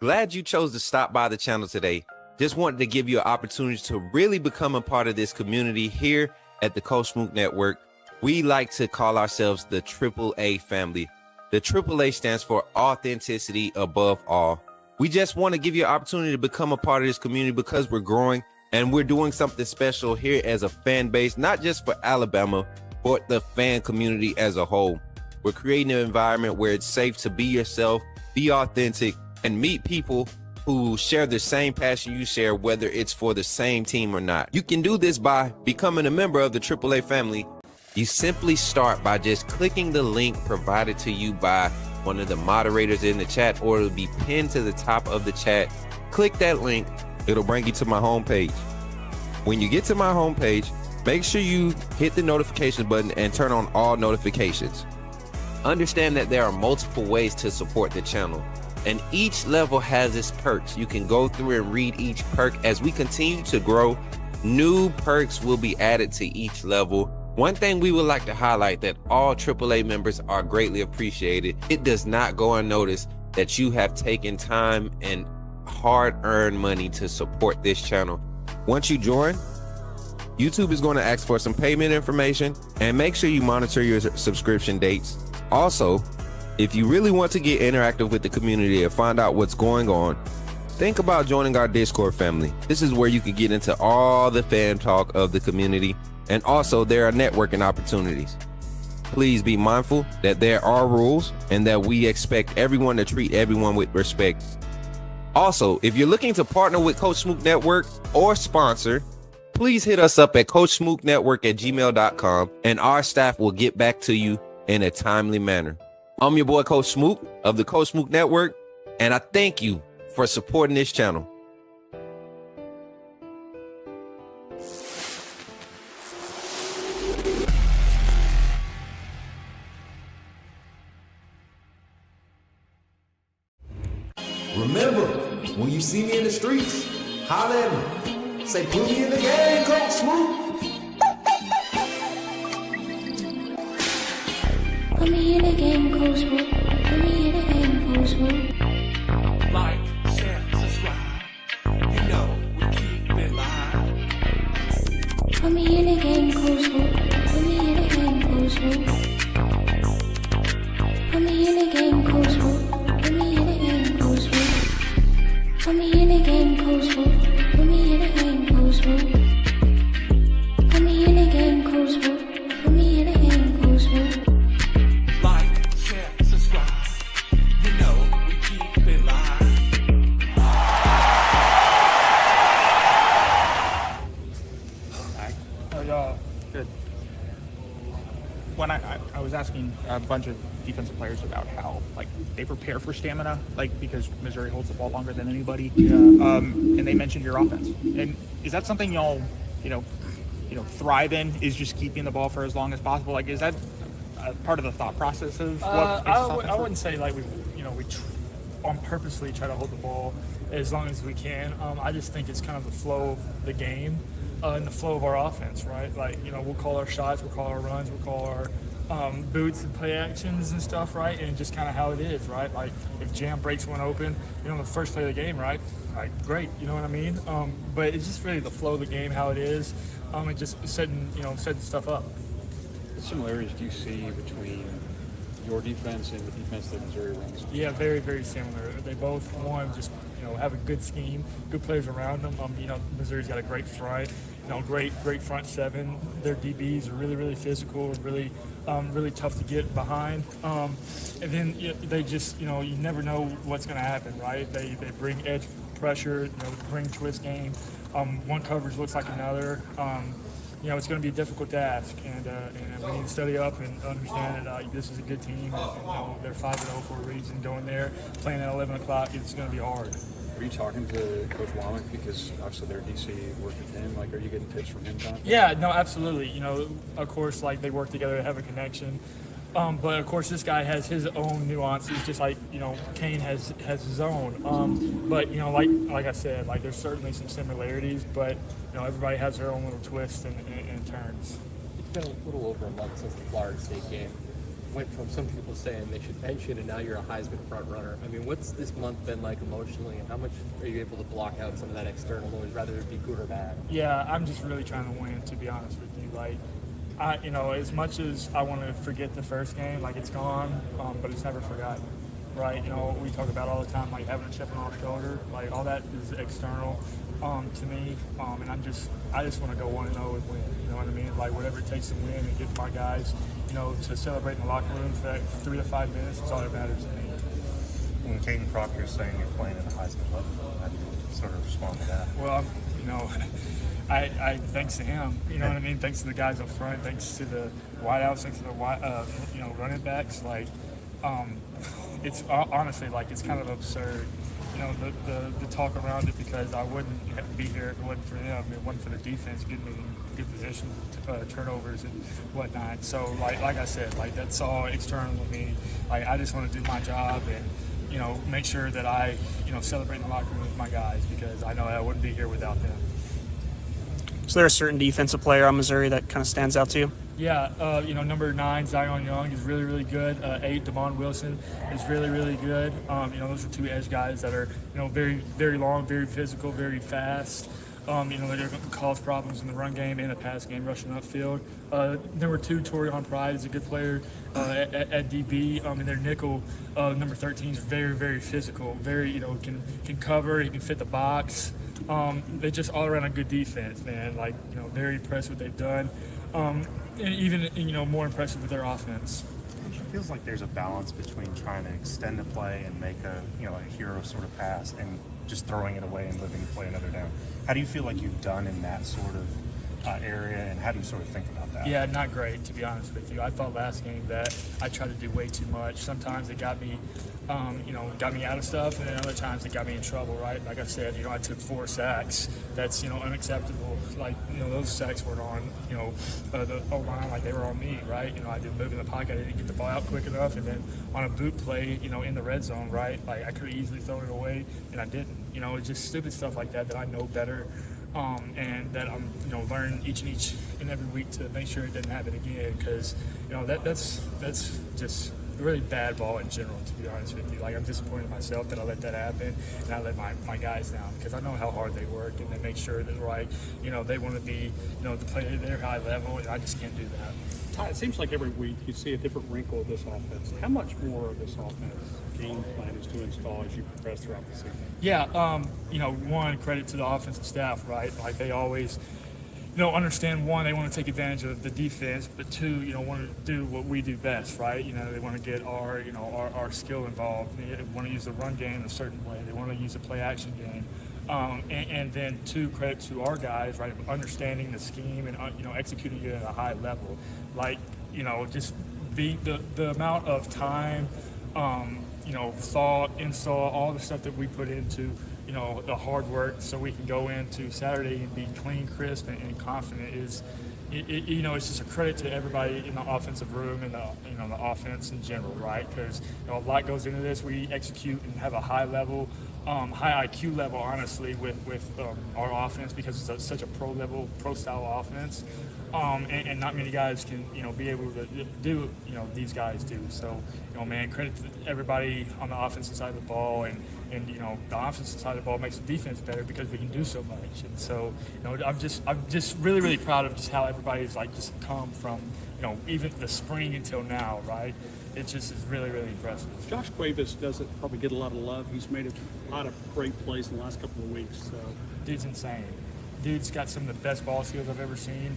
Glad you chose to stop by the channel today. Just wanted to give you an opportunity to really become a part of this community here at the Coach Smook Network. We like to call ourselves the AAA family. The AAA stands for authenticity above all. We just want to give you an opportunity to become a part of this community because we're growing and we're doing something special here as a fan base, not just for Alabama, but the fan community as a whole. We're creating an environment where it's safe to be yourself, be authentic, and meet people who share the same passion you share, whether it's for the same team or not. You can do this by becoming a member of the AAA family. You simply start by just clicking the link provided to you by one of the moderators in the chat, or it'll be pinned to the top of the chat. Click that link, it'll bring you to my homepage. When you get to my homepage, make sure you hit the notification button and turn on all notifications. Understand that there are multiple ways to support the channel, and each level has its perks. You can go through and read each perk. As we continue to grow, new perks will be added to each level. One thing we would like to highlight that all AAA members are greatly appreciated. It does not go unnoticed that you have taken time and hard-earned money to support this channel. Once you join, YouTube is going to ask for some payment information, and make sure you monitor your subscription dates. Also, if you really want to get interactive with the community and find out what's going on, think about joining our Discord family. This is where you can get into all the fan talk of the community, and also there are networking opportunities. Please be mindful that there are rules and that we expect everyone to treat everyone with respect. Also, if you're looking to partner with Coach Smook Network or sponsor, please hit us up at coachsmooknetwork@gmail.com, and our staff will get back to you in a timely manner. I'm your boy, Coach Smook of the Coach Smook Network, and I thank you for supporting this channel. Remember, when you see me in the streets, holler at me. Say, put me in the game, Coach Smook. Put me in the game, Coach Smook. Put me in the game, Coach Smook. Like, share, subscribe. You know we keep it live. Put me in the game, Coach Smook. Put me in the game, Coach Smook. Put me in the game, Coach Smook. Put me in the game, Coach Smook. Put me in the game, Coach Smook. Put me in the game, Coach Smook. Put me in the game, Coach Smook. Put me in the game, Coach Smook. Like, share, subscribe. You know we keep it live. Hi. Oh, y'all. Good. When I was asking a bunch of defensive players about how they prepare for stamina, because Missouri holds the ball longer than anybody. Yeah. And they mentioned your offense. And is that something y'all, thrive in? Is just keeping the ball for as long as possible? Is that part of the thought process of what I wouldn't say we on purposely try to hold the ball as long as we can. I just think it's kind of the flow of the game and the flow of our offense, right? We'll call our shots, we'll call our runs, we'll call our boots and play actions and stuff, right? And just kind of how it is, right? If Jam breaks one open, the first play of the game, right? Great, you know what I mean? But it's just really the flow of the game, how it is, and just setting stuff up. What similarities do you see between your defense and the defense that Missouri runs? Yeah, very, very similar. They both, just have a good scheme, good players around them. Missouri's got a great front, great front seven. Their DBs are really, really physical, really tough to get behind. And then they just, you never know what's going to happen, right? They bring edge pressure, bring twist game. One coverage looks like another. It's going to be a difficult task, and we need to study up and understand that this is a good team. And, they're 5-0 for a reason. Going there, playing at 11 o'clock, it's going to be hard. Are you talking to Coach Womack, because obviously their DC worked with him? Are you getting tips from him? Yeah, no, absolutely. Of course, they work together to have a connection. But of course, this guy has his own nuances, just like Kane has his own. But like I said, there's certainly some similarities, but everybody has their own little twists and turns. It's been a little over a month since the Florida State game. went from some people saying they should bench you to now you're a Heisman front runner. I mean, what's this month been like emotionally, and how much are you able to block out some of that external noise, rather it be good or bad? Yeah, I'm just really trying to win, to be honest with you. Like, as much as I want to forget the first game, like it's gone, but it's never forgotten, right? We talk about all the time, like having a chip on our shoulder, like all that is external to me, and I just want to go 1-0 and win. You know what I mean? Like whatever it takes to win and get my guys, to celebrate in the locker room for that 3 to 5 minutes. It's all that matters to me. When Caden Proctor is saying you're playing at a Heisman level, how do you sort of respond to that? Well, I thanks to him, you know what I mean? Thanks to the guys up front, thanks to the wideouts, thanks to the running backs. Like, it's honestly like it's kind of absurd, the talk around it, because I wouldn't be here if it wasn't for them. It wasn't for the defense getting me in good position, turnovers and whatnot. So like I said, like that's all external to me. Like I just want to do my job and make sure that I celebrate in the locker room with my guys, because I know I wouldn't be here without them. Is there a certain defensive player on Missouri that kind of stands out to you? Yeah, number 9, Zion Young, is really, really good. 8, Devon Wilson is really, really good. Those are 2 edge guys that are, very, very long, very physical, very fast. They're going to cause problems in the run game and the pass game, rushing upfield. Number 2, Torian Pride is a good player at DB. And their nickel, number 13, is very, very physical. Very, can cover. He can fit the box. They just all around a good defense, man. Like, very impressed with what they've done. And even, more impressive with their offense. It feels like there's a balance between trying to extend a play and make a hero sort of pass and just throwing it away and living the play another down. How do you feel like you've done in that sort of area, and how do you sort of think about that? Yeah, not great, to be honest with you. I thought last game that I tried to do way too much. Sometimes it got me, got me out of stuff, and then other times it got me in trouble, right? Like I said, I took 4 sacks. That's, unacceptable. Like, those sacks weren't on, the O-line, like they were on me, right? I didn't move in the pocket. I didn't get the ball out quick enough, and then on a boot play, in the red zone, right? Like I could have easily thrown it away, and I didn't. It's just stupid stuff like that I know better. And that I'm, learning each and every week to make sure it doesn't happen again, because, that's just really bad ball in general, to be honest with you. Like, I'm disappointed in myself that I let that happen, and I let my guys down, because I know how hard they work, and they make sure that, right, they want to be, to play at their high level, and I just can't do that. Ty, it seems like every week you see a different wrinkle of this offense. How much more of this offense game plan is to install as you progress throughout the season? Yeah, one, credit to the offensive staff, right? Like they always, understand, one, they want to take advantage of the defense, but 2, want to do what we do best, right? They want to get our, our skill involved. They want to use the run game a certain way. They want to use the play action game. And then 2, credit to our guys, right, understanding the scheme and executing it at a high level. Like, just the amount of time, thought, install, all the stuff that we put into, the hard work, so we can go into Saturday and be clean, crisp, and confident is. It's just a credit to everybody in the offensive room and the offense in general, right? Because a lot goes into this. We execute and have a high level, high IQ level, honestly, with our offense, because it's such a pro style offense, and not many guys can be able to do these guys do. So man, credit to everybody on the offensive side of the ball, and the offensive side of the ball makes the defense better because we can do so much. And so I'm just really, really proud of just how everybody's like just come from even the spring until now, right? It just is really, really impressive. Josh Cuevas doesn't probably get a lot of love. He's made a lot of great plays in the last couple of weeks. So. Dude's insane. Dude's got some of the best ball skills I've ever seen.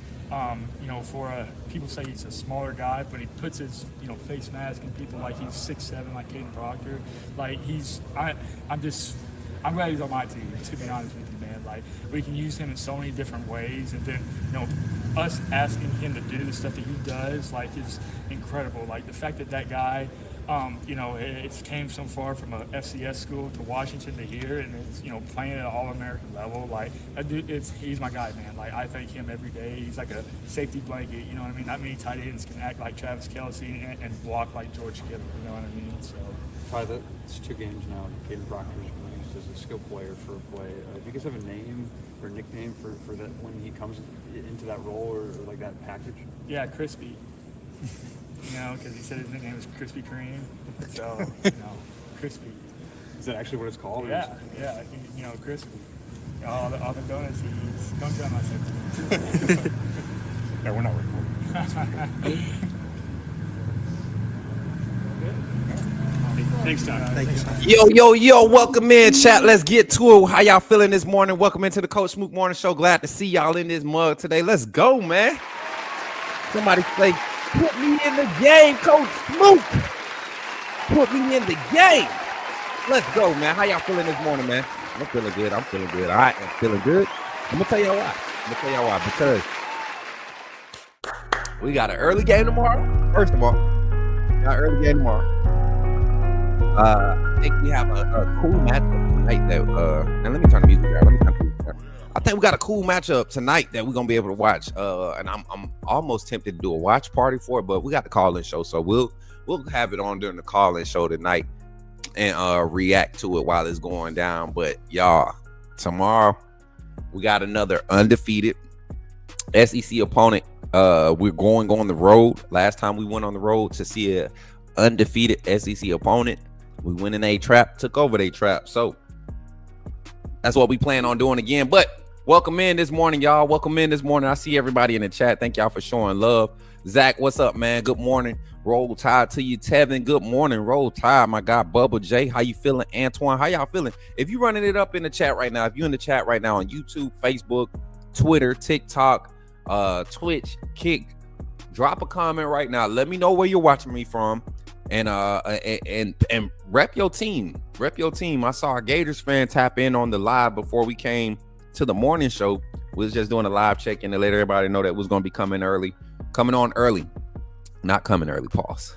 People say he's a smaller guy, but he puts his face mask in people like he's 6'7", like Caden Proctor. Like I'm glad he's on my team, to be honest with you, man. Like, we can use him in so many different ways, and then us asking him to do the stuff that he does, like, is incredible. Like, the fact that guy, it's came so far from a FCS school to Washington to here, and it's, playing at an All-American level. Like, that dude, he's my guy, man. Like, I thank him every day. He's like a safety blanket, you know what I mean? Not many tight ends can act like Travis Kelce and block like George Kittle, you know what I mean? So. Ty, it's 2 games now. Caden Proctor's been used as a skill player for a play. Do you guys have a name or nickname for that when he comes into that role or like that package? Yeah, Crispy. because he said his nickname was Krispy Kreme. So, crispy. Is that actually what it's called? Yeah, crispy. All the donuts he eats. Don't tell him I said that. No, we're not recording. Thanks, Doc. Thank you. Yo, welcome in, chat. Let's get to it. How y'all feeling this morning? Welcome into the Coach Smook Morning Show. Glad to see y'all in this mug today. Let's go, man. Somebody say, put me in the game, Coach Smook. Put me in the game. Let's go, man. How y'all feeling this morning, man? I'm feeling good. All right, I'm feeling good. I'm going to tell y'all why. Because we got an early game tomorrow. First of all, got an early game tomorrow. I think we have a cool matchup tonight that now let me turn the music down. I think we got a cool matchup tonight that we're gonna be able to watch. And I'm almost tempted to do a watch party for it, but we got the call-in show, so we'll have it on during the call-in show tonight and react to it while it's going down. But y'all, tomorrow we got another undefeated SEC opponent. We're going on the road. Last time we went on the road to see a undefeated SEC opponent. We went in a trap, took over their trap. So that's what we plan on doing again. But welcome in this morning, y'all. Welcome in this morning. I see everybody in the chat. Thank y'all for showing love. Zach, what's up, man? Good morning. Roll Tide to you, Tevin. Good morning. Roll Tide, my guy, Bubba J. How you feeling? Antoine, how y'all feeling? If you're running it up in the chat right now, if you're in the chat right now on YouTube, Facebook, Twitter, TikTok, Twitch, Kick, drop a comment right now. Let me know where you're watching me from. And rep your team. I saw a Gators fan tap in on the live before we came to the morning show. We was just doing a live check-in to let everybody know that it was going to be coming on early. Not coming early, pause.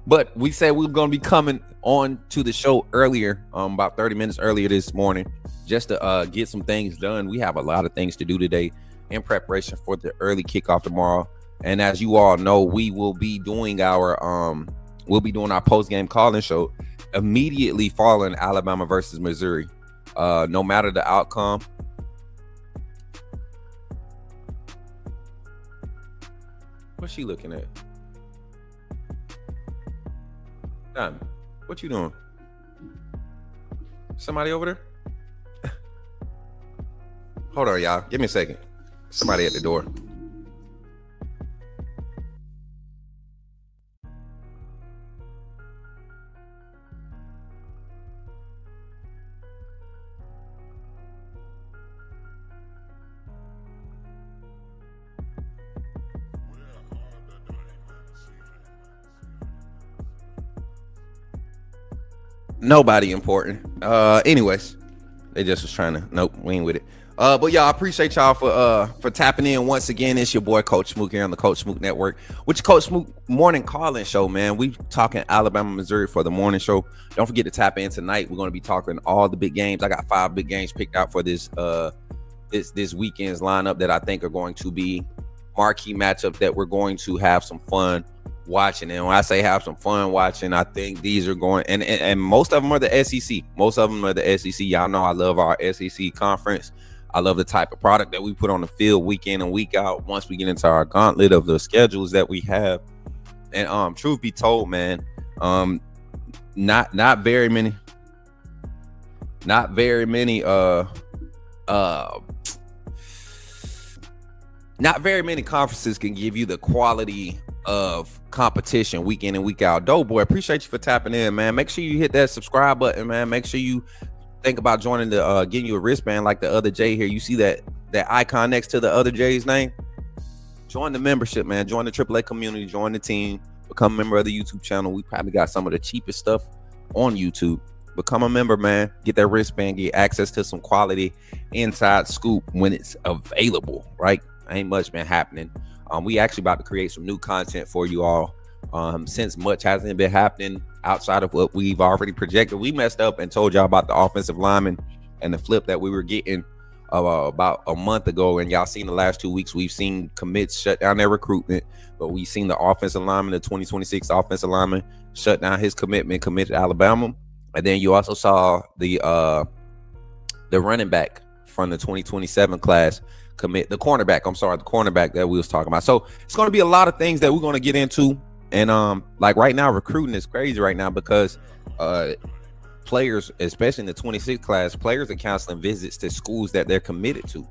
But we said we were going to be coming on to the show earlier, about 30 minutes earlier this morning, just to get some things done. We have a lot of things to do today in preparation for the early kickoff tomorrow. And as you all know, we will be doing our post-game call-in show immediately following Alabama versus Missouri. No matter the outcome. What's she looking at? Don, what you doing? Somebody over there? Hold on, y'all. Give me a second. Somebody at the door. Nobody important. Anyways, they just was trying to. Nope, we ain't with it. But y'all, I appreciate y'all for tapping in once again. It's your boy Coach Smook here on the Coach Smook Network, which Coach Smook morning call-in show. Man, we talking Alabama, Missouri for the morning show. Don't forget to tap in tonight. We're going to be talking all the big games. I got 5 big games picked out for this weekend's lineup that I think are going to be marquee matchups that we're going to have some fun watching. And when I say have some fun watching, I think these are going and most of them are the SEC. Y'all know I love our SEC conference. I love the type of product that we put on the field week in and week out once we get into our gauntlet of the schedules that we have. And truth be told, man, not very many conferences can give you the quality of competition week in and week out. Doughboy, appreciate you for tapping in, man. Make sure you hit that subscribe button, man. Make sure you think about joining the getting you a wristband like the other J here. You see that icon next to the other J's name? Join the membership, man. Join the AAA community. Join the team. Become a member of the YouTube channel. We probably got some of the cheapest stuff on YouTube. Become a member, man. Get that wristband. Get access to some quality inside scoop when it's available, right? Ain't much been happening. We actually about to create some new content for you all. Since much hasn't been happening outside of what we've already projected. We messed up and told y'all about the offensive lineman and the flip that we were getting about a month ago. And y'all seen the last 2 weeks, we've seen commits shut down their recruitment, but we've seen the offensive lineman, the 2026 offensive lineman, shut down his committed to Alabama. And then you also saw the running back from the 2027 class commit, the cornerback that we was talking about. So it's going to be a lot of things that we're going to get into And like right now, recruiting is crazy right now because players, especially in the 26 class, players are canceling visits to schools that they're committed to,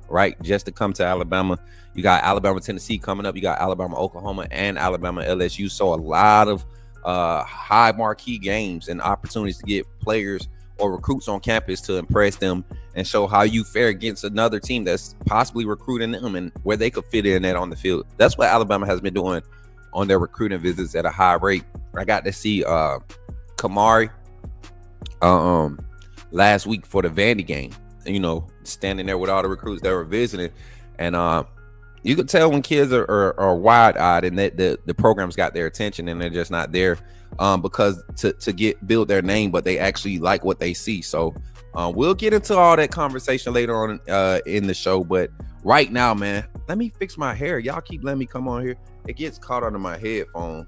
right? Just to come to Alabama. You got Alabama, Tennessee coming up. You got Alabama, Oklahoma, and Alabama, LSU. So a lot of high marquee games and opportunities to get players or recruits on campus to impress them and show how you fare against another team that's possibly recruiting them and where they could fit in at on the field. That's what Alabama has been doing on their recruiting visits at a high rate. I got to see Kamari last week for the Vandy game, you know, standing there with all the recruits that were visiting, and you could tell when kids are wide-eyed and that the program's got their attention and they're just not there because to build their name, but they actually like what they see. So we'll get into all that conversation later on in the show, but right now, man, let me fix my hair. Y'all keep letting me come on here. It gets caught under my headphone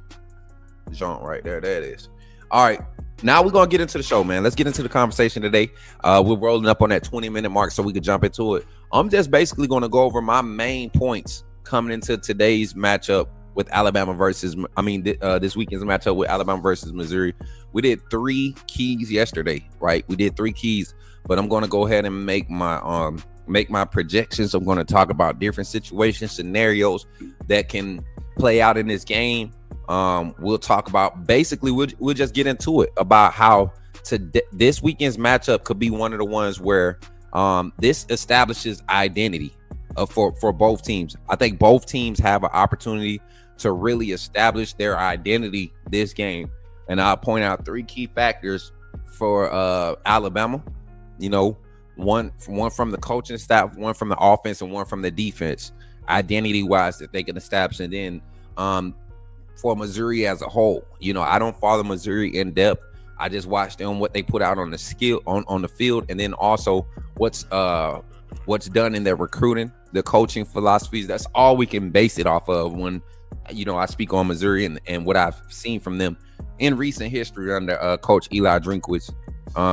jaunt right there. There it is. All right, now we're gonna get into the show, man. Let's get into the conversation today. We're rolling up on that 20-minute mark so we could jump into it. I'm just basically going to go over my main points coming into today's matchup with Alabama versus, this weekend's matchup with Alabama versus Missouri. We did 3 keys yesterday, right? We did 3 keys, but I'm going to go ahead and make my projections. I'm going to talk about different situations, scenarios that can play out in this game. We'll talk about, basically, we'll just get into it about how this weekend's matchup could be one of the ones where this establishes identity for both teams. I think both teams have an opportunity to really establish their identity this game. And I'll point out 3 key factors for Alabama. You know, one from the coaching staff, one from the offense, and one from the defense, identity-wise, that they can establish. And then for Missouri as a whole, you know, I don't follow Missouri in depth. I just watched them, what they put out on the on the field, and then also what's done in their recruiting, the coaching philosophies. That's all we can base it off of when, you know, I speak on Missouri and what I've seen from them in recent history under Coach Eli Drinkwitz,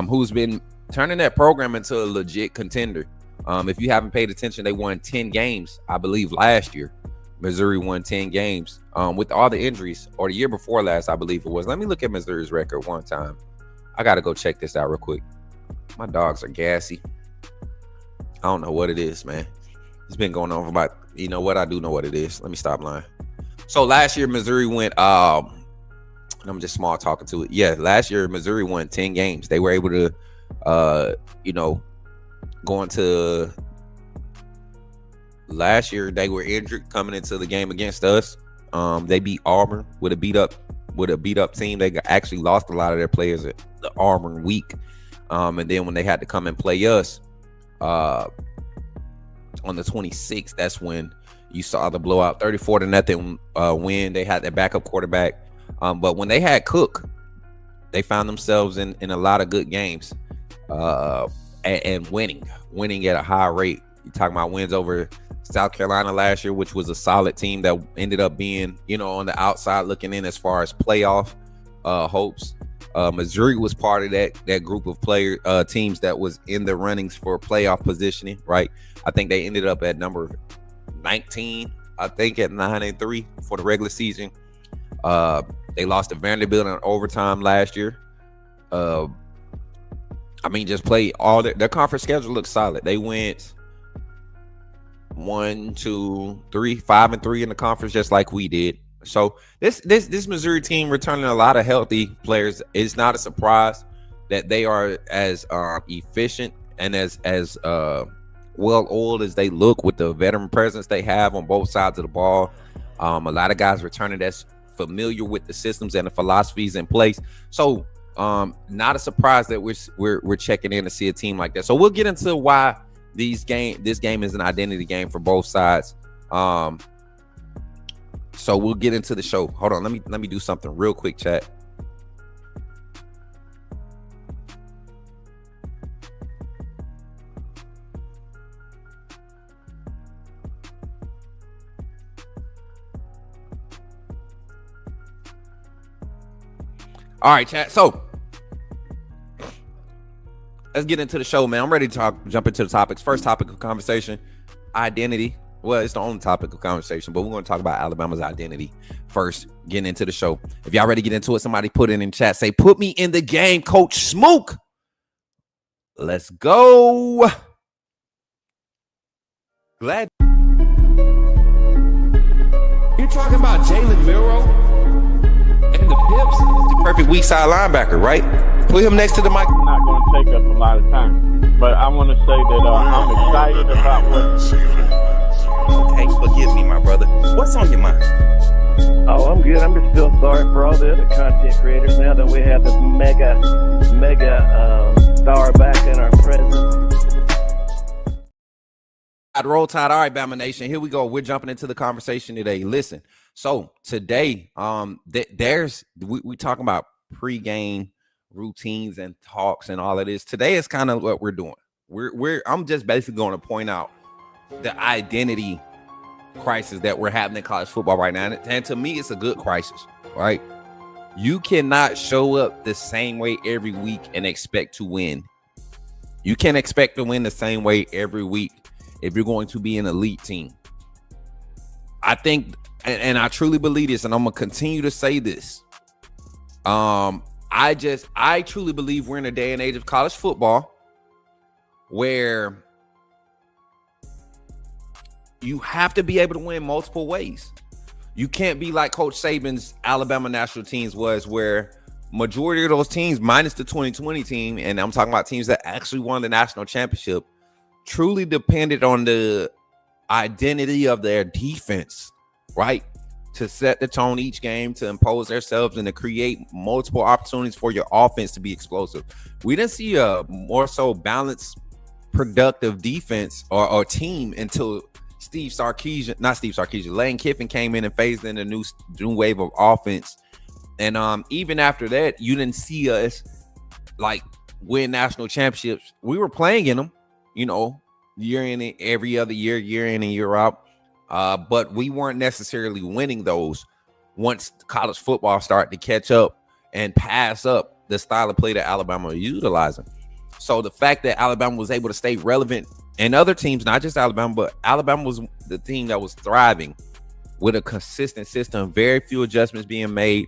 who's been turning that program into a legit contender. If you haven't paid attention, they won 10 games, I believe, last year. Missouri won 10 games with all the injuries, or the year before last, I believe it was. Let me look at Missouri's record one time. I got to go check this out real quick. My dogs are gassy. I don't know what it is, man. It's been going on for about, you know what? I do know what it is. Let me stop lying. So last year, Missouri went, I'm just small talking to it. Yeah, last year, Missouri won 10 games. They were able to, go into last year, they were injured coming into the game against us. They beat Auburn with a beat up team. They actually lost a lot of their players at the Auburn week. And then when they had to come and play us on the 26th, that's when you saw the blowout 34-0 win. They had their backup quarterback. But when they had Cook, they found themselves in a lot of good games and winning at a high rate. You're talking about wins over South Carolina last year, which was a solid team that ended up being, you know, on the outside looking in as far as playoff hopes. Missouri was part of that group of teams that was in the runnings for playoff positioning, right? I think they ended up at number 19, I think, at 9-3 for the regular season. They lost to Vanderbilt in overtime last year. Just play all their conference schedule looks solid. They went 1, 2, 3, 5-3 in the conference, just like we did. So this Missouri team returning a lot of healthy players. It's not a surprise that they are as efficient and as well-oiled as they look with the veteran presence they have on both sides of the ball. A lot of guys returning that's familiar with the systems and the philosophies in place. So not a surprise that we're checking in to see a team like that. So we'll get into why this game is an identity game for both sides. So we'll get into the show. Hold on, let me do something real quick, chat. All right, chat. So let's get into the show, man. I'm ready to jump into the topics. First topic of conversation: identity. Well, it's the only topic of conversation, but we're going to talk about Alabama's identity first, getting into the show. If y'all ready to get into it, somebody put it in chat. Say, put me in the game, Coach Smook. Let's go. Glad. You're talking about Jalen Milroe and the Pips, the perfect weak side linebacker, right? Put him next to the mic. Not going to take up a lot of time, but I want to say that I'm excited about what. Okay, forgive me, my brother. What's on your mind? Oh, I'm good. I'm just still sorry for all the other content creators now that we have this mega star back in our presence. Roll Tide. All right, Bama Nation, here we go. We're jumping into the conversation today. Listen, so today, we talking about pregame routines and talks and all of this. Today is kind of what we're doing. I'm just basically going to point out the identity crisis that we're having in college football right now, and to me, it's a good crisis, right? You cannot show up the same way every week and expect to win. You can't expect to win the same way every week if you're going to be an elite team. I think, and I truly believe this, and I'm gonna continue to say this. I truly believe we're in a day and age of college football where you have to be able to win multiple ways. You can't be like Coach Saban's Alabama national teams was, where majority of those teams, minus the 2020 team, and I'm talking about teams that actually won the national championship, truly depended on the identity of their defense, right? To set the tone each game, to impose themselves, and to create multiple opportunities for your offense to be explosive. We didn't see a more so balanced, productive defense or team until Lane Kiffin came in and phased in a new wave of offense. And even after that, you didn't see us like win national championships. We were playing in them, year in and every other year in and year out. But we weren't necessarily winning those once college football started to catch up and pass up the style of play that Alabama was utilizing. So the fact that Alabama was able to stay relevant, and other teams, not just Alabama, but Alabama was the team that was thriving with a consistent system, very few adjustments being made.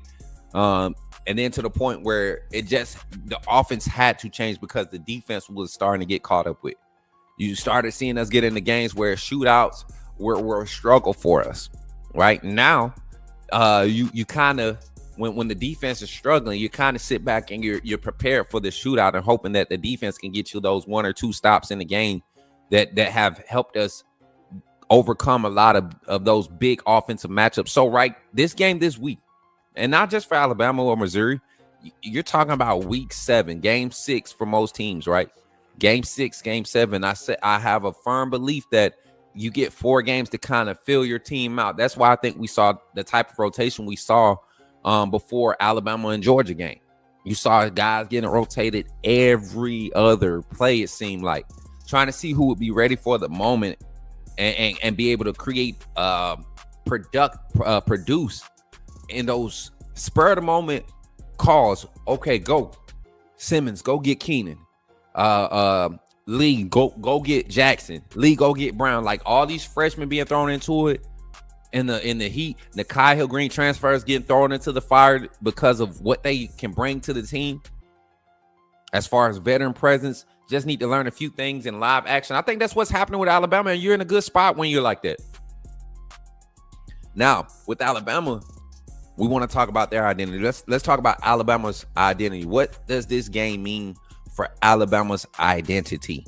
And then to the point where the offense had to change because the defense was starting to get caught up with. You started seeing us get into games where shootouts were a struggle for us. Right now, you kind of, when the defense is struggling, you kind of sit back and you're prepared for the shootout and hoping that the defense can get you those one or two stops in the game that have helped us overcome a lot of those big offensive matchups. So right, this game this week, and not just for Alabama or Missouri, you're talking about week 7, game 6 for most teams, right? Game 6, game 7. I have a firm belief that you get 4 games to kind of fill your team out. That's why I think we saw the type of rotation we saw before Alabama and Georgia game. You saw guys getting rotated every other play, it seemed like, trying to see who would be ready for the moment and be able to create produce in those spur of the moment calls. Okay, go Simmons, go get Keenan. Lee, go get Jackson. Lee, go get Brown. Like all these freshmen being thrown into it in the heat. The Kai Hill Green transfers getting thrown into the fire because of what they can bring to the team. As far as veteran presence, just need to learn a few things in live action. I think that's what's happening with Alabama, and you're in a good spot when you're like that. Now, with Alabama, we want to talk about their identity. Let's talk about Alabama's identity. What does this game mean for Alabama's identity?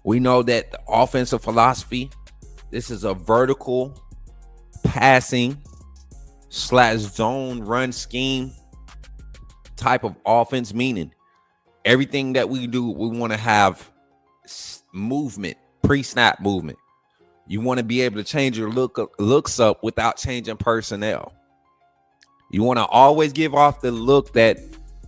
We know that the offensive philosophy, this is a vertical passing / zone run scheme type of offense, meaning everything that we do, we want to have movement, pre-snap movement. You want to be able to change your looks up without changing personnel. You want to always give off the look that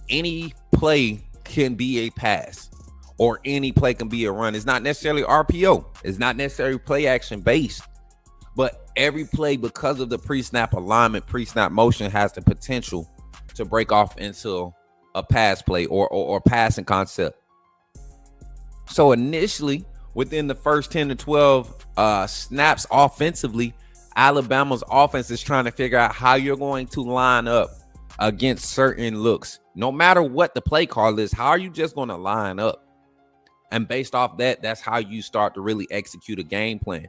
any play can be a pass or any play can be a run. It's not necessarily RPO. It's not necessarily play action based, but every play, because of the pre-snap alignment, pre-snap motion, has the potential to break off into a pass play or passing concept. So initially, within the first 10 to 12 snaps offensively, Alabama's offense is trying to figure out how you're going to line up against certain looks. No matter what the play call is, how are you just going to line up? And based off that, that's how you start to really execute a game plan.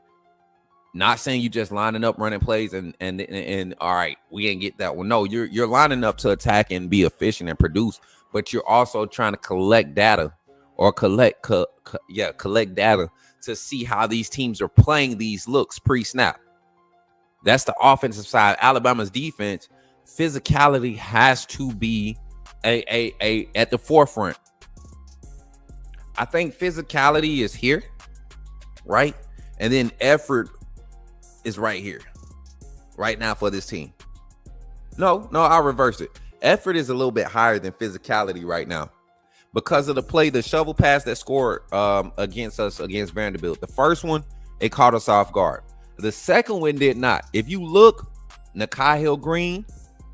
Not saying you just lining up, running plays, and all right, we ain't get that one. No, you're lining up to attack and be efficient and produce, but you're also trying to collect data or collect data to see how these teams are playing these looks pre-snap. That's the offensive side. Alabama's defense, physicality has to be a at the forefront. I think physicality is here, right? And then effort is right here, right now for this team. No, I'll reverse it. Effort is a little bit higher than physicality right now because of the shovel pass that scored against Vanderbilt. The first one, it caught us off guard. The second one did not. If you look, Nakai Hill Green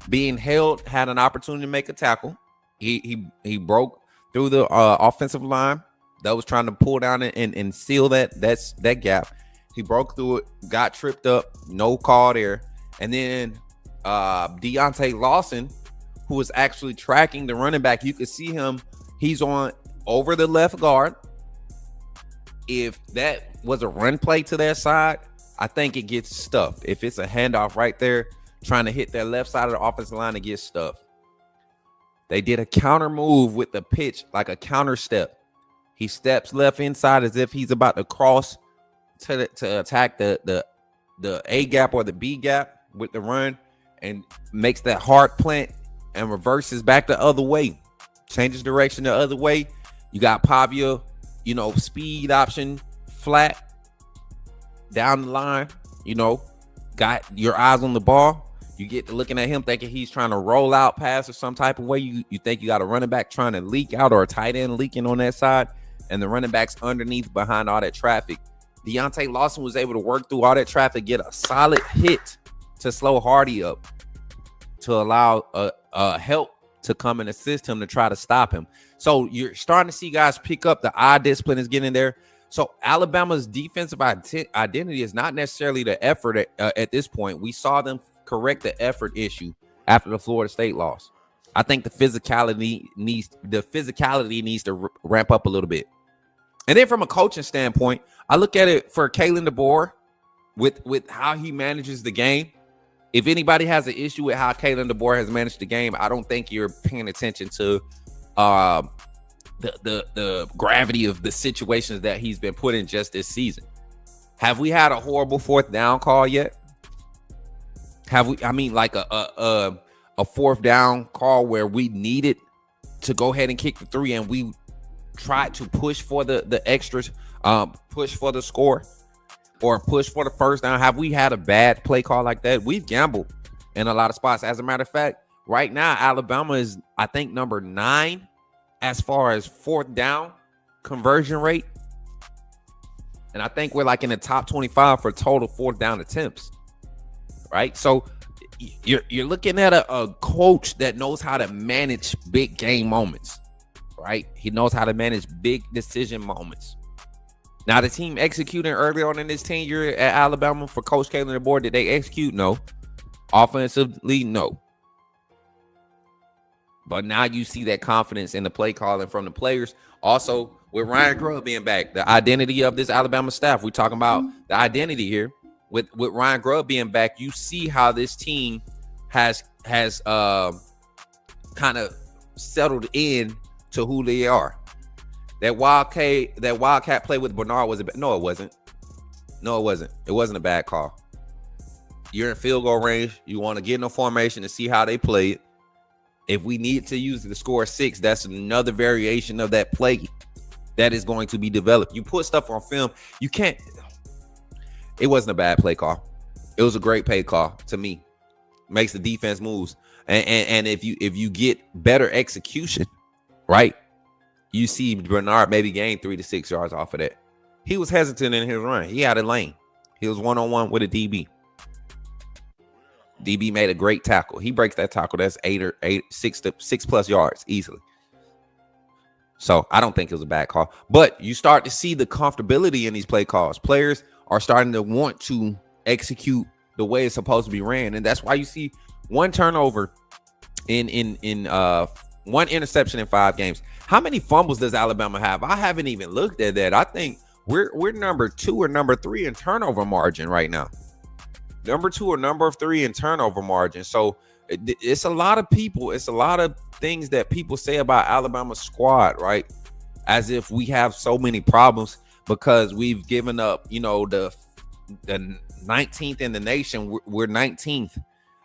being held had an opportunity to make a tackle. He broke through the offensive line that was trying to pull down and seal that gap. He broke through it, got tripped up, no call there. And then Deontay Lawson, who was actually tracking the running back, you could see him. He's on over the left guard. If that was a run play to their side, I think it gets stuffed. If it's a handoff right there, trying to hit that left side of the offensive line, it gets stuffed. They did a counter move with the pitch, like a counter step. He steps left inside as if he's about to cross to attack the A gap or the B gap with the run, and makes that hard plant and reverses back the other way, changes direction the other way. You got Pavia, speed option, flat down the line, got your eyes on the ball. You get to looking at him thinking he's trying to roll out pass or some type of way. You think you got a running back trying to leak out or a tight end leaking on that side, and the running back's underneath behind all that traffic. Deontay Lawson was able to work through all that traffic, get a solid hit to slow Hardy up to allow help to come and assist him to try to stop him. So you're starting to see guys pick up. The eye discipline is getting there. So Alabama's defensive identity is not necessarily the effort at this point. We saw them correct the effort issue after the Florida State loss. I think the physicality needs to ramp up a little bit. And then from a coaching standpoint, I look at it for Kalen DeBoer with how he manages the game. If anybody has an issue with how Kalen DeBoer has managed the game, I don't think you're paying attention to the gravity of the situations that he's been put in just this season. Have we had a horrible fourth down call yet? Have we? I mean, like a fourth down call where we needed to go ahead and kick the three, and we tried to push for the extras, push for the score, or push for the first down. Have we had a bad play call like that? We've gambled in a lot of spots. As a matter of fact, right now, Alabama is, I think, number 9 as far as fourth down conversion rate. And I think we're like in the top 25 for total fourth down attempts. Right? So you're looking at a coach that knows how to manage big game moments. Right? He knows how to manage big decision moments. Now, the team executing early on in this tenure at Alabama for Coach Kalen DeBoer, did they execute? No. Offensively, no. But now you see that confidence in the play calling from the players. Also, with Ryan Grubb being back, the identity of this Alabama staff, we're talking about the identity here. With Ryan Grubb being back, you see how this team has kind of settled in to who they are. That Wildcat play with Bernard no, it wasn't. It wasn't a bad call. You're in field goal range. You want to get in a formation to see how they play it. If we need to use the score 6, that's another variation of that play that is going to be developed. You put stuff on film. You can't. It wasn't a bad play call. It was a great play call to me. Makes the defense moves. And if you get better execution, right? You see Bernard maybe gain 3 to 6 yards off of that. He was hesitant in his run. He had a lane. He was one-on-one with a DB. DB made a great tackle. He breaks that tackle. That's 6+ yards easily. So I don't think it was a bad call. But you start to see the comfortability in these play calls. Players are starting to want to execute the way it's supposed to be ran, and that's why you see one turnover in one interception in 5 games. How many fumbles does Alabama have? I haven't even looked at that. I think we're number 2 or number 3 in turnover margin right now. Number 2 or number 3 in turnover margin. So it's a lot of people. It's a lot of things that people say about Alabama's squad, right? As if we have so many problems because we've given up, the 19th in the nation. We're 19th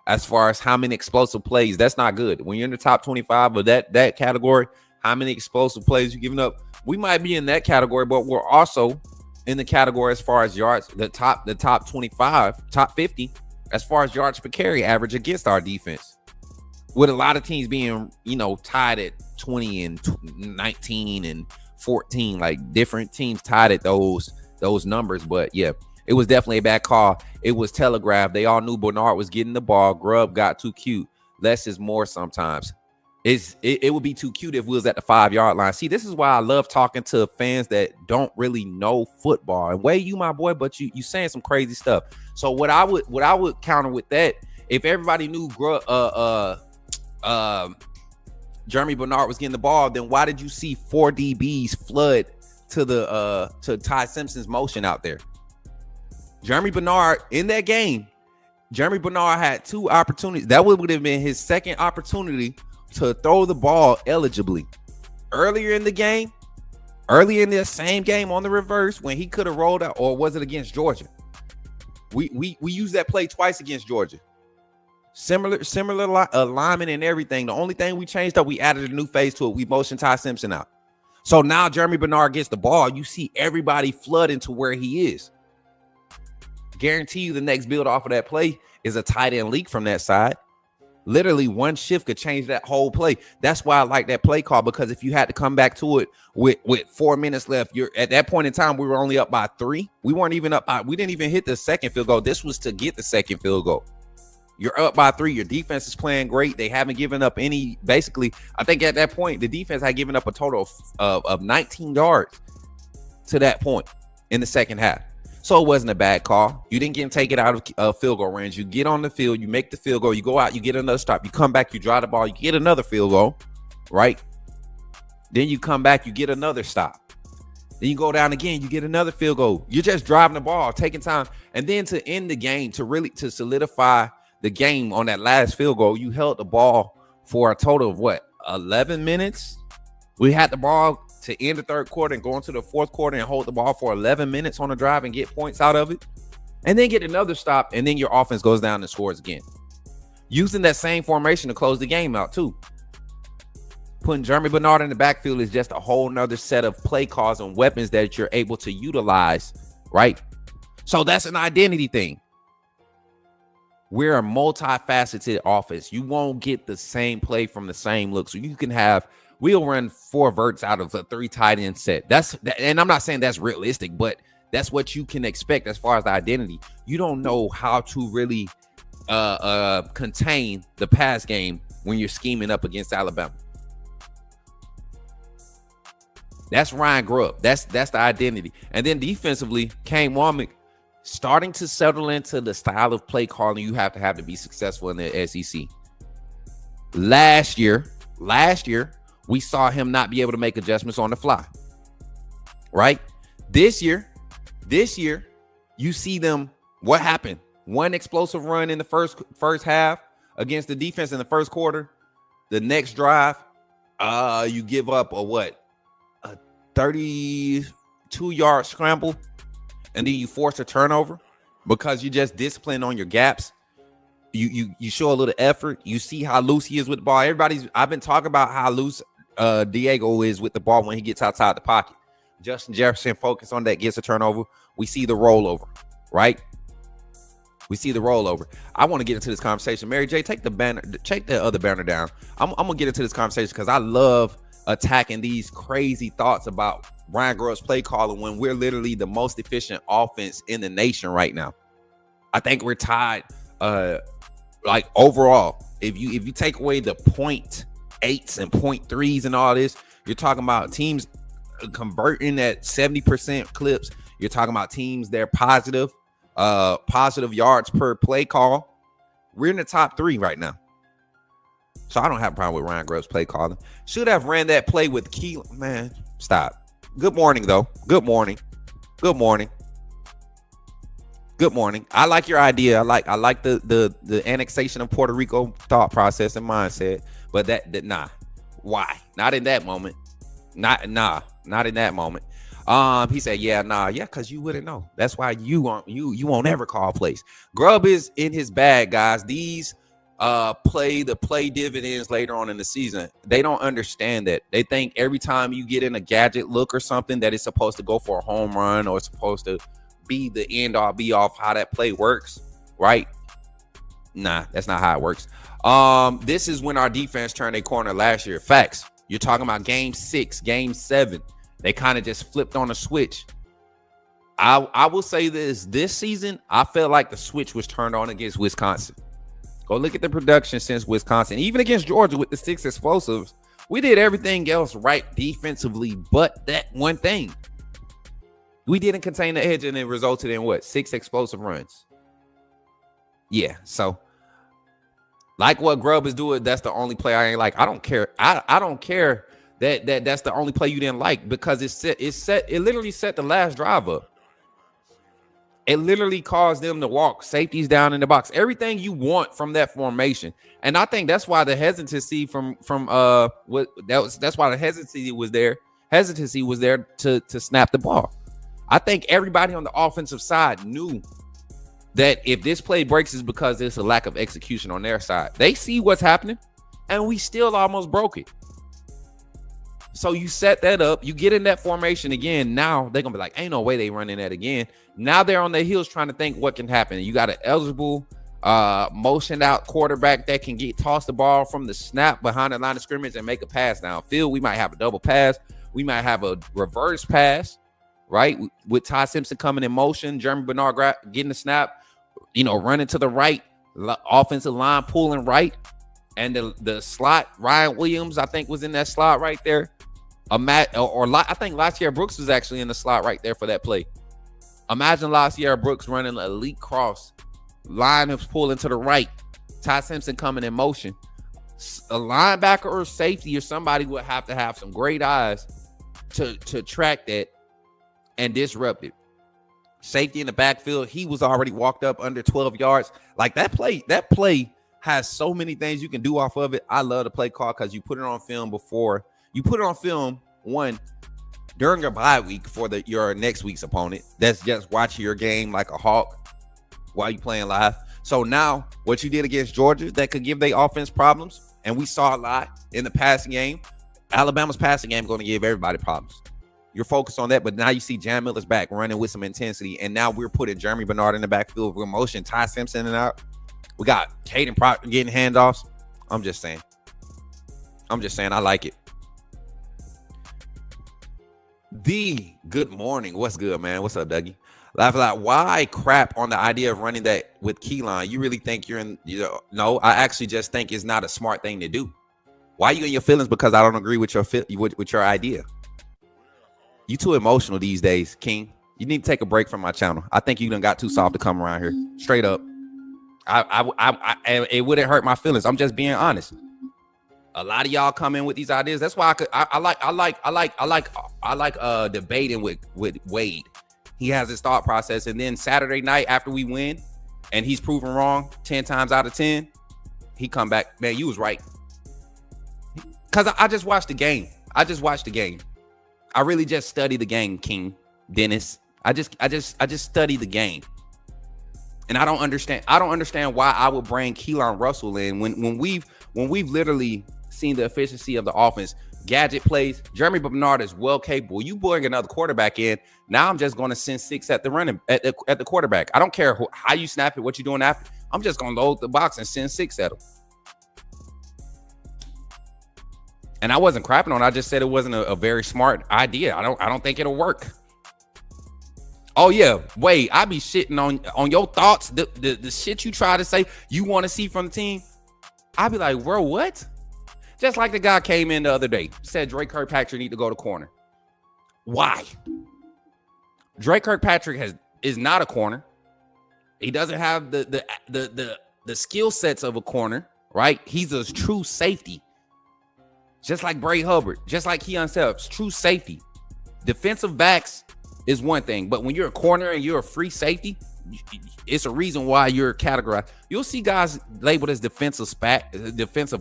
as far as how many explosive plays. That's not good. When you're in the top 25 of that category, how many explosive plays you're giving up? We might be in that category, but we're also in the category as far as yards, the top 25, top 50, as far as yards per carry average against our defense. With a lot of teams being, tied at 20 and 19 and 14, like different teams tied at those numbers. But yeah, it was definitely a bad call. It was telegraphed. They all knew Bernard was getting the ball. Grubb got too cute. Less is more sometimes. It would be too cute if we was at the 5-yard line. See, this is why I love talking to fans that don't really know football. And Way, you my boy, but you saying some crazy stuff. So what I would counter with that, if everybody knew Jeremy Bernard was getting the ball, then why did you see 4 DBs flood to Ty Simpson's motion out there? Jeremy Bernard in that game, Jeremy Bernard had 2 opportunities. That would have been his second opportunity to throw the ball eligibly. Earlier in the same game on the reverse when he could have rolled out, or was it against Georgia? We used that play twice against Georgia. Similar alignment and everything. The only thing we changed up, we added a new phase to it. We motioned Ty Simpson out. So now Jeremy Bernard gets the ball. You see everybody flood into where he is. Guarantee you the next build off of that play is a tight end leak from that side. Literally one shift could change that whole play. That's why I like that play call, because if you had to come back to it with 4 minutes left, you're at that point in time, we were only up by 3. We weren't even up by, we didn't even hit the second field goal. This was to get the second field goal. You're up by 3. Your defense is playing great. They haven't given up any. Basically, I think at that point, the defense had given up a total of 19 yards to that point in the second half. So it wasn't a bad call. You didn't take it out of field goal range. You get on the field, you make the field goal, you go out, you get another stop, you come back, you draw the ball, you get another field goal, right? Then you come back, you get another stop. Then you go down again, you get another field goal. You're just driving the ball, taking time. And then to end the game, to solidify the game on that last field goal, you held the ball for a total of 11 minutes? We had the ball to end the third quarter and go into the fourth quarter and hold the ball for 11 minutes on a drive and get points out of it, and then get another stop, and then your offense goes down and scores again. Using that same formation to close the game out too. Putting Jeremy Bernard in the backfield is just a whole nother set of play calls and weapons that you're able to utilize, right? So that's an identity thing. We're a multifaceted offense. You won't get the same play from the same look. So you can have, we'll run 4 verts out of a 3 tight end set. And I'm not saying that's realistic, but that's what you can expect as far as the identity. You don't know how to really contain the pass game when you're scheming up against Alabama. That's Ryan Grubb. That's the identity. And then defensively, Kane Womack starting to settle into the style of play calling you have to be successful in the SEC. Last year, we saw him not be able to make adjustments on the fly. Right? This year, you see them. What happened? One explosive run in the first half against the defense in the first quarter. The next drive, you give up a 32-yard scramble, and then you force a turnover because you just disciplined on your gaps. You show a little effort. You see how loose he is with the ball. I've been talking about how loose Diego is with the ball when he gets outside the pocket. Justin Jefferson focus on that, gets a turnover. We see the rollover, right? We see the rollover. I want to get into this conversation. Mary J, take the other banner down. I'm gonna get into this conversation because I love attacking these crazy thoughts about Ryan Grubb's play calling when we're literally the most efficient offense in the nation right now. I think we're tied. Overall, if you take away the 0.8s and 0.3s and all this, You're talking about teams converting at 70% clips. You're talking about teams that are positive yards per play call. We're in the top 3 right now. So I don't have a problem with Ryan Grubb's play calling. Should have ran that play with Keelan. Man, stop. Good morning, though. Good morning. Good morning. Good morning. I like your idea. I like the annexation of Puerto Rico thought process and mindset. But that nah. Why? Not in that moment. Not in that moment. He said, yeah, because you wouldn't know. That's why you won't ever call plays. Grubb is in his bag, guys. These play dividends later on in the season. They don't understand that. They think every time you get in a gadget look or something that it's supposed to go for a home run or it's supposed to be the end all be all how that play works, right? Nah, that's not how it works. This is when our defense turned a corner last year. Facts. You're talking about game 6, game 7. They kind of just flipped on a switch. I will say this season, I felt like the switch was turned on against Wisconsin. Go look at the production since Wisconsin. Even against Georgia with the 6 explosives, we did everything else right defensively, but that one thing. We didn't contain the edge, and it resulted in what? 6 explosive runs. Yeah, so like what Grubb is doing, that's the only play I ain't like. I don't care. I don't care that's the only play you didn't like because it literally set the last drive up. It literally caused them to walk safeties down in the box. Everything you want from that formation. And I think that's why the hesitancy that's why the hesitancy was there. Hesitancy was there to snap the ball. I think everybody on the offensive side knew that if this play breaks is because it's a lack of execution on their side. They see what's happening, and we still almost broke it. So you set that up, you get in that formation again. Now they're gonna be like, ain't no way they running that again. Now they're on their heels trying to think what can happen. You got an eligible motioned out quarterback that can toss the ball from the snap behind the line of scrimmage and make a pass downfield. We might have a double pass. We might have a reverse pass, right? With Ty Simpson coming in motion, Jeremy Bernard getting the snap, running to the right, offensive line pulling right. And the slot, Ryan Williams, I think, was in that slot right there. I think Lasier Brooks was actually in the slot right there for that play. Imagine Lasier Brooks running an elite cross. Line is pulling to the right. Ty Simpson coming in motion. A linebacker or safety or somebody would have to have some great eyes to track that and disrupt it. Safety in the backfield, he was already walked up under 12 yards. Like that play has so many things you can do off of it. I love the play call because you put it on film before. You put it on film, one, during your bye week for your next week's opponent. That's just watching your game like a hawk while you're playing live. So now what you did against Georgia that could give their offense problems, and we saw a lot in the passing game. Alabama's passing game going to give everybody problems. You're focused on that, but now you see Jam Miller's back running with some intensity, and now we're putting Jeremy Bernard in the backfield with motion, Ty Simpson and out. We got Caden Proctor getting handoffs. I'm just saying I like it. Good morning. What's good, man? What's up, Dougie? Laugh a lot. Why crap on the idea of running that with Keyline? You really think you're in? No, I actually just think it's not a smart thing to do. Why are you in your feelings? Because I don't agree with your idea. You too emotional these days, King. You need to take a break from my channel. I think you done got too soft to come around here. Straight up. It wouldn't hurt my feelings. I'm just being honest. A lot of y'all come in with these ideas. That's why I like debating with Wade. He has his thought process, and then Saturday night after we win, and he's proven wrong 10 times out of 10, he come back. Man, you was right. Cause I just watched the game. I really just study the game, King Dennis. I just study the game. And I don't understand why I would bring Keelan Russell in when we've literally seen the efficiency of the offense. Gadget plays. Jeremy Bernard is well capable. You bring another quarterback in. Now I'm just going to send 6 at the quarterback. I don't care how you snap it, what you're doing after. I'm just going to load the box and send 6 at him. And I wasn't crapping on it. I just said it wasn't a very smart idea. I don't think it'll work. Oh yeah, Wade, I be shitting on your thoughts, the shit you try to say you want to see from the team. I be like, bro, what? Just like the guy came in the other day, said Drake Kirkpatrick need to go to corner. Why? Drake Kirkpatrick is not a corner. He doesn't have the skill sets of a corner, right? He's a true safety. Just like Bray Hubbard, just like Keon Phelps, true safety. Defensive backs is one thing, but when you're a corner and you're a free safety, it's a reason why you're categorized. You'll see guys labeled as defensive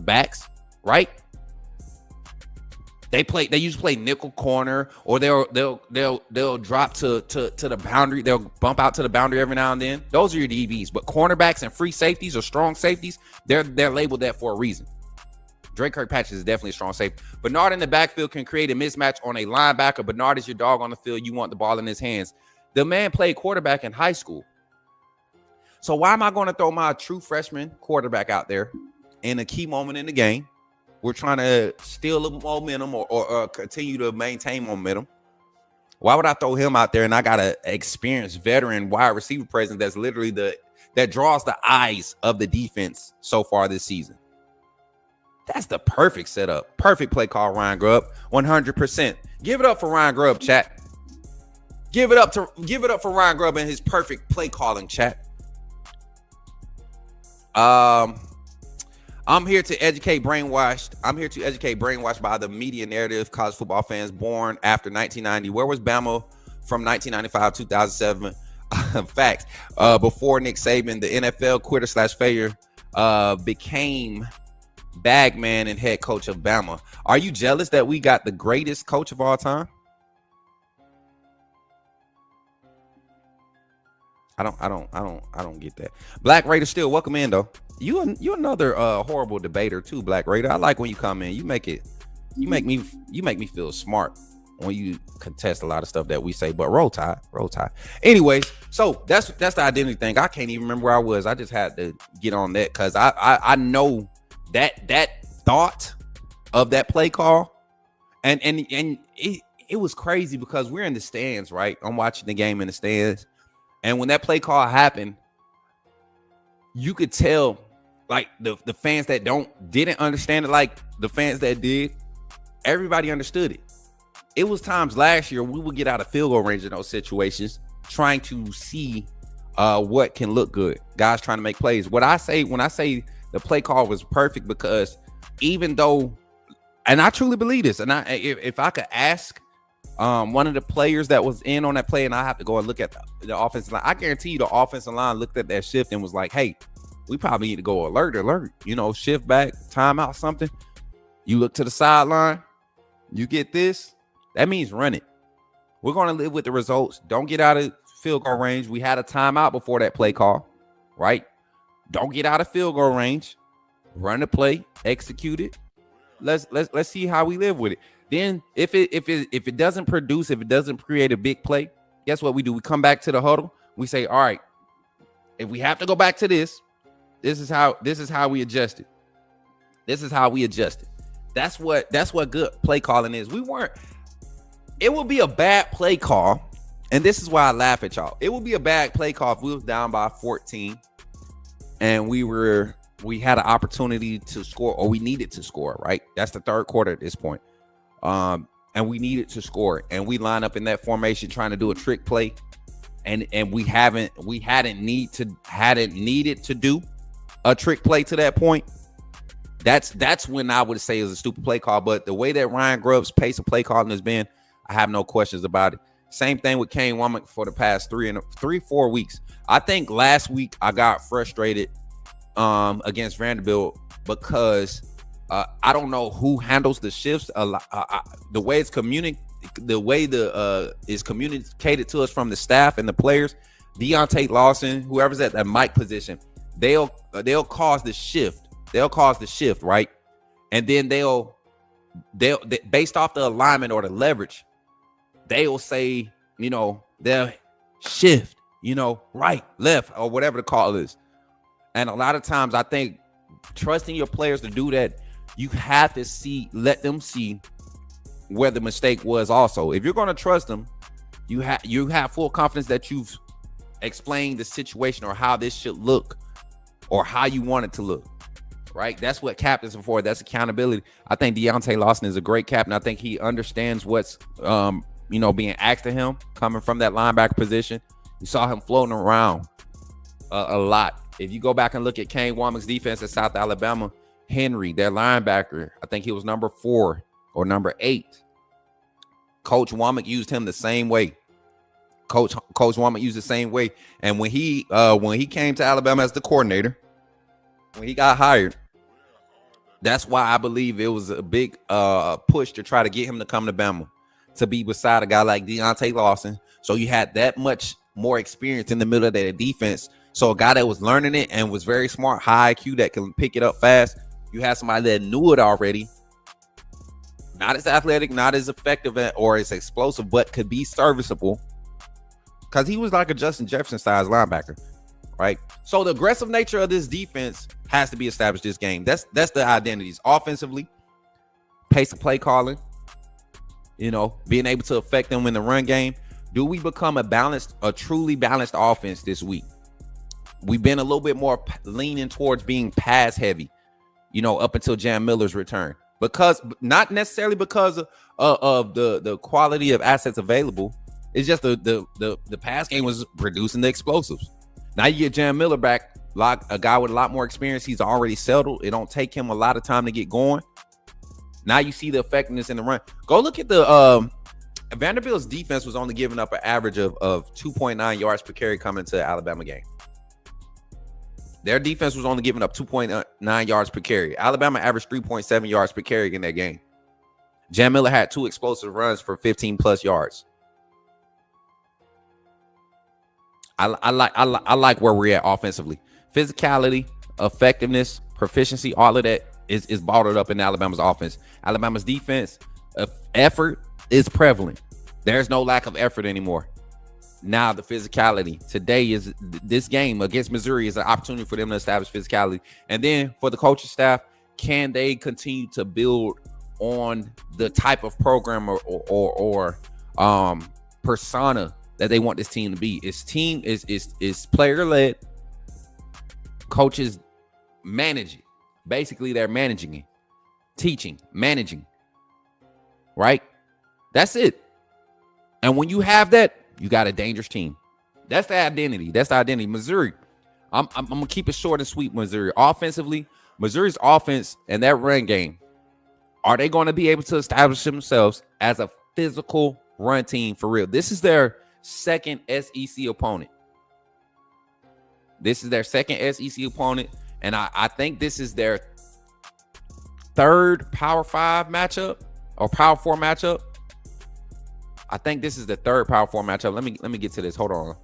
backs, right? They usually play nickel corner, or they'll drop to the boundary. They'll bump out to the boundary every now and then. Those are your DBs. But cornerbacks and free safeties or strong safeties, they're labeled that for a reason. Drake Kirkpatrick is definitely a strong safety. Bernard in the backfield can create a mismatch on a linebacker. Bernard is your dog on the field. You want the ball in his hands. The man played quarterback in high school. So why am I going to throw my true freshman quarterback out there in a key moment in the game? We're trying to steal the momentum or continue to maintain momentum. Why would I throw him out there and I got an experienced veteran wide receiver presence that's literally that draws the eyes of the defense so far this season? That's the perfect setup. Perfect play call, Ryan Grubb. 100%. Give it up for Ryan Grubb, chat. Give it up for Ryan Grubb and his perfect play calling, chat. I'm here to educate brainwashed. I'm here to educate brainwashed by the media narrative. College football fans born after 1990. Where was Bama from 1995 2007? Facts. Before Nick Saban, the NFL quitter/failure became bagman and head coach of Bama. Are you jealous that we got the greatest coach of all time? I don't get that. Black Raider still welcome in though. You another horrible debater too, Black Raider. I like when you come in. You make me feel smart when you contest a lot of stuff that we say. But roll tide. Anyways, so that's the identity thing. I can't even remember where I was. I just had to get on that because I know that thought of that play call, and it was crazy because we're in the stands, right? I'm watching the game in the stands, and when that play call happened, you could tell like the fans that didn't understand it, like the fans that did, everybody understood it. It was times last year we would get out of field goal range in those situations, trying to see what can look good. Guys trying to make plays. What I say when I say the play call was perfect, because even though, and I truly believe this, and if I could ask one of the players that was in on that play, and I have to go and look at the offensive line, I guarantee you the offensive line looked at that shift and was like, hey, we probably need to go alert, shift back, timeout, something. You look to the sideline, you get this, that means run it. We're going to live with the results. Don't get out of field goal range. We had a timeout before that play call, right? Don't get out of field goal range. Run the play, execute it. Let's see how we live with it. Then if it doesn't produce, if it doesn't create a big play, guess what we do? We come back to the huddle. We say, all right, if we have to go back to this is how we adjust it. This is how we adjust it. That's what good play calling is. It would be a bad play call, and this is why I laugh at y'all. It would be a bad play call if we was down by 14 and we had an opportunity to score, or we needed to score, right? That's the third quarter at this point. And we needed to score, and we line up in that formation trying to do a trick play, and we hadn't needed to do a trick play to that point. That's when I would say it was a stupid play call. But the way that Ryan Grubb's pace of play calling has been, I have no questions about it. Same thing with Kane Womack for the past 4 weeks. I think last week I got frustrated against Vanderbilt because I don't know who handles the shifts. The way it's is communicated to us from the staff and the players. Deontay Lawson, whoever's at that mic position, they'll cause the shift. They'll cause the shift, right? And then they'll based off the alignment or the leverage, they'll say, they'll shift, right, left, or whatever the call is. And a lot of times I think trusting your players to do that, you have to let them see where the mistake was also. If you're going to trust them, you have full confidence that you've explained the situation or how this should look or how you want it to look. right? That's what captains are for. That's accountability. I think Deontay Lawson is a great captain. I think he understands what's being asked of him coming from that linebacker position. You saw him floating around a lot. If you go back and look at Kane Womack's defense at South Alabama, Henry, their linebacker, I think he was number 4 or number 8. Coach Womack used him the same way. Coach Womack used the same way. And when he came to Alabama as the coordinator, when he got hired, that's why I believe it was a big push to try to get him to come to Bama, to be beside a guy like Deontay Lawson. So you had that much more experience in the middle of the defense. So a guy that was learning it and was very smart, high IQ, that can pick it up fast. You had somebody that knew it already. Not as athletic, not as effective or as explosive, but could be serviceable. Because he was like a Justin Jefferson-sized linebacker, right? So the aggressive nature of this defense has to be established this game. That's the identities. Offensively, pace of play calling, being able to affect them in the run game. Do we become a truly balanced offense this week? We've been a little bit more leaning towards being pass heavy, up until Jam Miller's return. Because not necessarily because of the quality of assets available. It's just the pass game was producing the explosives. Now you get Jam Miller back, a guy with a lot more experience. He's already settled. It don't take him a lot of time to get going. Now you see the effectiveness in the run. Go look at the Vanderbilt's defense was only giving up an average of 2.9 yards per carry coming into the Alabama game. Their defense was only giving up 2.9 yards per carry. Alabama averaged 3.7 yards per carry in that game. Jam Miller had 2 explosive runs for 15 plus yards. I like where we're at offensively. Physicality, effectiveness, proficiency, all of that is bottled up in Alabama's offense. Alabama's defense, effort is prevalent. There's no lack of effort anymore. Now the physicality. Today is this game against Missouri is an opportunity for them to establish physicality. And then for the coaching staff, can they continue to build on the type of program or persona that they want this team to be? Its team is player led. Coaches manage it. Basically, they're managing it, teaching, managing. Right? That's it. And when you have that, you got a dangerous team. That's the identity. Missouri. I'm gonna keep it short and sweet. Missouri offensively, Missouri's offense and that run game. Are they going to be able to establish themselves as a physical run team for real? This is their second SEC opponent. And I think this is their third Power 5 matchup or Power 4 matchup. I think this is the third Power 4 matchup. Let me get to this. Hold on.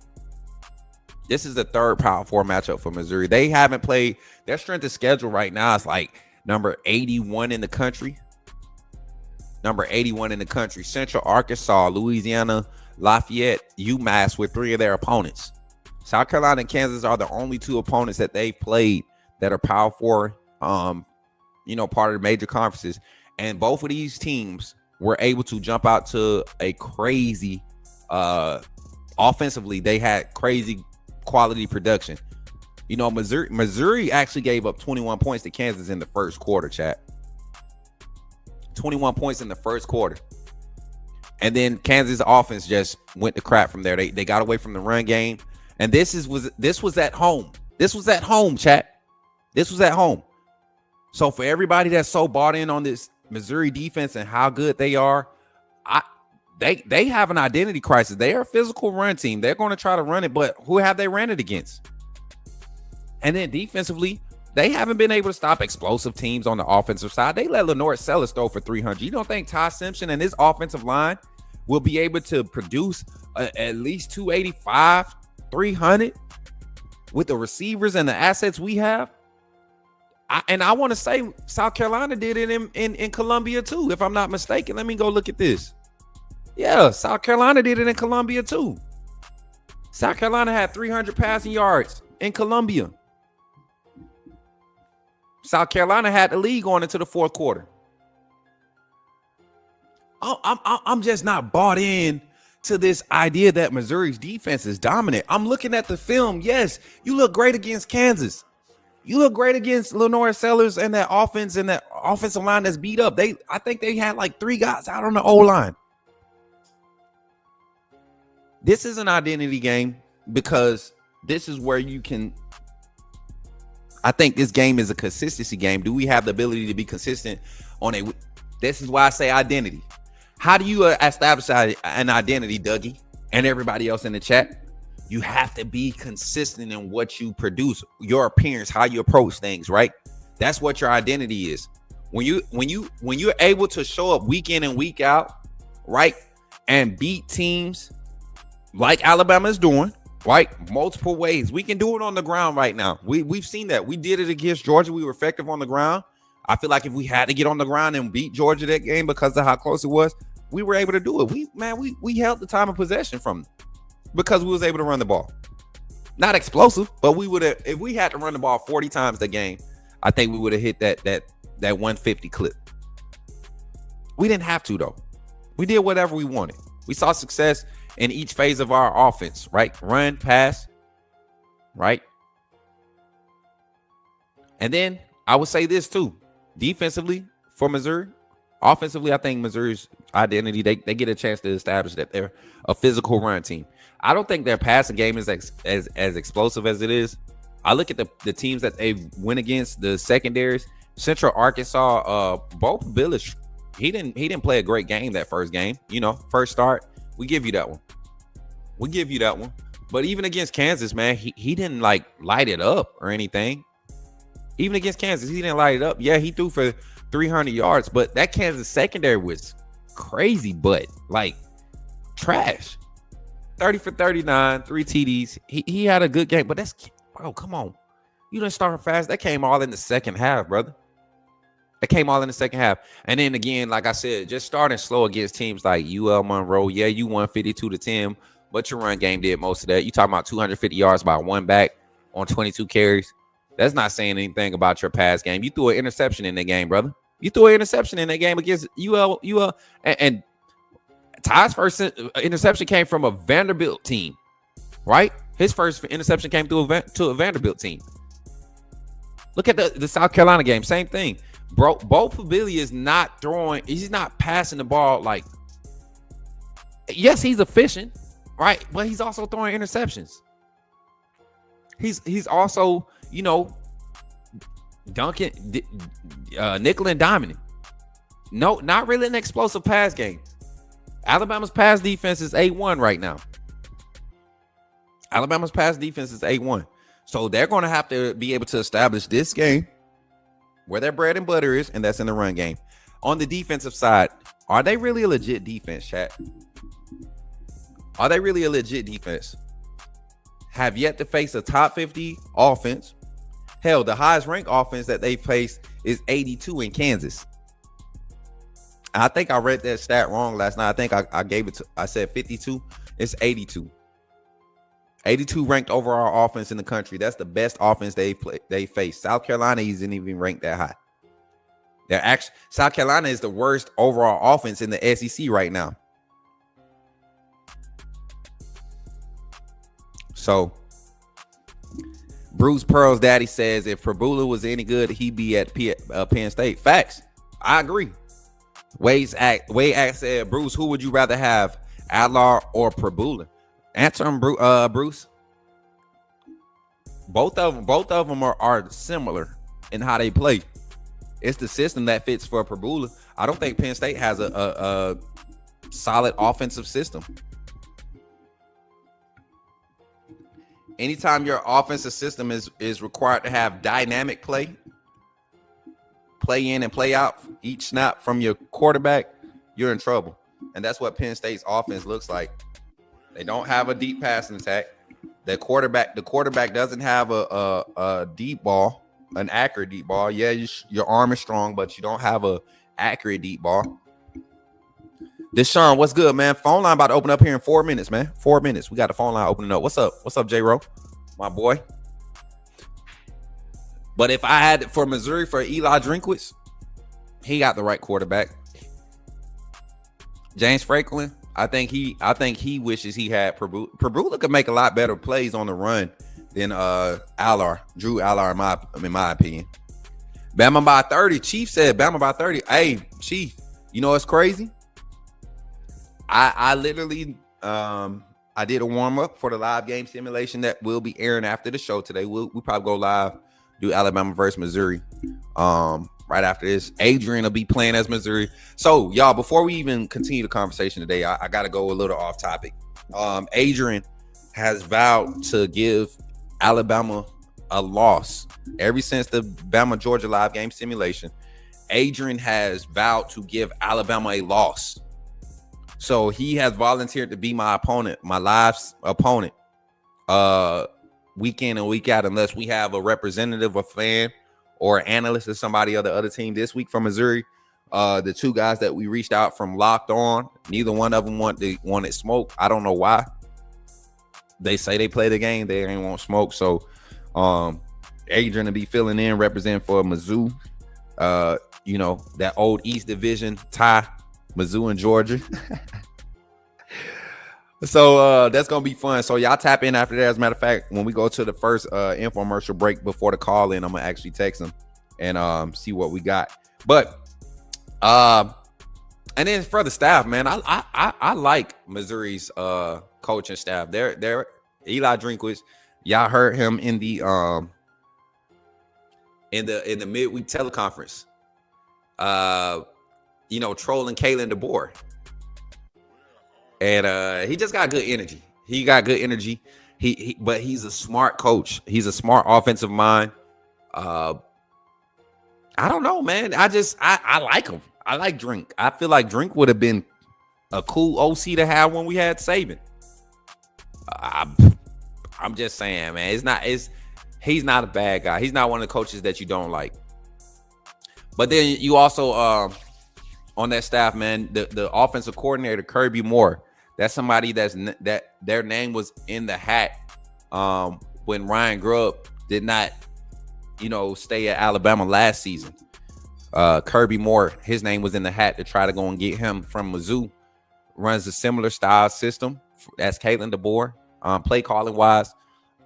This is the third Power 4 matchup for Missouri. They haven't played. Their strength of schedule right now is like number 81 in the country. Central Arkansas, Louisiana, Lafayette, UMass with 3 of their opponents. South Carolina and Kansas are the only 2 opponents that they've played that are Power 4, part of the major conferences. And both of these teams were able to jump out to a crazy, offensively, they had crazy quality production. Missouri actually gave up 21 points to Kansas in the first quarter, chat. 21 points in the first quarter. And then Kansas offense just went to crap from there. They got away from the run game. And this was at home. This was at home, chat. This was at home. So for everybody that's so bought in on this Missouri defense and how good they are, they have an identity crisis. They are a physical run team. They're going to try to run it, but who have they ran it against? And then defensively, they haven't been able to stop explosive teams on the offensive side. They let Lenore Sellers throw for 300. You don't think Ty Simpson and his offensive line will be able to produce at least 285, 300 with the receivers and the assets we have? I want to say South Carolina did it in Columbia too, if I'm not mistaken. Let me go look at this. Yeah, South Carolina did it in Columbia too. South Carolina had 300 passing yards in Columbia. South Carolina had the lead going into the fourth quarter. I'm just not bought in to this idea that Missouri's defense is dominant. I'm looking at the film. Yes, you look great against Kansas. You look great against Lenore Sellers and that offensive line that's beat up. I think they had like 3 guys out on the O-line. This is an identity game because this is where you can. I think this game is a consistency game. Do we have the ability to be consistent on a? This is why I say identity. How do you establish an identity, Dougie, and everybody else in the chat? You have to be consistent in what you produce, your appearance, how you approach things, right? That's what your identity is. When you're able to show up week in and week out, right, and beat teams like Alabama is doing, right, multiple ways. We can do it on the ground right now. We've seen that. We did it against Georgia. We were effective on the ground. I feel like if we had to get on the ground and beat Georgia that game because of how close it was, we were able to do it. We held the time of possession from them because we was able to run the ball. Not explosive, but we would have, if we had to run the ball 40 times the game, I think we would have hit that 150 clip. We didn't have to, though. We did whatever we wanted. We saw success in each phase of our offense, right? Run, pass, right? And then I would say this too. Defensively for Missouri, offensively, I think Missouri's identity, they get a chance to establish that they're a physical run team. I don't think their passing game is as explosive as it is. I look at the teams that they went against, the secondaries. Central Arkansas, Bo Billish, he didn't play a great game that first game. First start. We give you that one. But even against Kansas, man, he didn't like light it up or anything. Even against Kansas, he didn't light it up. Yeah, he threw for 300 yards, but that Kansas secondary was crazy, but like trash. 30 for 39, 3 TDs. He had a good game, but come on. You didn't start fast. That came all in the second half, brother. That came all in the second half. And then again, like I said, just starting slow against teams like UL Monroe. Yeah, you won 52-10, but your run game did most of that. You talking about 250 yards by one back on 22 carries. That's not saying anything about your pass game. You threw an interception in that game, brother. You threw an interception in that game against UL, and Ty's first interception came from a Vanderbilt team, right? His first interception came to a Vanderbilt team. Look at the South Carolina game, same thing. Bro, Bo Pavili is not throwing, he's not passing the ball like, yes, he's efficient, right? But he's also throwing interceptions. He's also, dunking, nickel and diming. No, not really an explosive pass game. Alabama's pass defense is A1 right now. Alabama's pass defense is A1. So they're going to have to be able to establish this game where their bread and butter is, and that's in the run game. On the defensive side, are they really a legit defense, chat? Are they really a legit defense? Have yet to face a top 50 offense. Hell, the highest ranked offense that they faced is 82 in Kansas. I think I read that stat wrong last night. I think I gave it to, I said 52. It's 82. 82 ranked overall offense in the country. That's the best offense they face. South Carolina isn't even ranked that high. South Carolina is the worst overall offense in the SEC right now. So Bruce Pearl's daddy says if Prabula was any good, he'd be at Penn State. Facts. I agree. Wade said, Bruce, who would you rather have, Adlar or Prabula? Answer him, Bruce. Both of them are similar in how they play. It's the system that fits for Prabula. I don't think Penn State has a solid offensive system. Anytime your offensive system is required to have dynamic play in and play out each snap from your quarterback, you're in trouble. And that's what Penn State's offense looks like. They don't have a deep passing attack. The quarterback doesn't have a deep ball, an accurate deep ball. Yeah, your arm is strong, but you don't have a accurate deep ball. Deshaun, what's good, man? Phone line about to open up here in 4 minutes, man. 4 minutes. We got the phone line opening up. What's up? What's up, J-Ro? My boy. But if I had for Missouri for Eli Drinkwitz, he got the right quarterback. James Franklin, I think he wishes he had Prabula could make a lot better plays on the run than Drew Aller, in my opinion. Bama by 30. Chief said Bama by 30. Hey, Chief, you know what's crazy? I literally I did a warm-up for the live game simulation that will be airing after the show today. We'll probably go live, do Alabama versus Missouri. Right after this, Adrian will be playing as Missouri. So, y'all, before we even continue the conversation today, I got to go a little off topic. Adrian has vowed to give Alabama a loss. Ever since the Bama-Georgia live game simulation, Adrian has vowed to give Alabama a loss. So he has volunteered to be my opponent, my live opponent, week in and week out, unless we have a representative, a fan, or analyst or somebody of the other team this week from Missouri. The two guys that we reached out from Locked On, neither one of them wanted smoke. I don't know why. They say they play the game, they ain't want smoke. So Adrian to be filling in, representing for Mizzou. That old East Division tie, Mizzou and Georgia. So that's gonna be fun. So y'all tap in after that. As a matter of fact, when we go to the first infomercial break before the call in, I'm gonna actually text them and see what we got. But and then for the staff, man, I like Missouri's coaching staff. They're Eli Drinkwitz. Y'all heard him in the midweek teleconference. Trolling Kalen DeBoer. And he just got good energy. He got good energy. But he's a smart coach. He's a smart offensive mind. I don't know, man. I like him. I like Drink. I feel like Drink would have been a cool OC to have when we had Saban. I'm just saying, man. He's not a bad guy. He's not one of the coaches that you don't like. But then you also on that staff, man, the offensive coordinator, Kirby Moore. That's somebody that their name was in the hat when Ryan Grubb did not, stay at Alabama last season. Kirby Moore, his name was in the hat to try to go and get him from Mizzou. Runs a similar style system as Kalen DeBoer. Play calling wise,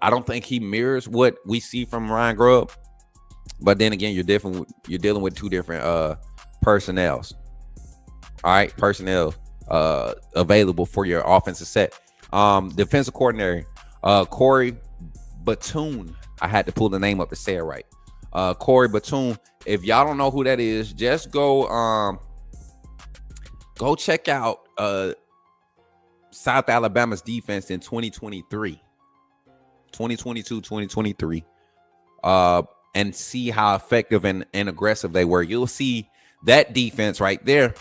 I don't think he mirrors what we see from Ryan Grubb. But then again, you're dealing with two different personnels. All right, personnel available for your offensive set. Defensive coordinator, Corey Batoon. I had to pull the name up to say it right. Corey Batoon. If y'all don't know who that is, just go check out South Alabama's defense in 2022, 2023. And see how effective and aggressive they were. You'll see that defense right there.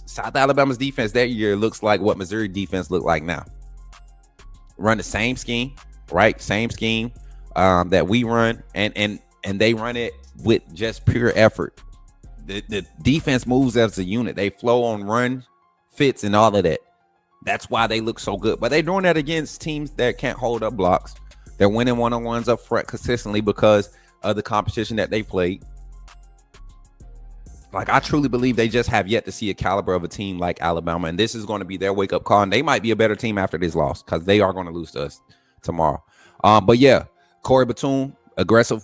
South Alabama's defense that year looks like what Missouri defense looked like now. Run the same scheme, right? Same scheme that we run, and they run it with just pure effort. The defense moves as a unit. They flow on run fits and all of that. That's why they look so good. But they're doing that against teams that can't hold up blocks. They're winning one-on-ones up front consistently because of the competition that they played. Like, I truly believe they just have yet to see a caliber of a team like Alabama, and this is going to be their wake-up call, and they might be a better team after this loss because they are going to lose to us tomorrow. But, yeah, Corey Batoon, aggressive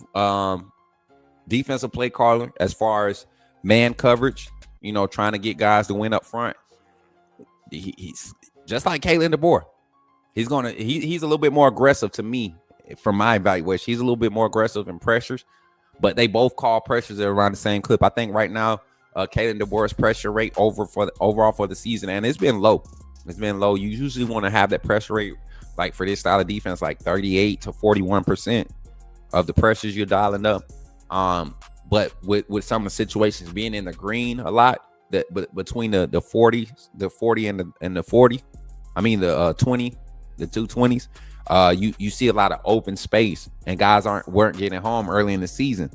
defensive play caller as far as man coverage, trying to get guys to win up front. He's just like Kalen DeBoer. He's a little bit more aggressive to me from my evaluation. He's a little bit more aggressive in pressures, but they both call pressures at around the same clip. I think right now, Kalen DeBoer's pressure rate overall for the season, and it's been low. It's been low. You usually want to have that pressure rate, like for this style of defense, like 38 to 41% of the pressures you're dialing up. But with some of the situations being in the green a lot, but between the 40 and the 40, I mean the 20. The 220s, you see a lot of open space, and guys weren't getting home early in the season,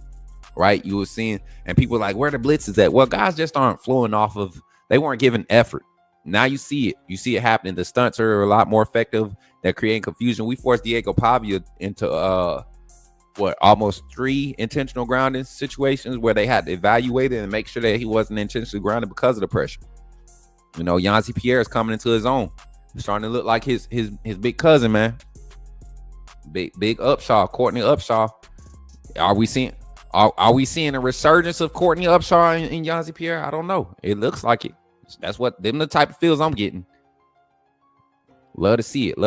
right? You were seeing, and people were like, where the blitzes at? Well, guys just aren't flowing off of. They weren't giving effort. Now you see it. You see it happening. The stunts are a lot more effective. They're creating confusion. We forced Diego Pavia into almost 3 intentional grounding situations where they had to evaluate it and make sure that he wasn't intentionally grounded because of the pressure. Yancy Pierre is coming into his own. Starting to look like his big cousin, man. Big Upshaw, Courtney Upshaw. Are we seeing a resurgence of Courtney Upshaw and Yanzi Pierre? I don't know. It looks like it. That's what them the type of feels I'm getting. Love to see it.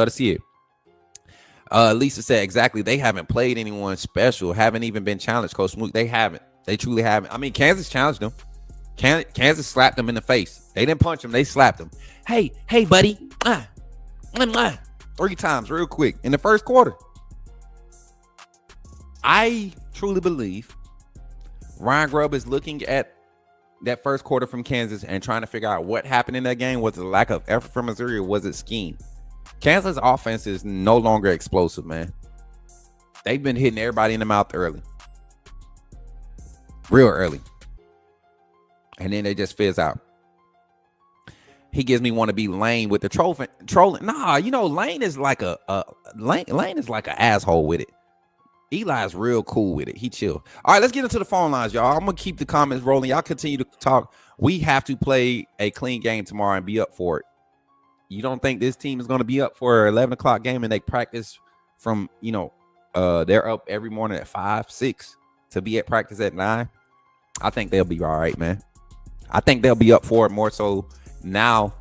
Lisa said exactly. They haven't played anyone special. Haven't even been challenged, Coach Smook. They haven't. They truly haven't. I mean, Kansas challenged them. Kansas slapped them in the face. They didn't punch them. They slapped them. Hey, buddy. 3 times real quick in the first quarter. I truly believe Ryan Grubb is looking at that first quarter from Kansas and trying to figure out what happened in that game. Was it a lack of effort from Missouri or was it scheme? Kansas offense is no longer explosive, man. They've been hitting everybody in the mouth early. Real early. And then they just fizz out. He gives me want to be Lane with the trolling. Nah, Lane is like Lane is like an asshole with it. Eli's real cool with it. He chill. All right, let's get into the phone lines, y'all. I'm going to keep the comments rolling. Y'all continue to talk. We have to play a clean game tomorrow and be up for it. You don't think this team is going to be up for an 11 o'clock game and they practice from, they're up every morning at 5, 6 to be at practice at 9? I think they'll be all right, man. I think they'll be up for it more so now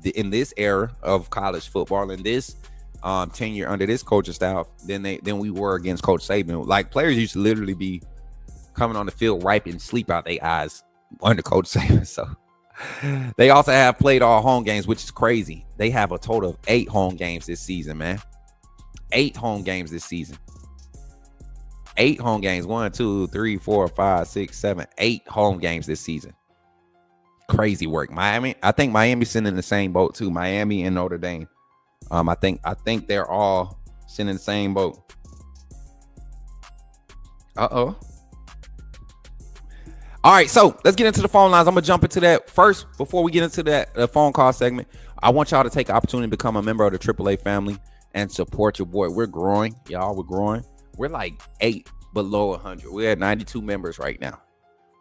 in this era of college football and this tenure under this coaching staff than we were against Coach Saban. Like, players used to literally be coming on the field wiping sleep out their eyes under Coach Saban. So they also have played all home games, which is crazy. They have a total of 8 home games this season, man. 8 home games this season. 8 home games. 1, 2, 3, 4, 5, 6, 7, 8 home games this season. Crazy work. Miami. I think Miami's sitting in the same boat too. Miami and Notre Dame. I think they're all sitting in the same boat. All right, so let's get into the phone lines. I'm gonna jump into that first before we get into that phone call segment. I want y'all to take the opportunity to become a member of the AAA family and support your boy. We're growing, y'all. We're growing. We're like 8 below 100. We're at 92 members right now.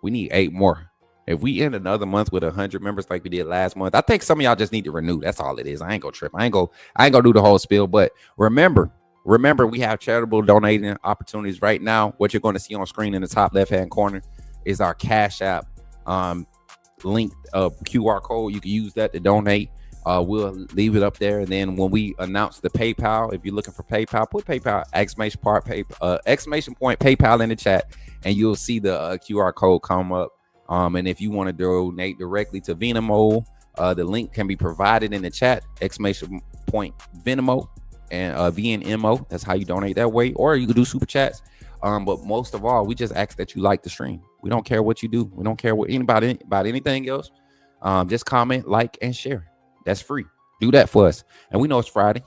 We need 8 more. If we end another month with 100 members like we did last month, I think some of y'all just need to renew. That's all it is. I ain't gonna trip. I ain't gonna do the whole spiel. But remember, we have charitable donating opportunities right now. What you're going to see on screen in the top left-hand corner is our Cash App link QR code. You can use that to donate. We'll leave it up there, and then when we announce the PayPal, if you're looking for PayPal, put PayPal exclamation point PayPal in the chat, and you'll see the QR code come up. And if you want to donate directly to Venmo, the link can be provided in the chat, exclamation point Venmo and VNMO. That's how you donate that way. Or you can do super chats. But most of all, we just ask that you like the stream. We don't care what you do. We don't care what anybody about anything else. Just comment, like, and share. That's free. Do that for us. And we know it's Friday.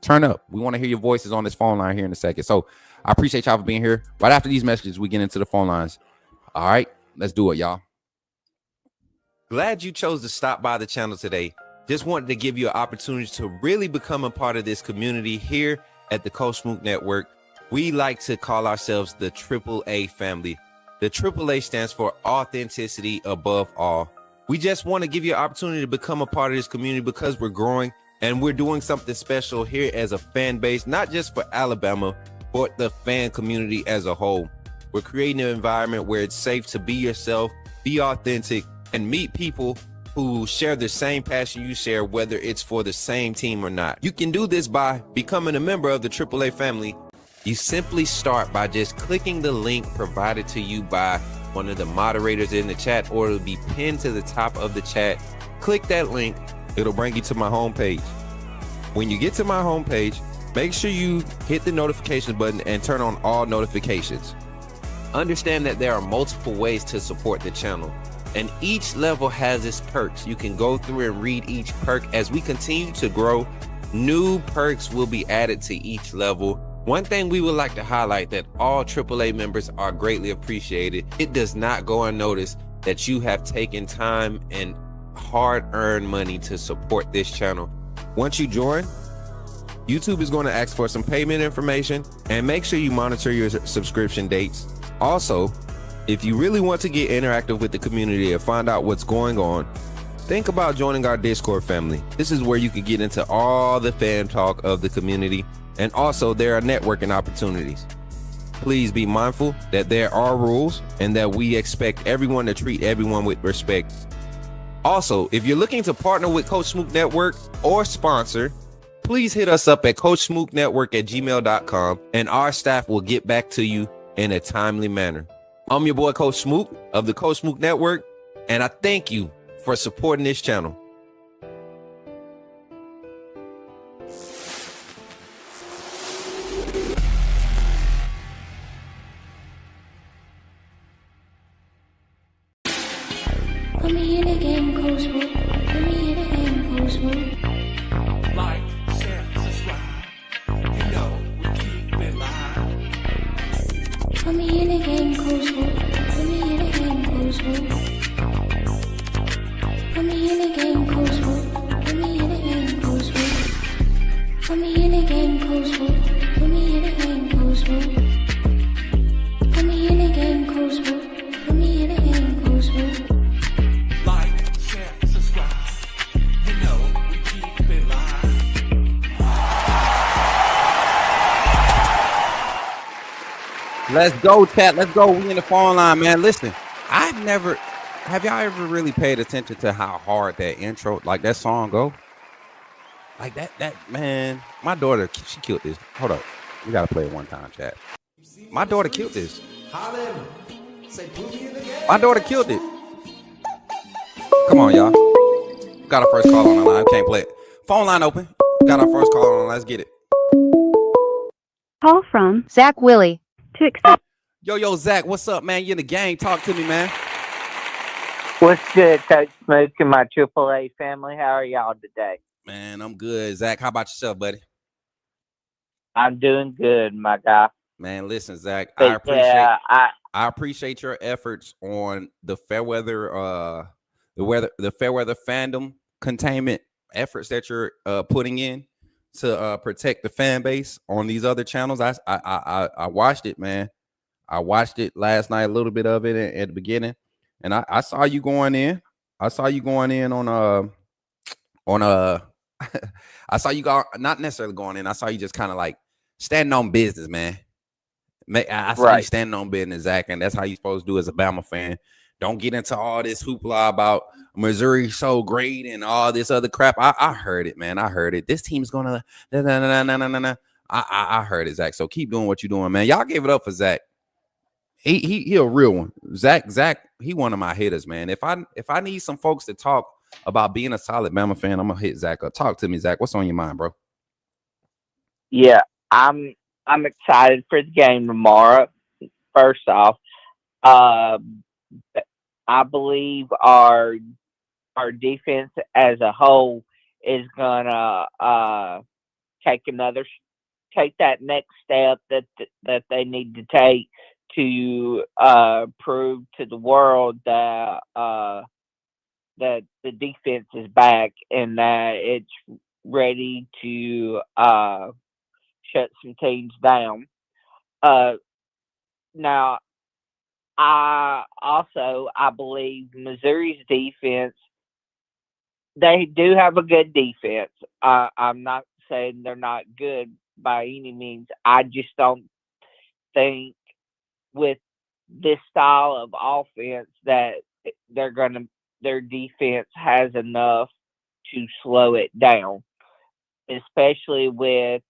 Turn up. We want to hear your voices on this phone line here in a second. So I appreciate y'all for being here. Right after these messages, we get into the phone lines. All right. Let's do it, y'all. Glad you chose to stop by the channel today. Just wanted to give you an opportunity to really become a part of this community here at the Coach Smook Network. We like to call ourselves the AAA family. The AAA stands for authenticity above all. We just want to give you an opportunity to become a part of this community because we're growing and we're doing something special here as a fan base, not just for Alabama, but the fan community as a whole. We're creating an environment where it's safe to be yourself, be authentic, and meet people who share the same passion you share, whether it's for the same team or not. You can do this by becoming a member of the AAA family. You simply start by just clicking the link provided to you by one of the moderators in the chat, or it'll be pinned to the top of the chat. Click that link. It'll bring you to my homepage. When you get to my homepage, make sure you hit the notification button and turn on all notifications. Understand that there are multiple ways to support the channel, and each level has its perks. You can go through and read each perk. As we continue to grow, new perks will be added to each level. One thing we would like to highlight that all AAA members are greatly appreciated. It does not go unnoticed that you have taken time and hard-earned money to support this channel. Once you join, YouTube is going to ask for some payment information, and make sure you monitor your subscription dates. Also, if you really want to get interactive with the community and find out what's going on, think about joining our Discord family. This is where you can get into all the fan talk of the community. And also, there are networking opportunities. Please be mindful that there are rules and that we expect everyone to treat everyone with respect. Also, if you're looking to partner with Coach Smook Network or sponsor, please hit us up at coachsmooknetwork@gmail.com and our staff will get back to you in a timely manner. I'm your boy, Coach Smook of the Coach Smook Network, and I thank you for supporting this channel. Put me in a game, Coach Smook. Put me in a game, Coach Smook. Like, share, subscribe. You know we keep it live. Put me in a game, Coach Smook. Put me in a game, Coach Smook. Put me in a game, Coach Smook. Put me in a game, Coach Smook. Put me in a game, Coach Smook. Put me in a game, Coach Smook. Put me in a game, Coach Smook. Put me in a game, Coach Smook. Like, share, subscribe. You know we keep it live. Let's go, chat. Let's go. We in the phone line, man. Listen, have y'all ever really paid attention to how hard that intro, like that song go? Like that, man, my daughter, she killed this. Hold up. We got to play it one time, chat. My daughter killed this. My daughter killed it. Come on, y'all. Got our first call on the line. Can't play it. Phone line open. Got our first call on the line. Let's get it. Call from Zach Willie to accept. Yo, Zach, what's up, man? You in the gang? Talk to me, man. What's good, Coach Smook and my AAA family? How are y'all today? Man, I'm good. Zach, how about yourself, buddy? I'm doing good, my guy. Man, listen, Zach, But I appreciate your efforts on the Fairweather fandom containment efforts that you're putting in to protect the fan base on these other channels. I watched it, man. I watched it last night, a little bit of it at the beginning, and I saw you going in. I saw you going in on I saw you go not necessarily going in. I saw you just kind of like standing on business, man. I saw you standing on business, Zach, and that's how you're supposed to do as a Bama fan. Don't get into all this hoopla about Missouri so great and all this other crap. I heard it, man. I heard it. This team's gonna I heard it, Zach. So keep doing what you're doing, man. Y'all gave it up for Zach. He a real one. Zach, he one of my hitters, man. If I need some folks to talk about being a solid Bama fan, I'm gonna hit Zach up. Talk to me, Zach. What's on your mind, bro? Yeah, I'm excited for the game tomorrow. First off, I believe our defense as a whole is gonna take that next step that they need to take to prove to the world that that the defense is back and that it's ready to shut some teams down. Now, I believe Missouri's defense, they do have a good defense. I'm not saying they're not good by any means. I just don't think with this style of offense that their defense has enough to slow it down, especially with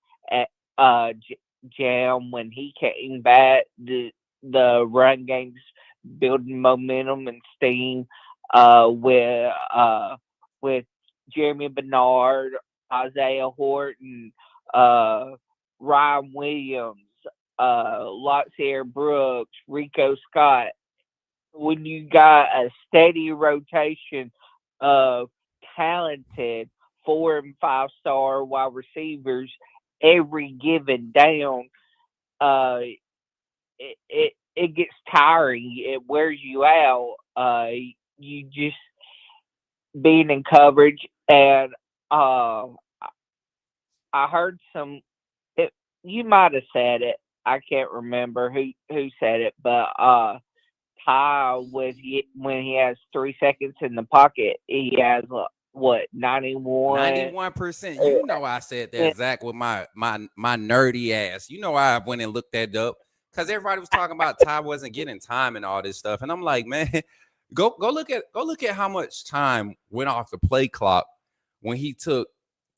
Jam when he came back. The run game's building momentum and steam with Jeremy Bernard, Isaiah Horton, Ryan Williams, Lotsier Brooks, Rico Scott. When you got a steady rotation of talented 4 and 5 star wide receivers every given down, it gets tiring. It wears you out. You just being in coverage, and I heard some. You might have said it. I can't remember who said it, but Ty when he has 3 seconds in the pocket, he has what 91. 91%. You know I said that, Zach, with my nerdy ass. You know I went and looked that up because everybody was talking about Ty wasn't getting time and all this stuff, and I'm like, man, go look at how much time went off the play clock when he took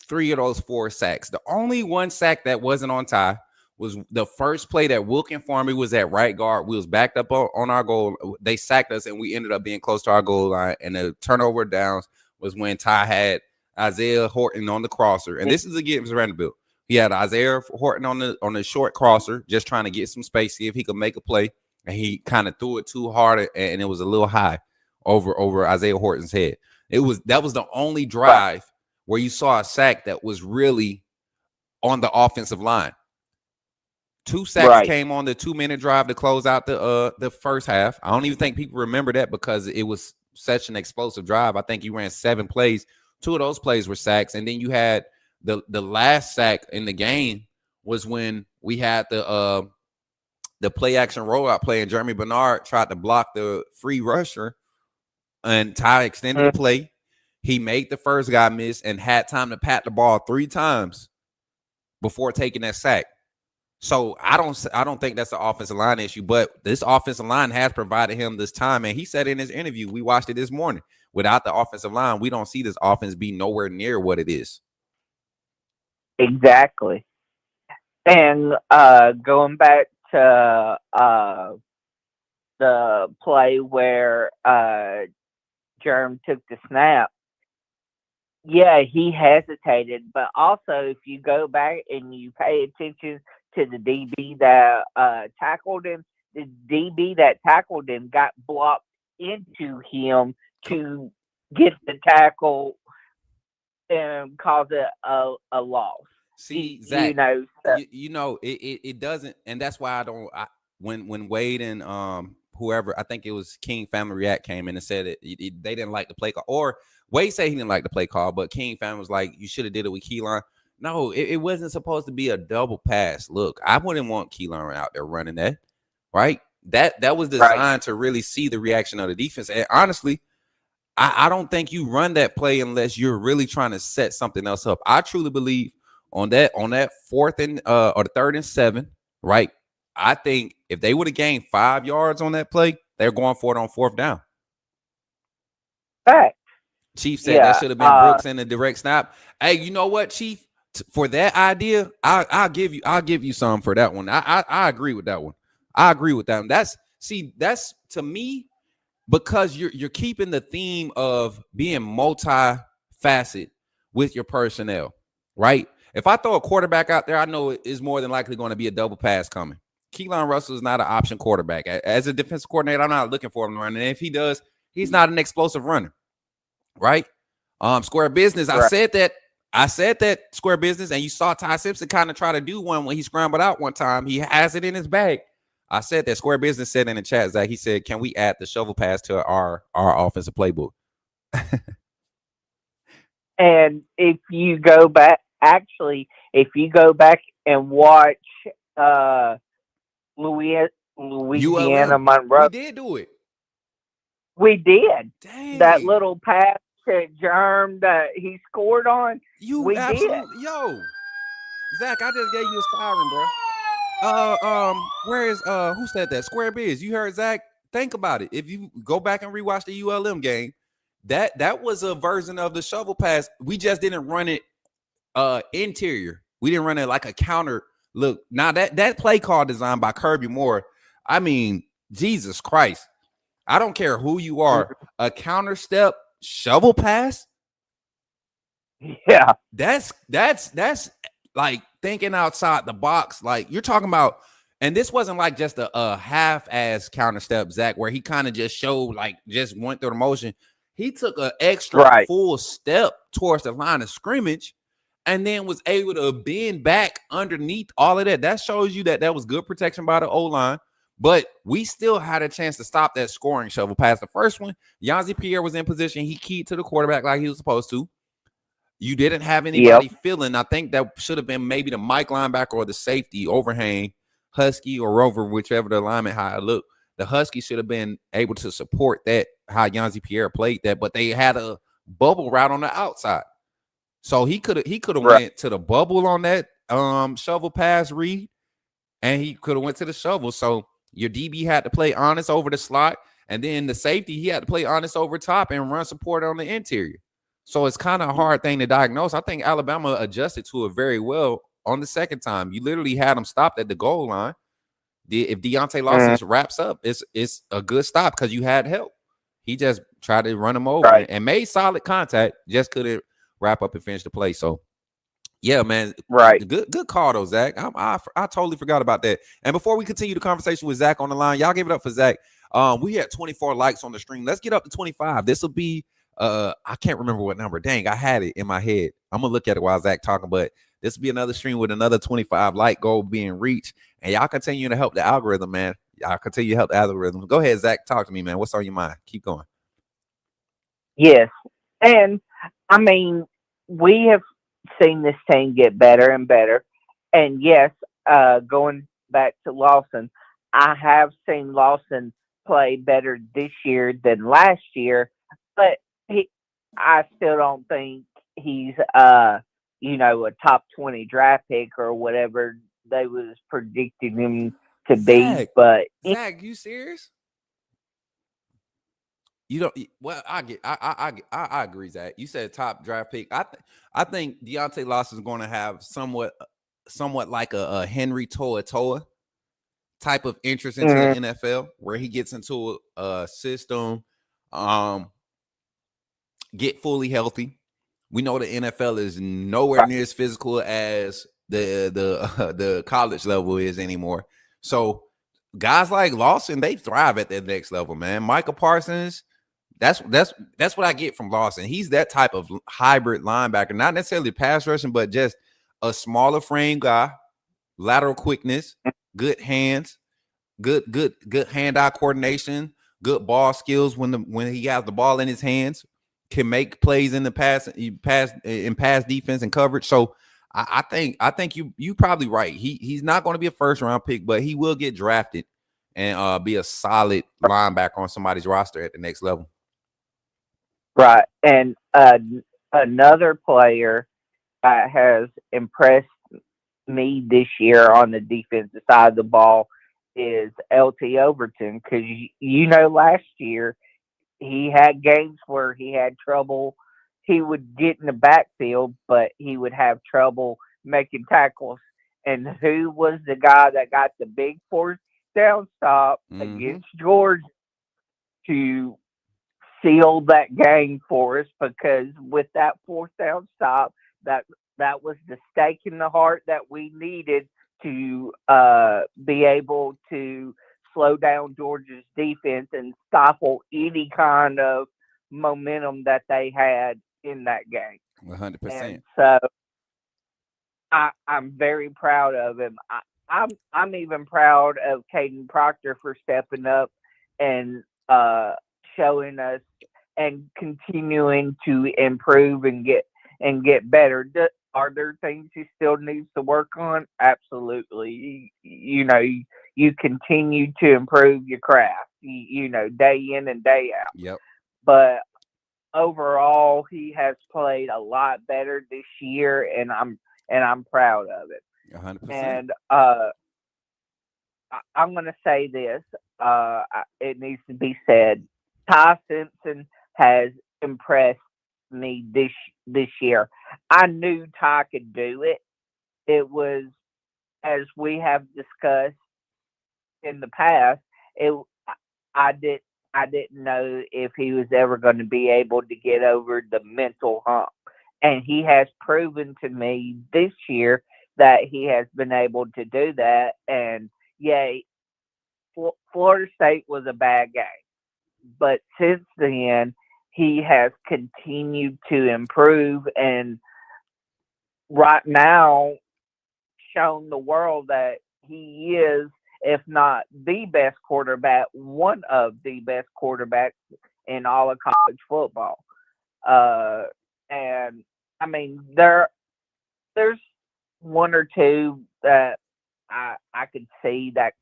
3 of those 4 sacks. The only one sack that wasn't on Ty was the first play that Wilk informed me was at right guard. We was backed up on our goal. They sacked us, and we ended up being close to our goal line. And the turnover downs was when Ty had Isaiah Horton on the crosser. And this is against Vanderbilt. He had Isaiah Horton on the short crosser, just trying to get some space, see if he could make a play. And he kind of threw it too hard, and it was a little high over Isaiah Horton's head. That was the only drive where you saw a sack that was really on the offensive line. 2 sacks came on the 2-minute drive to close out the first half. I don't even think people remember that because it was such an explosive drive. I think you ran 7 plays. 2 of those plays were sacks, and then you had the last sack in the game was when we had the play action rollout play, and Jeremy Bernard tried to block the free rusher, and Ty extended the play. He made the first guy miss and had time to pat the ball 3 times before taking that sack. So I don't think that's the offensive line issue, but this offensive line has provided him this time. And he said in his interview, we watched it this morning, without the offensive line, we don't see this offense be nowhere near what it is. Exactly. And going back to the play where Jerm took the snap, yeah, he hesitated, but also if you go back and you pay attention to the DB that tackled him, the DB that tackled him got blocked into him to get the tackle and cause it a loss. See, Zach, you know it doesn't, and that's why when Wade and whoever, I think it was King Family React, came in and said they didn't like the play call, or Wade said he didn't like the play call, but King Family was like, you should have did it with Keelan. No, it wasn't supposed to be a double pass. Look, I wouldn't want Keelan out there running that, right? That was designed to really see the reaction of the defense. And honestly, I don't think you run that play unless you're really trying to set something else up. I truly believe on that 4th and or the 3rd and 7, right? I think if they would have gained 5 yards on that play, they're going for it on 4th down. Fact. Chief said that should have been Brooks in the direct snap. Hey, you know what, Chief? For that idea, I'll give you some for that one. I agree with that one. I agree with that one. That's to me, because you're keeping the theme of being multifaceted with your personnel, right? If I throw a quarterback out there, I know it is more than likely going to be a double pass coming. Keelan Russell is not an option quarterback. As a defensive coordinator, I'm not looking for him to run. And if he does, he's not an explosive runner, right? Square business. Right. I said that square business, and you saw Ty Simpson kind of try to do one when he scrambled out one time. He has it in his bag. I said that square business said in the chat, Zach, he said, can we add the shovel pass to our offensive playbook? And if you go back and watch Louisiana Monroe, we did do it. We did. Dang. That little pass to Germ that he scored on. We did. Yo, Zach, I just gave you a siren, bro. Where is who said that? Square Biz. You heard Zach? Think about it. If you go back and rewatch the ULM game, that was a version of the shovel pass. We just didn't run it interior. We didn't run it like a counter. Look, now that play call designed by Kirby Moore, I mean, Jesus Christ. I don't care who you are, a counter step shovel pass. Yeah. That's like thinking outside the box. Like you're talking about, and this wasn't like just a half-ass counter step, Zach, where he kind of just showed, like just went through the motion. He took an extra full step towards the line of scrimmage and then was able to bend back underneath all of that. That shows you that was good protection by the O-line. But we still had a chance to stop that scoring shovel pass. The first one, Yanzi Pierre was in position. He keyed to the quarterback like he was supposed to. You didn't have anybody feeling. I think that should have been maybe the Mike linebacker or the safety overhang, Husky or Rover, whichever the alignment how it looked. The Husky should have been able to support that, how Yanzi Pierre played that. But they had a bubble route on the outside. So he could have Right. went to the bubble on that shovel pass read, and he could have went to the shovel. So your DB had to play honest over the slot, and then the safety, he had to play honest over top and run support on the interior. So it's kind of a hard thing to diagnose. I think Alabama adjusted to it very well on the second time. You literally had them stopped at the goal line. If Deontay Lawson wraps up, it's a good stop because you had help. He just tried to run him over and made solid contact, just couldn't wrap up and finish the play. So yeah, man. Right. Good call though, Zach. I totally forgot about that. And before we continue the conversation with Zach on the line, y'all give it up for Zach. We had 24 likes on the stream. Let's get up to 25. This will be I can't remember what number. Dang, I had it in my head. I'm gonna look at it while Zach talking, but this will be another stream with another 25 like goal being reached. And y'all continue to help the algorithm, man. Y'all continue to help the algorithm. Go ahead, Zach. Talk to me, man. What's on your mind? Keep going. Yes. And I mean, we have seen this team get better and better. And yes, going back to Lawson, I have seen Lawson play better this year than last year, but I still don't think he's a top 20 draft pick or whatever they was predicting him to be. But Zach, you serious? You don't. Well, I agree, Zach. You said top draft pick. I think Deontay Lawson is going to have somewhat like a Henry To'oTo'o type of interest into the NFL, where he gets into a system, get fully healthy. We know the NFL is nowhere near as physical as the college level is anymore. So guys like Lawson, they thrive at that next level, man. Micah Parsons. That's what I get from Lawson. He's that type of hybrid linebacker, not necessarily pass rushing, but just a smaller frame guy, lateral quickness, good hands, good hand-eye coordination, good ball skills when he has the ball in his hands, can make plays in the pass defense and coverage. So I think you probably right. He's not going to be a first round pick, but he will get drafted and be a solid linebacker on somebody's roster at the next level. Right. And another player that has impressed me this year on the defensive side of the ball is LT Overton, because last year he had games where he had trouble. He would get in the backfield, but he would have trouble making tackles. And who was the guy that got the big fourth down stop against Georgia to seal that game for us? Because with that fourth down stop, that was the stake in the heart that we needed to be able to slow down Georgia's defense and stifle any kind of momentum that they had in that game. 100%. And so I'm very proud of him. I'm even proud of Caden Proctor for stepping up and showing us and continuing to improve and get better. Are there things he still needs to work on? Absolutely. You continue to improve your craft, day in and day out. Yep. But overall, he has played a lot better this year, and I'm proud of it. 100%. And I'm going to say this. It needs to be said. Ty Simpson has impressed me this year. I knew Ty could do it. It was, as we have discussed in the past, I didn't know if he was ever going to be able to get over the mental hump. And he has proven to me this year that he has been able to do that. And Florida State was a bad game. But since then, he has continued to improve, and right now shown the world that he is, if not the best quarterback, one of the best quarterbacks in all of college football. And I mean, there's one or two that I could see that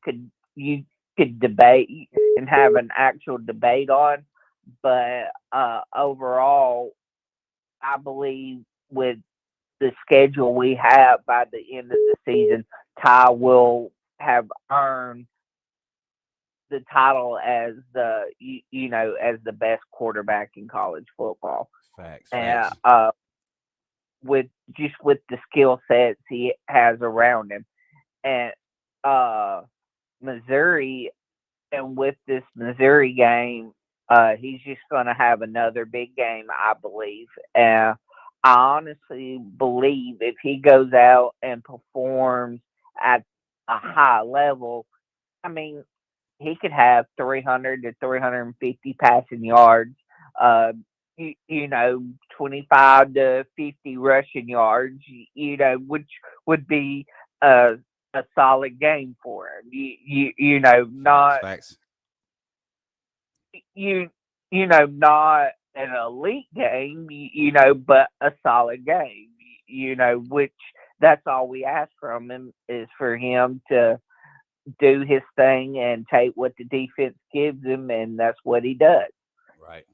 you could debate and have an actual debate on, but overall, I believe with the schedule we have by the end of the season, Ty will have earned the title as as the best quarterback in college football. Facts. And Facts. with the skill sets he has around him, and Missouri, and with this Missouri game, he's just going to have another big game, I believe. And I honestly believe if he goes out and performs at a high level, I mean, he could have 300 to 350 passing yards, 25 to 50 rushing yards, which would be a solid game for him. Not Facts. not an elite game, but a solid game, which that's all we ask from him is for him to do his thing and take what the defense gives him, and that's what he does. Right.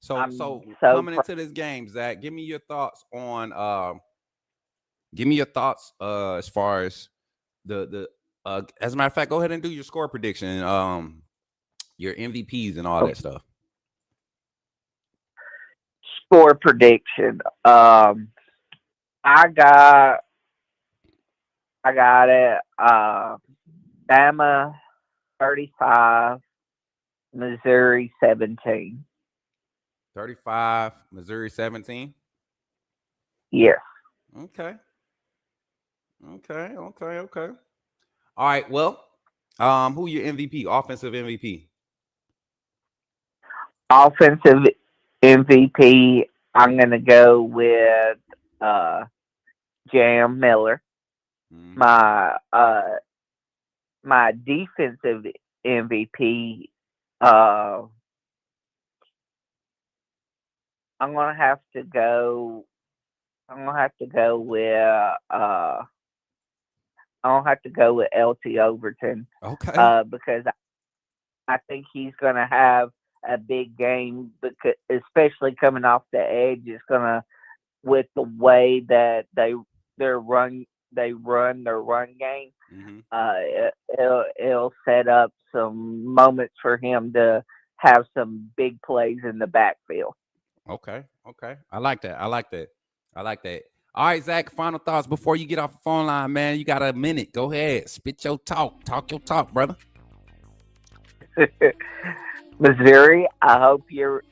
So coming into this game, Zach, give me your thoughts on as far as the as a matter of fact, go ahead and do your score prediction, your MVPs and all that stuff. Score prediction. I got it. Bama 35, Missouri 17. 35, Missouri 17. Yes. Okay. All right. Well, who your MVP? Offensive MVP. Offensive MVP. I'm gonna go with Jam Miller. My defensive MVP. I'm gonna have to go with LT Overton. Okay. Because I think he's gonna have a big game, because especially coming off the edge, it's gonna, with the way that they run their run game. It'll set up some moments for him to have some big plays in the backfield. Okay. I like that. All right, Zach, final thoughts before you get off the phone line, man. You got a minute. Go ahead. Spit your talk. Talk your talk, brother. Missouri, I hope you're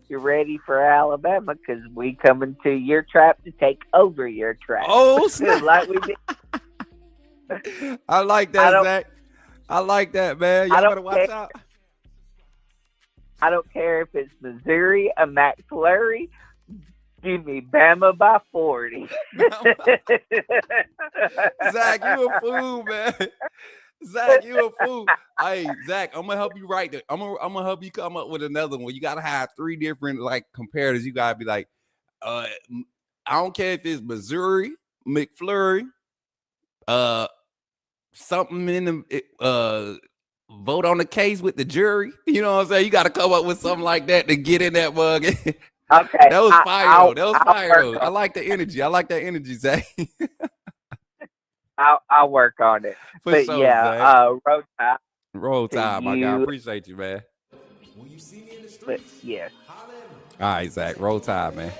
ready for Alabama, because we come into your trap to take over your trap. Oh, snap. Like we did. I like that, Zach. I like that, man. Y'all better watch out. I don't care if it's Missouri, a McFlurry. Give me Bama by 40. Zach, you a fool, man. Zach, you a fool. Hey, Zach, I'm gonna help you write it. I'm gonna help you come up with another one. You gotta have 3 different comparators. You gotta be like, I don't care if it's Missouri, McFlurry, something in the vote on the case with the jury. You know what I'm saying? You got to come up with something like that to get in that bug. Okay. That was fire, though. I like the energy. I like that energy, Zach. I'll work on it. For sure, Zach. Roll Tide, my guy. Appreciate you, man. When you see me in the streets, yes. All right, Zach. Roll Tide, man.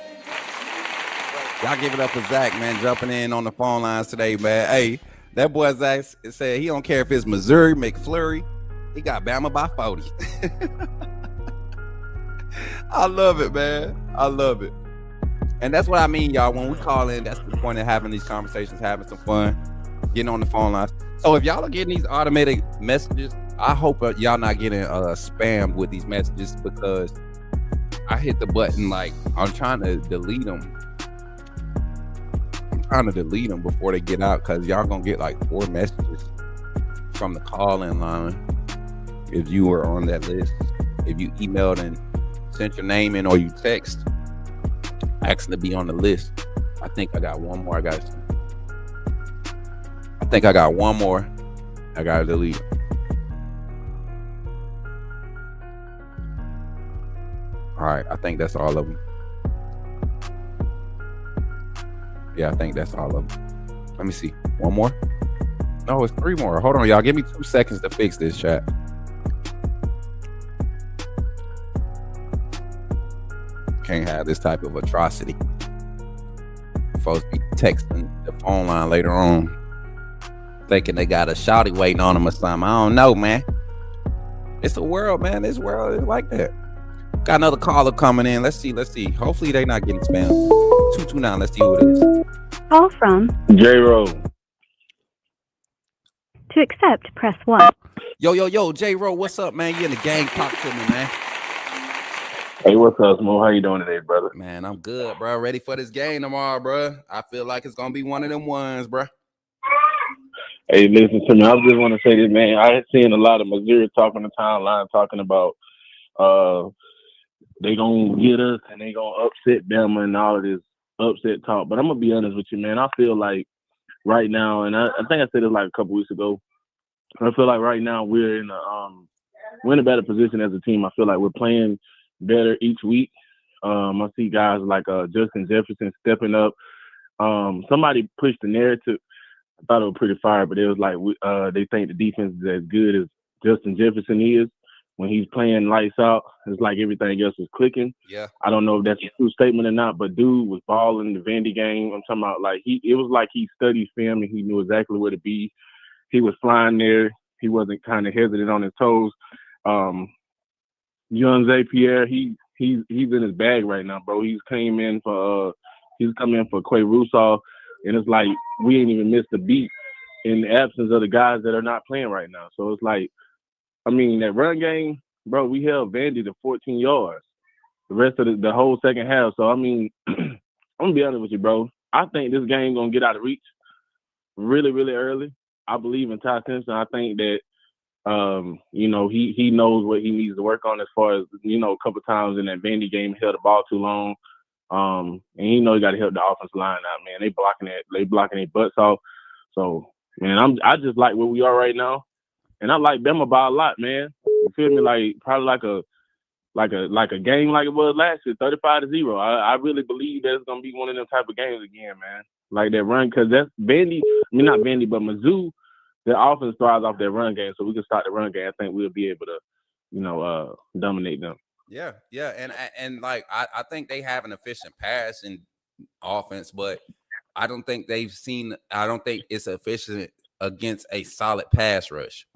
Y'all give it up for Zach, man, jumping in on the phone lines today, man. Hey, that boy Zach said he don't care if it's Missouri, McFlurry. He got Bama by 40. I love it, man. I love it. And that's what I mean, y'all. When we call in, that's the point of having these conversations, having some fun, getting on the phone lines. So if y'all are getting these automated messages, I hope y'all not getting spammed with these messages, because I hit the button I'm trying to delete them. I'm trying to delete them before they get out, because y'all gonna get 4 messages from the call-in line if you were on that list. If you emailed and sent your name in, or you text asking to be on the list. I think I got one more. I got one more. I got to delete it. All right. I think that's all of them. Yeah, I think that's all of them. Let me see. One more? No, it's 3 more. Hold on, y'all. Give me 2 seconds to fix this, chat. Can't have this type of atrocity. Folks be texting the phone line later on, thinking they got a shawty waiting on them or something. I don't know, man. It's the world, man. This world is like that. Got another caller coming in. Let's see. Hopefully they not getting spammed. 229. Let's see who it is. Call from J-Roll. to accept, press 1. Yo, J-Ro, what's up, man? You in the gang? Talk to me, man. Hey, what's up, Smook? How you doing today, brother? Man, I'm good, bro. Ready for this game tomorrow, bro. I feel like it's gonna be one of them ones, bro. Hey, listen to me. I just want to say this, man. I had seen a lot of Missouri talk on the timeline talking about they gonna get us and they gonna upset them and all of this upset talk. But I'm gonna be honest with you, man. I feel like right now, and I think I said it like a couple weeks ago. I feel like right now we're in a better position as a team. I feel like we're playing better each week. I see guys like Justin Jefferson stepping up. Somebody pushed the narrative. I thought it was pretty fire, but it was like they think the defense is as good as Justin Jefferson is. When he's playing lights out, it's like everything else is clicking. Yeah. I don't know if that's a true statement or not, but dude was balling the Vandy game. I'm talking about like it was like he studied film and he knew exactly where to be. He was flying there. He wasn't kind of hesitant on his toes. Young Zapier, he's in his bag right now, bro. He's coming in for Quay Russaw, and it's like we ain't even missed a beat in the absence of the guys that are not playing right now. So it's like, I mean, that run game, bro, we held Vandy to 14 yards the rest of the whole second half. So, I mean, I'm going to be honest with you, bro. I think this game going to get out of reach really, really early. I believe in Ty Simpson. I think that, he knows what he needs to work on as far as, a couple times in that Vandy game, he held the ball too long. And he got to help the offensive line out, man. They blocking their butts off. So, man, I just like where we are right now. And I like Bama by a lot, man. You feel me? Like probably like a game like it was last year, 35-0. I really believe that's gonna be one of them type of games again, man. Like that run, because that's Vandy. I mean, not Vandy, but Mizzou. Their offense thrives off that run game, so we can start the run game. I think we'll be able to, dominate them. Yeah, and like I think they have an efficient passing offense, but I don't think it's efficient against a solid pass rush.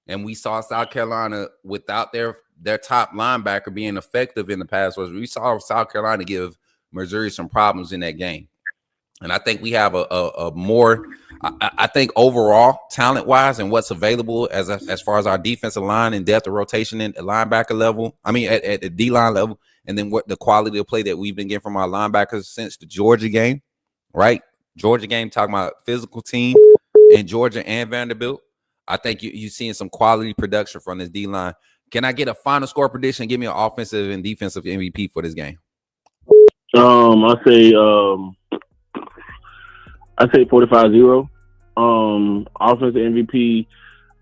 And we saw South Carolina without their top linebacker being effective in the pass rush. We saw South Carolina give Missouri some problems in that game. And I think we have a more, I think overall, talent-wise and what's available as far as our defensive line and depth of rotation at the linebacker level, I mean, at the D-line level, and then what the quality of play that we've been getting from our linebackers since the Georgia game, right? Georgia game, talking about physical team in Georgia and Vanderbilt. I think you're seeing some quality production from this D-line. Can I get a final score prediction? Give me an offensive and defensive MVP for this game. I say 45-0. Offensive MVP,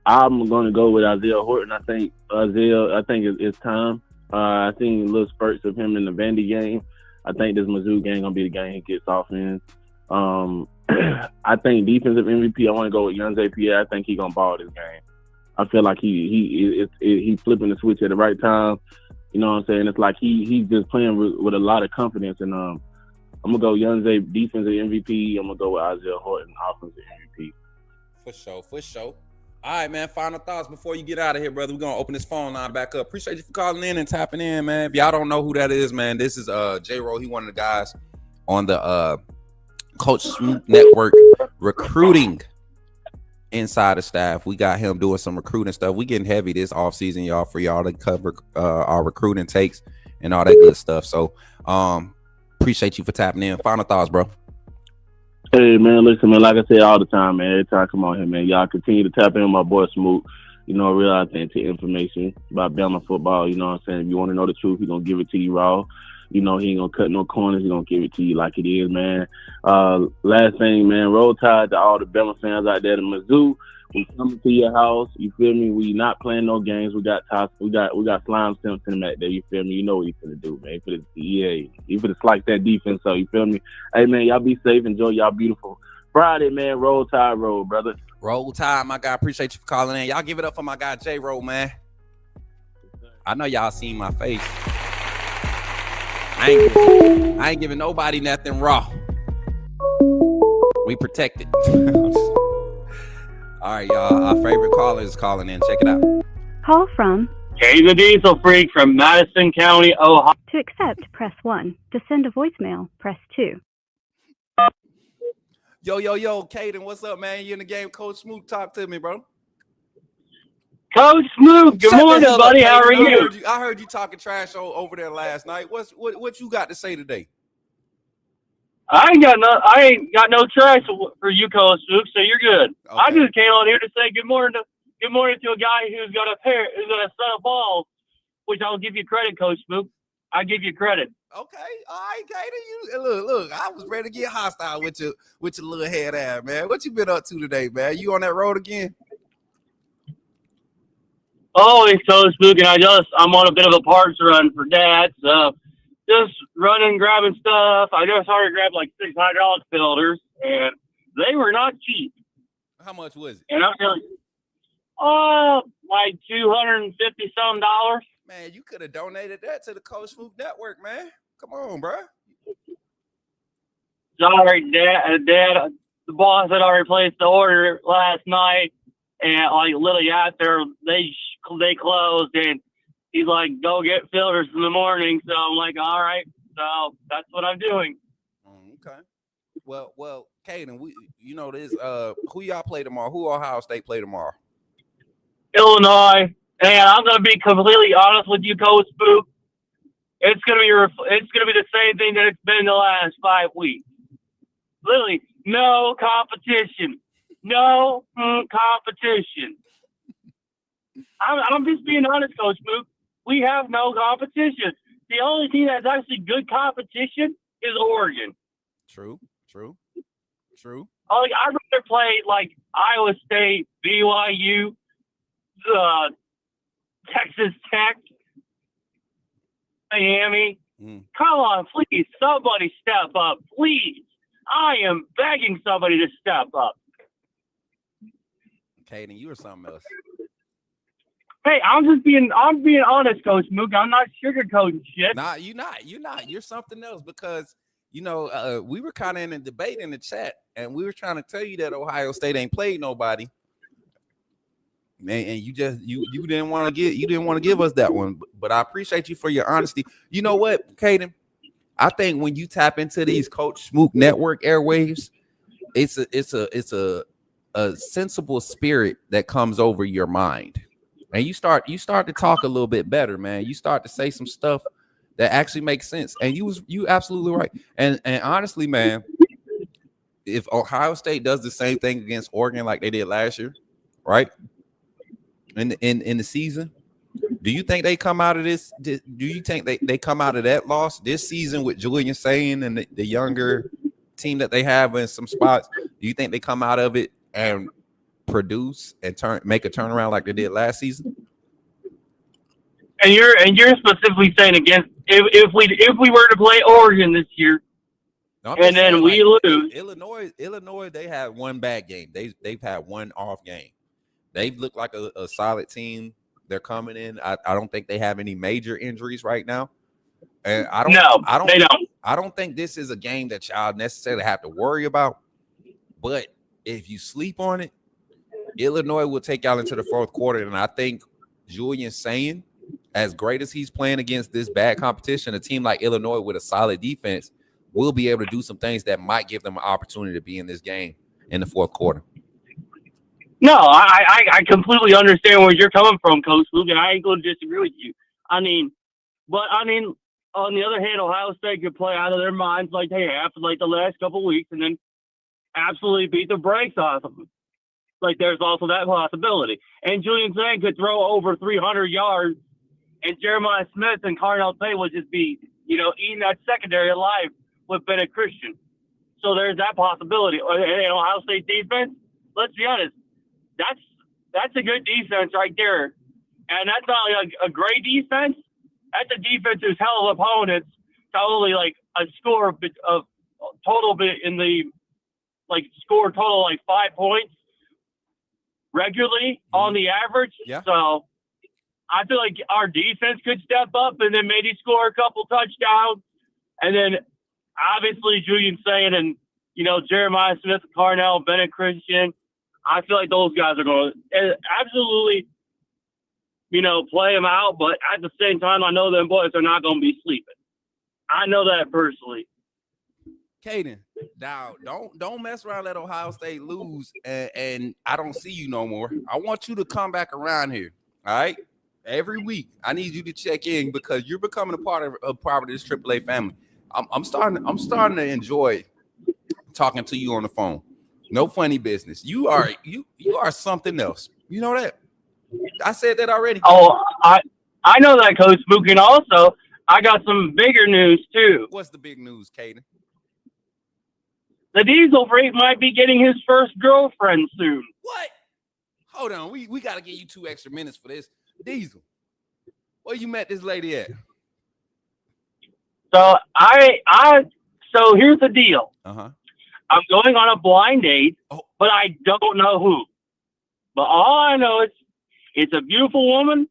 I'm going to go with Isaiah Horton. I think it's time. I seen little spurts of him in the Vandy game. I think this Mizzou game going to be the game he gets off in. I think defensive MVP, I want to go with Young Zapier. I think he's going to ball this game. I feel like he's flipping the switch at the right time. You know what I'm saying? It's like he's just playing with a lot of confidence. And I'm going to go Young Zay defensive MVP. I'm going to go with Isaiah Horton offensive MVP. For sure. All right, man, final thoughts before you get out of here, brother. We're going to open this phone line back up. Appreciate you for calling in and tapping in, man. If y'all don't know who that is, man, this is J-Roll. He one of the guys on the Coach Smook Network recruiting inside the staff. We got him doing some recruiting stuff. We getting heavy this offseason, y'all, for y'all to cover our recruiting takes and all that good stuff. So appreciate you for tapping in. Final thoughts, bro. Hey, man, listen, man, like I say all the time, man, every time I come on here, man, y'all continue to tap in with my boy Smook. Real authentic information about Bama football. You know what I'm saying? If you want to know the truth, he's going to give it to you raw. He ain't going to cut no corners. He's going to give it to you like it is, man. Last thing, man, roll tide to all the Bama fans out there in Mizzou. We coming to your house. You feel me? We not playing no games. We got Slime Simpson back there. You feel me? You know what he's gonna do, man. He finna slice that defense. So you feel me? Hey man, y'all be safe. Enjoy y'all beautiful Friday, man. Roll Tide, roll, brother. Roll Tide, my guy. Appreciate you for calling in. Y'all give it up for my guy J Roll, man. I know y'all seen my face. I ain't giving nobody nothing raw. We protected. All right, y'all. Our favorite caller is calling in. Check it out. Call from. Jay the Diesel Freak from Madison County, Ohio. To accept, press 1. To send a voicemail, press 2. Yo, Caden, what's up, man? You in the game? Coach Smook, talk to me, bro. Coach Smook, good morning, buddy. How are you? I heard you talking trash over there last night. What you got to say today? I ain't got no trash for you, Coach Smook, so you're good. Okay. I just came on here to say good morning to a guy who's got a set of balls, which I'll give you credit, Coach Smook. I give you credit. Okay, all right, Kaden. You look. I was ready to get hostile with your little head ass, man. What you been up to today, man? You on that road again? Always, Coach Smook, and I'm on a bit of a parts run for Dad, so just running, grabbing stuff. I just already grabbed like 6 hydraulic filters, and they were not cheap. How much was it? And I'm really, like $250 some. Man, you could have donated that to the Coach Smook Network, man. Come on, bro. Sorry, Dad. The boss had already placed the order last night, and like literally after they closed, and he's like, "Go get filters in the morning." So I'm like, "All right." So that's what I'm doing. Okay. Well, Caden, you know this. Who y'all play tomorrow? Who Ohio State play tomorrow? Illinois. And I'm gonna be completely honest with you, Coach Smook. It's gonna be the same thing that it's been the last 5 weeks. Literally, no competition. No competition. I'm just being honest, Coach Smook. We have no competition. The only team that's actually good competition is Oregon. True. I'd rather play like Iowa State, BYU, Texas Tech, Miami. Come on, please, somebody step up, please. I am begging somebody to step up. Caden, you or something else? Hey, I'm being honest, Coach Mook. I'm not sugarcoating shit. Nah, you're not. You're something else because we were kind of in a debate in the chat, and we were trying to tell you that Ohio State ain't played nobody. Man, and you didn't want to give us that one, but I appreciate you for your honesty. You know what, Caden? I think when you tap into these Coach Smook Network airwaves, it's a sensible spirit that comes over your mind, and you start to talk a little bit better, man. You start to say some stuff that actually makes sense, and you absolutely right. And honestly, man, if Ohio State does the same thing against Oregon like they did last year, right? In the season, do you think they come out of this? Do you think they come out of that loss this season with Julian Sayin and the younger team that they have in some spots? Do you think they come out of it and produce and make a turnaround like they did last season? And you're specifically saying against if we were to play Oregon this year, and then we lose. Illinois, they had one bad game. They've had one off game. They've looked like a solid team. They're coming in. I don't think they have any major injuries right now. And I don't think this is a game that y'all necessarily have to worry about. But if you sleep on it, Illinois will take y'all into the fourth quarter. And I think Julian Sayin, as great as he's playing against this bad competition, a team like Illinois with a solid defense will be able to do some things that might give them an opportunity to be in this game in the fourth quarter. No, I completely understand where you're coming from, Coach Luke, and I ain't going to disagree with you. On the other hand, Ohio State could play out of their minds like they have for like the last couple of weeks and then absolutely beat the brakes off of them. Like there's also that possibility. And Julian Sayin could throw over 300 yards, and Jeremiah Smith and Carnell Tate would just be, eating that secondary alive with Bennett Christian. So there's that possibility. And Ohio State defense, let's be honest, that's a good defense right there. And that's not like a great defense. That's a defense who's hell of opponents to only like a score of total bit in the like score total like 5 points regularly on the average. Yeah. So I feel like our defense could step up and then maybe score a couple touchdowns. And then obviously Julian Sain and, Jeremiah Smith, Carnell, Bennett Christian, I feel like those guys are going to absolutely, play them out. But at the same time, I know them boys are not going to be sleeping. I know that personally. Caden, now don't mess around, let Ohio State lose, and I don't see you no more. I want you to come back around here. All right, every week I need you to check in because you're becoming a part of this AAA family. I'm starting to enjoy talking to you on the phone. No funny business. You are something else. You know that. I said that already. Oh, I know that, Coach Smook, and also I got some bigger news too. What's the big news, Caden? The Diesel Freak might be getting his first girlfriend soon. What? Hold on. We got to give you 2 extra minutes for this. Diesel, where you met this lady at? So so here's the deal. Uh-huh. I'm going on a blind date, but I don't know who. But all I know is it's a beautiful woman,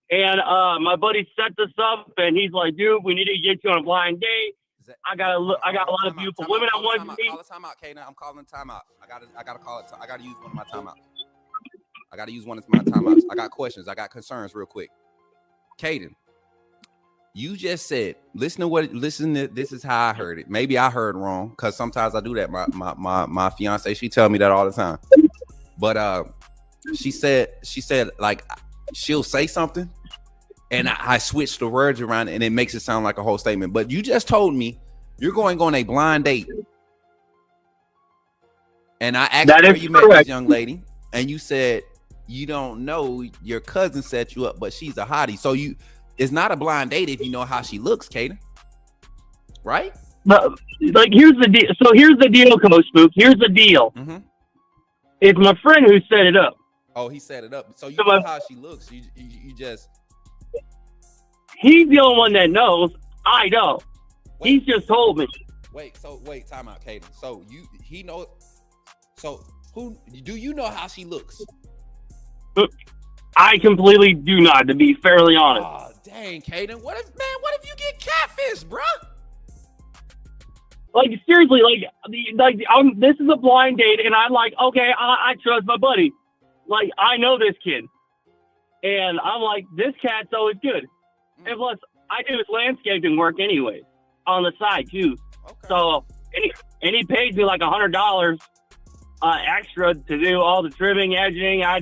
and my buddy set this up, and he's like, dude, we need to get you on a blind date. I got a lot of beautiful women I want to meet. Call a timeout, Kaden. I'm calling timeout. I gotta call it. I gotta use one of my timeouts. I got questions. I got concerns real quick. Caden, you just said, listen to this is how I heard it. Maybe I heard wrong because sometimes I do that. My fiance, she tell me that all the time. But she said like she'll say something and I switched the words around and it makes it sound like a whole statement. But you just told me you're going on a blind date. And I asked where you met this young lady, and you said you don't know, your cousin set you up, but she's a hottie. So it's not a blind date if you know how she looks, Kaden. Right? But like here's the deal. So here's the deal, Coach Smook. Here's the deal. Mm-hmm. It's my friend who set it up. Oh, he set it up. So you know how she looks. You just. He's the only one that knows. I know. He's just told me. Wait, time out, Caden. So he knows. So who do you know how she looks? I completely do not, to be fairly honest. Oh, dang, Caden. What if you get catfish, bro? Like seriously, this is a blind date, and I'm like, okay, I trust my buddy. Like I know this kid, and I'm like, this cat's always good. And plus, I do this landscaping work anyway on the side too. Okay. So, and he pays me like $100 extra to do all the trimming, edging. I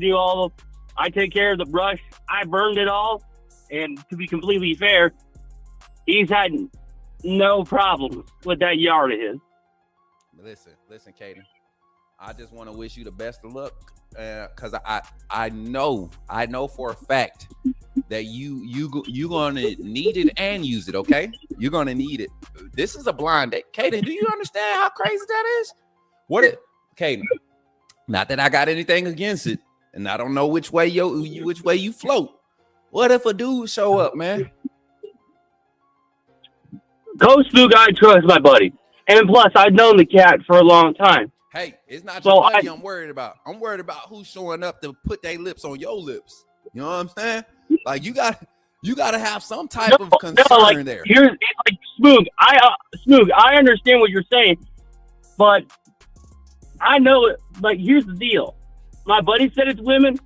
take care of the brush. I burned it all, and to be completely fair, he's had no problems with that yard of his. Listen, Caden. I just want to wish you the best of luck, because I know for a fact that you gonna need it and use it. Okay, you're gonna need it. This is a blind date, Caden. Do you understand how crazy that is? Caden? Not that I got anything against it, and I don't know which way you float. What if a dude show up, man? Coach Smook, I trust my buddy, and plus I've known the cat for a long time. Hey, it's not your buddy I'm worried about. I'm worried about who's showing up to put their lips on your lips. You know what I'm saying? Like you got to have some type of concern there. Here's like Smook. I understand what you're saying, but I know it. Like here's the deal. My buddy said it's women.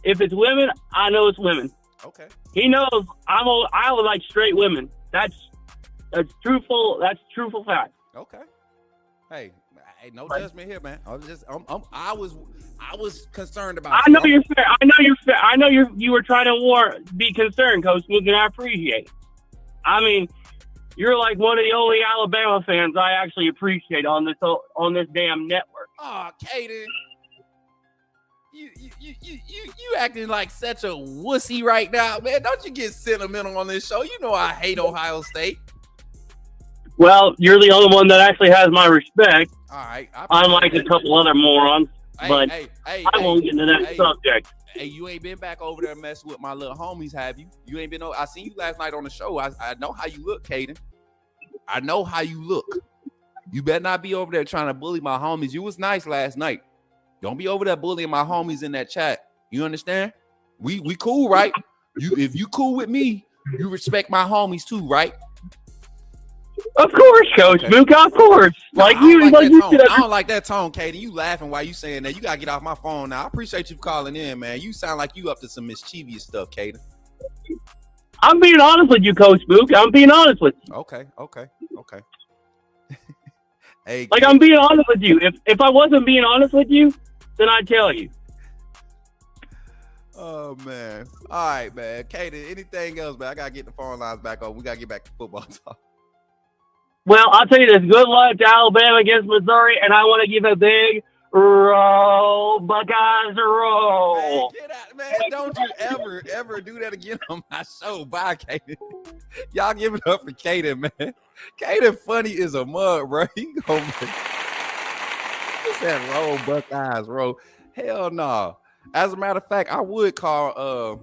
If it's women, I know it's women. Okay. He knows I like straight women. That's truthful. That's truthful fact. Okay. Hey, no judgment here, man. I was concerned about. I know you're fair. I know you were trying to be concerned, Coach Smook, and I appreciate it. I mean, you're like one of the only Alabama fans I actually appreciate on this damn network. Oh, Caden, you acting like such a wussy right now, man. Don't you get sentimental on this show? You know I hate Ohio State. Well, you're the only one that actually has my respect. All right. Unlike a couple other morons. but I won't get into that subject. Hey, you ain't been back over there messing with my little homies, have you? You ain't been. I seen you last night on the show. I know how you look, Caden. I know how you look. You better not be over there trying to bully my homies. You was nice last night. Don't be over there bullying my homies in that chat. You understand? We cool, right? If you cool with me, you respect my homies too, right? Of course, Coach Smook, of course. No, like I don't you, like like that you tone. should I don't like that tone, Katie. You laughing while you saying that. You gotta get off my phone now. I appreciate you calling in, man. You sound like you up to some mischievous stuff, Katie. I'm being honest with you, Coach Smook. I'm being honest with you. Okay. Hey, like I'm being honest with you. If I wasn't being honest with you, then I'd tell you. Oh man. All right, man. Katie, anything else, man? I gotta get the phone lines back on. We gotta get back to football talk. Well, I'll tell you this. Good luck to Alabama against Missouri, and I want to give a big roll, Buckeyes roll. Man, get out, man. Don't you ever do that again on my show. Bye, Kaden. Y'all give it up for Kaden, man. Kaden funny as a mug, bro. He gonna that roll, Buckeyes roll. Hell no. As a matter of fact, I would call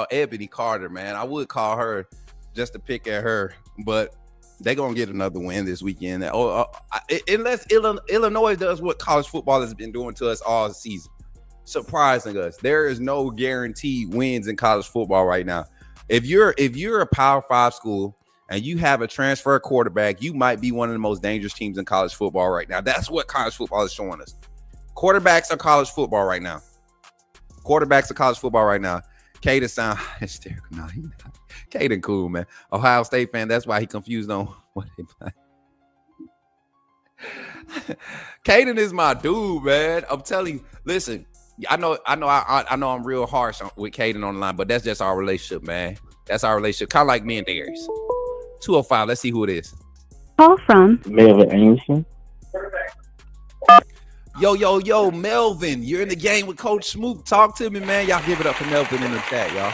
Ebony Carter, man. I would call her just to pick at her, but they're gonna get another win this weekend. Unless Illinois does what college football has been doing to us all season, surprising us. There is no guaranteed wins in college football right now. If you're a Power 5 school and you have a transfer quarterback, you might be one of the most dangerous teams in college football right now. That's what college football is showing us. Quarterbacks are college football right now. Caden sound hysterical. No, he not. Caden cool, man. Ohio State fan. That's why he confused on what they play. Caden is my dude, man. I'm telling you. Listen, I know I'm real harsh with Caden on the line, but that's just our relationship, man. That's our relationship. Kind of like me and Darius. 205. Let's see who it is. Call from Melvin Anderson. Yo, Melvin. You're in the game with Coach Smook. Talk to me, man. Y'all give it up for Melvin in the chat, y'all.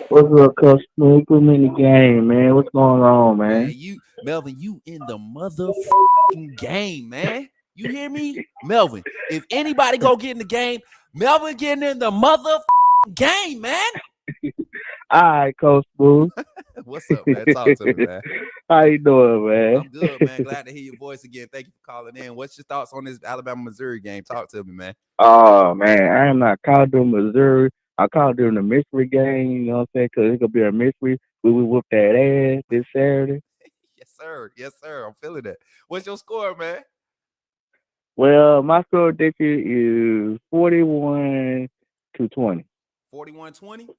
What's up, Coach Smook? Put me in the game, man. What's going on, man? Melvin, you in the motherfucking game, man. You hear me? Melvin, if anybody go get in the game, Melvin getting in the motherfucking game, man. All right, Coach Smook. What's up, man? Talk to me, man. How you doing, man? I'm good, man. Glad to hear your voice again. Thank you for calling in. What's your thoughts on this Alabama-Missouri game? Talk to me, man. Oh, man. I am not called during Missouri. I called during the mystery game, you know what I'm saying? Because it's going to be a mystery. We will whoop that ass this Saturday. Yes, sir. I'm feeling that. What's your score, man? Well, my score this year is 41-20. 41-20?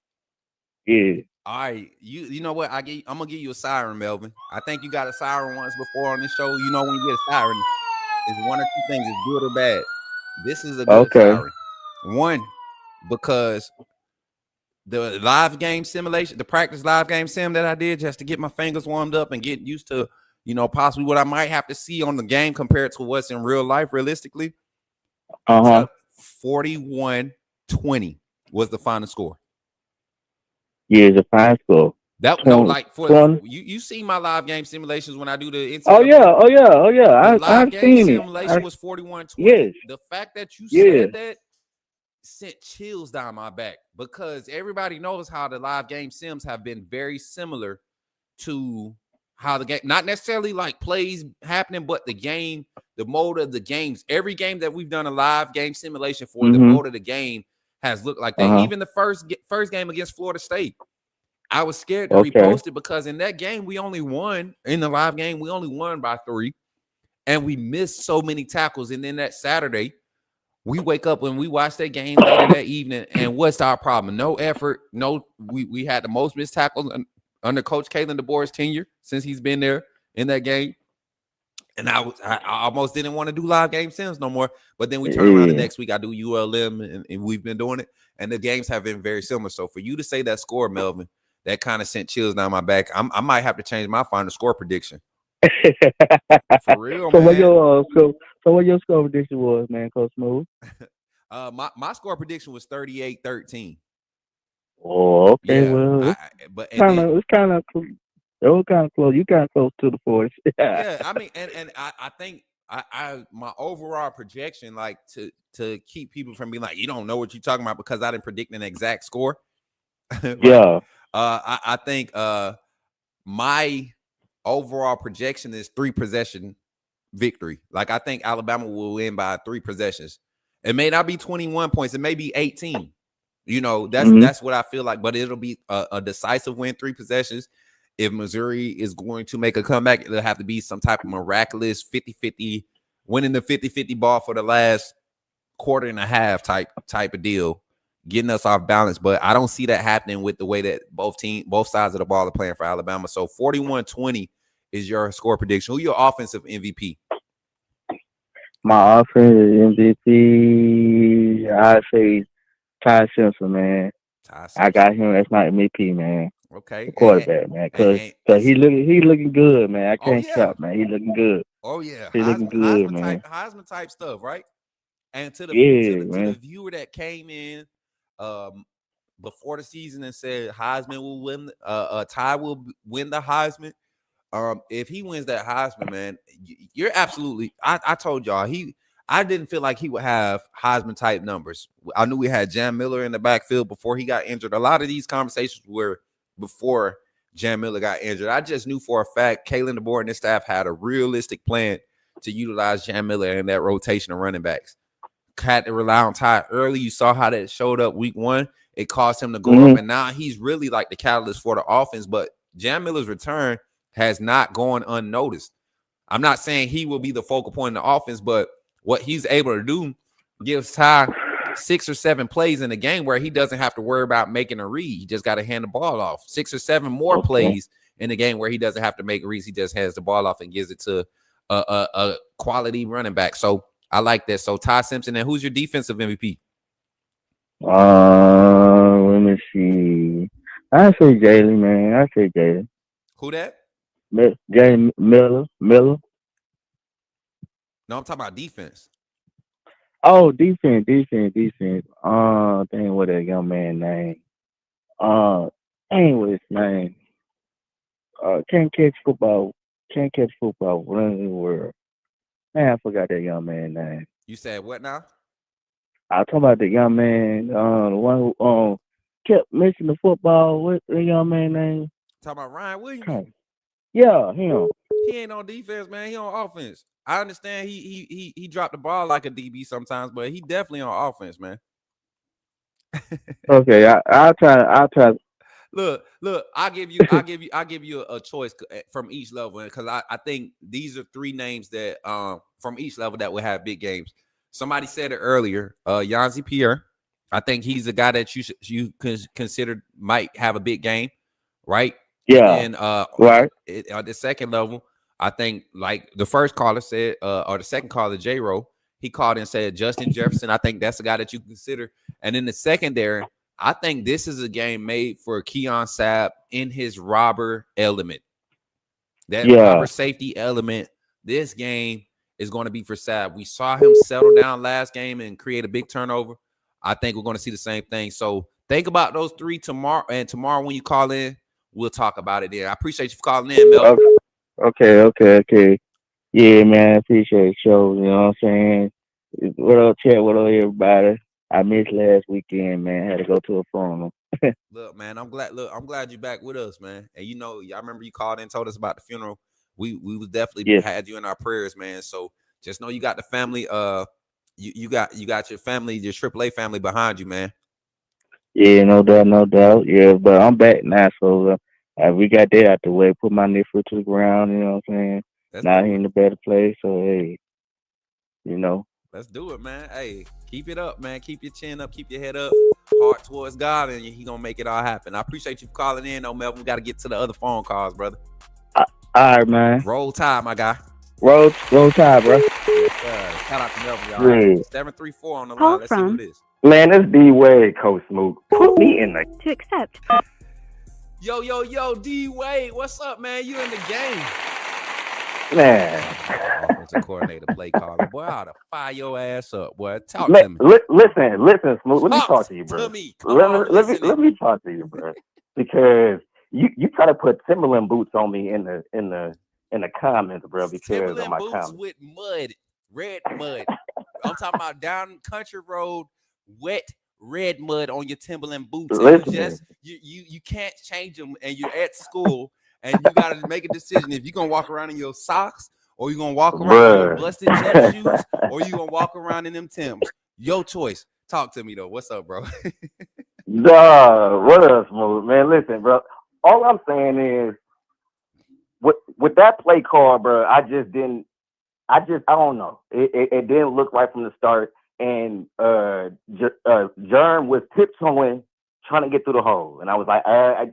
Yeah. All right. You know what? I'm gonna give you a siren, Melvin. I think you got a siren once before on this show. You know when you get a siren, it's one or two things, it's good or bad. This is a good siren. One, because the live game simulation, the practice live game sim that I did just to get my fingers warmed up and get used to, possibly what I might have to see on the game compared to what's in real life, realistically. 41-20 was the final score. Yeah, it's a fine score. You see my live game simulations when I do the NCAA. Oh yeah. I've seen it. Simulation was 41-20. Yes. The fact that you said that sent chills down my back because everybody knows how the live game sims have been very similar to how the game, not necessarily like plays happening, but the game, the mode of the games. Every game that we've done a live game simulation for, the mode of the game has looked like that. Even the first game against Florida State, I was scared to repost it because in that game we only won in the live game. We only won by 3, and we missed so many tackles. And then that Saturday, we wake up when we watch that game later that evening, and what's our problem? No effort. We had the most missed tackles under Coach Kalen DeBoer's tenure since he's been there in that game. And I almost didn't want to do live game sims no more. But then we turn around the next week, I do ULM, and we've been doing it. And the games have been very similar. So for you to say that score, Melvin, that kind of sent chills down my back. I might have to change my final score prediction. For real, so man. What your score prediction was, man, Coach Smook? My score prediction was 38-13. Oh, okay. Yeah, it's kind of close. It was kind of close. You kind of close to the 40s. Yeah, I mean, and I my overall projection, like to keep people from being like, you don't know what you're talking about because I didn't predict an exact score. Right? Yeah. I think my overall projection is 3 possession victory. Like I think Alabama will win by 3 possessions. It may not be 21 points, it may be 18. You know, that's what I feel like, but it'll be a decisive win, 3 possessions. If Missouri is going to make a comeback, it'll have to be some type of miraculous 50-50, winning the 50-50 ball for the last quarter and a half type of deal, getting us off balance. But I don't see that happening with the way that both sides of the ball are playing for Alabama. So 41-20 is your score prediction. Who your offensive MVP? My offensive MVP, I say Ty Simpson, man. I got him as my MVP, man. Okay, the quarterback, man, because he looking good, man. I can't stop, man. He looking good. Oh yeah, he looking good, man. Heisman type stuff, right? And to the viewer that came in before the season and said Heisman will win, Ty will win the Heisman. If he wins that Heisman, man, you're absolutely. I told y'all I didn't feel like he would have Heisman type numbers. I knew we had Jam Miller in the backfield before he got injured. A lot of these conversations were before Jam Miller got injured. I just knew for a fact Kalen DeBoer and his staff had a realistic plan to utilize Jam Miller in that rotation of running backs. Had to rely on Ty early. You saw how that showed up week 1. It caused him to go up, and now he's really like the catalyst for the offense. But Jam Miller's return has not gone unnoticed. I'm not saying he will be the focal point in the offense, but what he's able to do gives Ty 6 or 7 plays in a game where he doesn't have to worry about making a read. He just got to hand the ball off. 6 or 7 more plays in a game where he doesn't have to make reads. He just hands the ball off and gives it to a quality running back. So I like that. So Ty Simpson, and who's your defensive MVP? Let me see. I say Jalen, man. I say Jalen. Who that? Jalen Miller. No, I'm talking about defense. Oh, defense. Dang, what that young man name? Dang, what his name? Can't catch football running the world. Man, I forgot that young man name. You said what now? I'm talking about the young man, the one who kept missing the football. What's the young man name? Talking about Ryan Williams? Yeah, him. He ain't on defense, man. He on offense. I understand he dropped the ball like a DB sometimes, but he definitely on offense, man. Okay, I'll try. Look, I'll give you a choice from each level, because I think these are 3 names that from each level that will have big games. Somebody said it earlier, Yanzi Pierre. I think he's a guy that you consider might have a big game, right? Yeah. And right. At the second level, I think like the first caller said, or the second caller, J-Ro, he called and said Justin Jefferson. I think that's a guy that you consider. And in the secondary, I think this is a game made for Keon Sabb in his robber element. That robber safety element, this game is going to be for Sabb. We saw him settle down last game and create a big turnover. I think we're going to see the same thing. So think about those 3 tomorrow. And tomorrow when you call in, we'll talk about it there. I appreciate you for calling in, Mel. Okay. Yeah, man, appreciate the show. You know what I'm saying? What up, chat? What up, everybody? I missed last weekend, man. I had to go to a funeral. Look, man, I'm glad you're back with us, man. And you know, I remember you called in and told us about the funeral. We was definitely had you in our prayers, man. So just know you got the family. You got your family, your AAA family behind you, man. Yeah, no doubt. Yeah, but I'm back now, so we got that out the way. Put my nephew to the ground. You know what I'm saying? Now he in a better place. So hey, you know. Let's do it, man. Hey, keep it up, man. Keep your chin up. Keep your head up. Heart towards God, and he gonna make it all happen. I appreciate you for calling in, though, Melvin. We got to get to the other phone calls, brother. All right, man. Roll Tide, my guy. Roll Tide, bro. Yes, sir. Shout out to Melvin, y'all. 734 on the line. Let's see who it is. Man, it's D-Wade, Coach Smook. Put me in the... To accept. Yo, D-Wade. What's up, man? You in the game. Man. Offensive coordinator, play caller. Boy, I ought to fire your ass up, boy. Talk to me. Listen, Smook. Let me talk to you, bro. Let me talk to you, bro. Because you try to put Timberland boots on me in the comments, bro, because Timberland of my boots comments. with mud red mud. I'm talking about down country road, wet red mud on your Timberland boots, and you can't change them, and you're at school, and you got to make a decision if you're gonna walk around in your socks, or you're gonna walk around in your busted gym shoes, or you gonna walk around in them Timbs. Your choice. Talk to me though. What's up, bro? Duh, what up, Smooth? Man, listen, bro. All I'm saying is, with that play call, bro, I don't know. It didn't look right from the start. And Jerm was tiptoeing, trying to get through the hole. And I was like,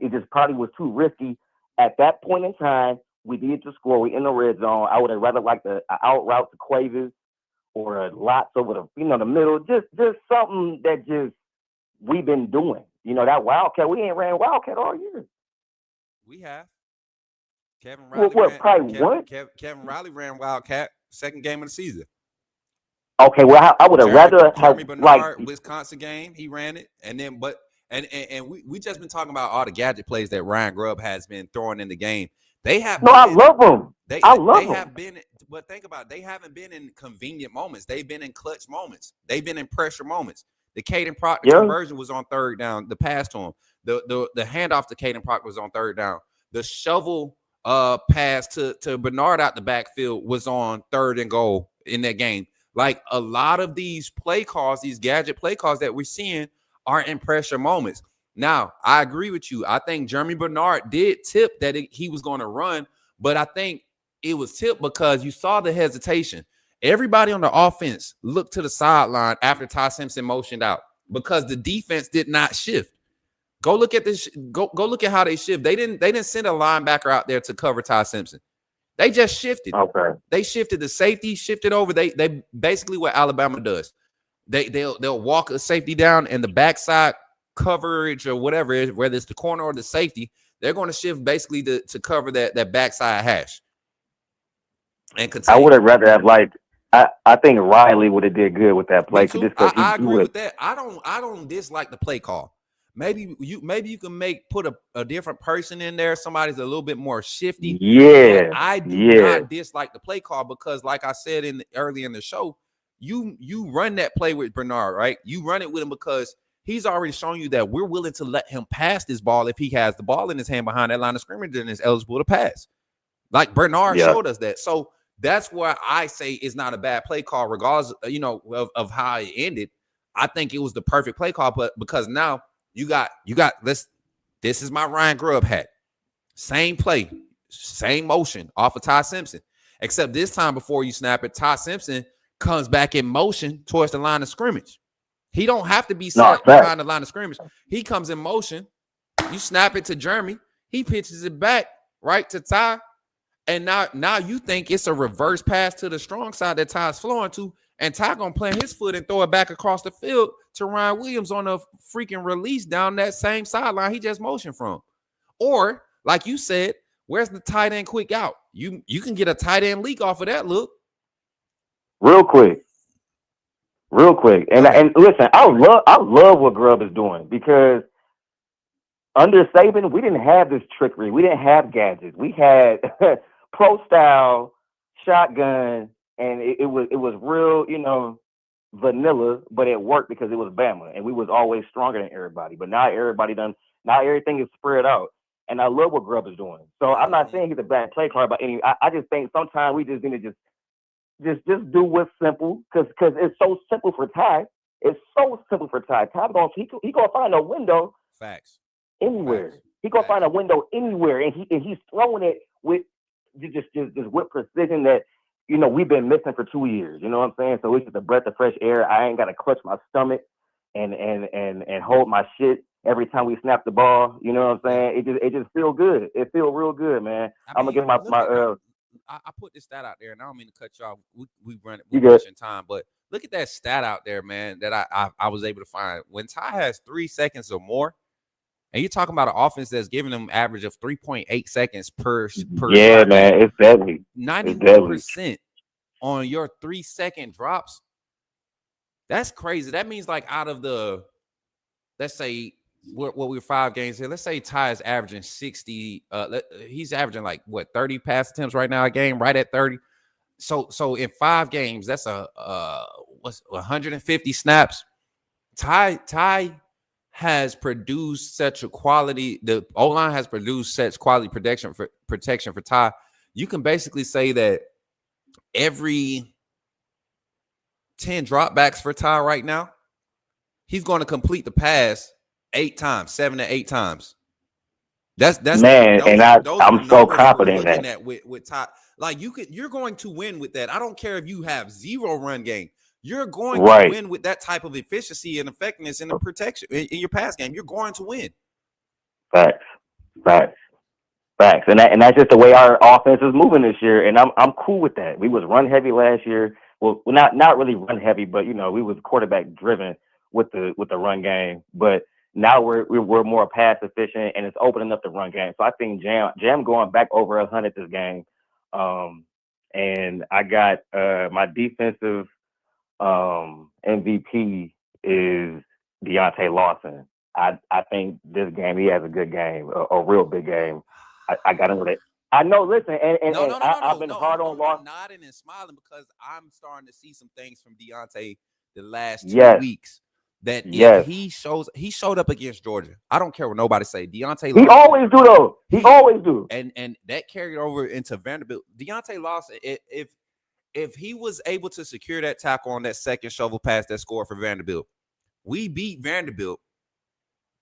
it just probably was too risky. At that point in time, we needed to score. We in the red zone. I would have rather liked an out route to Quavers or a lots over the middle. Just something that just we've been doing. That Wildcat, we ain't ran Wildcat all year. We have. Kevin Riley Kevin Riley ran Wildcat second game of the season. Okay, well, I would have rather have Jeremy Bernard, Wisconsin game. He ran it, and then we just been talking about all the gadget plays that Ryan Grubb has been throwing in the game. They have. I love them. They have been, but think about it, they haven't been in convenient moments. They've been in clutch moments. They've been in pressure moments. The Caden Proctor conversion was on third down. The pass to him. The handoff to Caden Proctor was on third down. The shovel pass to Bernard out the backfield was on third and goal in that game. Like a lot of these play calls, these gadget play calls that we're seeing are in pressure moments. Now, I agree with you. I think Jeremy Bernard did tip that he was going to run, but I think it was tipped because you saw the hesitation. Everybody on the offense looked to the sideline after Ty Simpson motioned out because the defense did not shift. Go look at this. Go look at how they shift. They didn't send a linebacker out there to cover Ty Simpson. They just shifted. Okay. They shifted the safety, shifted over. They basically what Alabama does. They'll walk a safety down and the backside coverage or whatever it is, whether it's the corner or the safety, they're going to shift basically to cover that backside hash. And I would have rather have I think Riley would have did good with that play. I agree with that. I don't dislike the play call. Maybe you can put a different person in there. Somebody's a little bit more shifty. Yeah. But I do not dislike the play call because, like I said early in the show, you run that play with Bernard, right? You run it with him because he's already shown you that we're willing to let him pass this ball if he has the ball in his hand behind that line of scrimmage and is eligible to pass. Like Bernard showed us that. So that's why I say it's not a bad play call, regardless, of how it ended. I think it was the perfect play call, but because now you got this is my Ryan Grubb hat. Same play, same motion off of Ty Simpson. Except this time before you snap it, Ty Simpson comes back in motion towards the line of scrimmage. He don't have to be set behind the line of scrimmage. He comes in motion. You snap it to Jeremy. He pitches it back right to Ty. And now you think it's a reverse pass to the strong side that Ty's flowing to, and Ty gonna plant his foot and throw it back across the field to Ryan Williams on a freaking release down that same sideline he just motioned from. Or, like you said, where's the tight end quick out? You can get a tight end leak off of that look. Real quick. And listen, I love what Grubb is doing because under Saban, we didn't have this trickery. We didn't have gadgets. We had pro style shotgun, and it was real, vanilla, but it worked because it was Bama, and we was always stronger than everybody. But now everything is spread out, and I love what Grubb is doing. So I'm not saying he's a bad play caller by any. I just think sometimes we just need to just do what's simple because it's so simple for Ty. It's so simple for Ty. Ty he gonna find a window. Facts. Anywhere. He gonna find a window anywhere, and he's throwing it with just with precision that we've been missing for 2 years. You know what I'm saying? So it's just a breath of fresh air. I ain't gotta clutch my stomach and hold my shit every time we snap the ball. You know what I'm saying? It just feel good. It feel real good, man. I'm gonna get my I put this stat out there, and I don't mean to cut you off. We run it. We're pushing time, but look at that stat out there, man. That I was able to find. When Ty has 3 seconds or more. And you're talking about an offense that's giving them average of 3.8 seconds per yeah, man, it's deadly. 91% on your 3-second drops. That's crazy. That means like out of the, let's say what we're 5 games here. Let's say Ty is averaging 60. He's averaging like 30 pass attempts right now a game, right at 30. So in 5 games, that's what's 150 snaps. Ty has produced such a quality. The O-line has produced such quality protection for Ty. You can basically say that every 10 dropbacks for Ty right now, he's going to complete the pass 8 times, 7 to 8 times. That's man, and I'm so confident in looking that. at with Ty. Like you're going to win with that. I don't care if you have 0 run game. You're going to win with that type of efficiency and effectiveness in the protection in your pass game. You're going to win. Facts. And that's just the way our offense is moving this year, and I'm cool with that. We was run heavy last year. Well, not really run heavy, but we was quarterback driven with the run game. But now we're more pass efficient, and it's opening up the run game. So I think Jam going back over 100 this game, and I got my defensive MVP is Deontay Lawson. I think this game he has a good game, a real big game. I got into that. I know. Listen, I've been hard on Lawson. I'm nodding and smiling because I'm starting to see some things from Deontay the last 2 weeks. That if he showed up against Georgia. I don't care what nobody say. Deontay Lawson, he always do though. He always do. And that carried over into Vanderbilt. Deontay Lawson, if he was able to secure that tackle on that second shovel pass that scored for Vanderbilt, we beat Vanderbilt,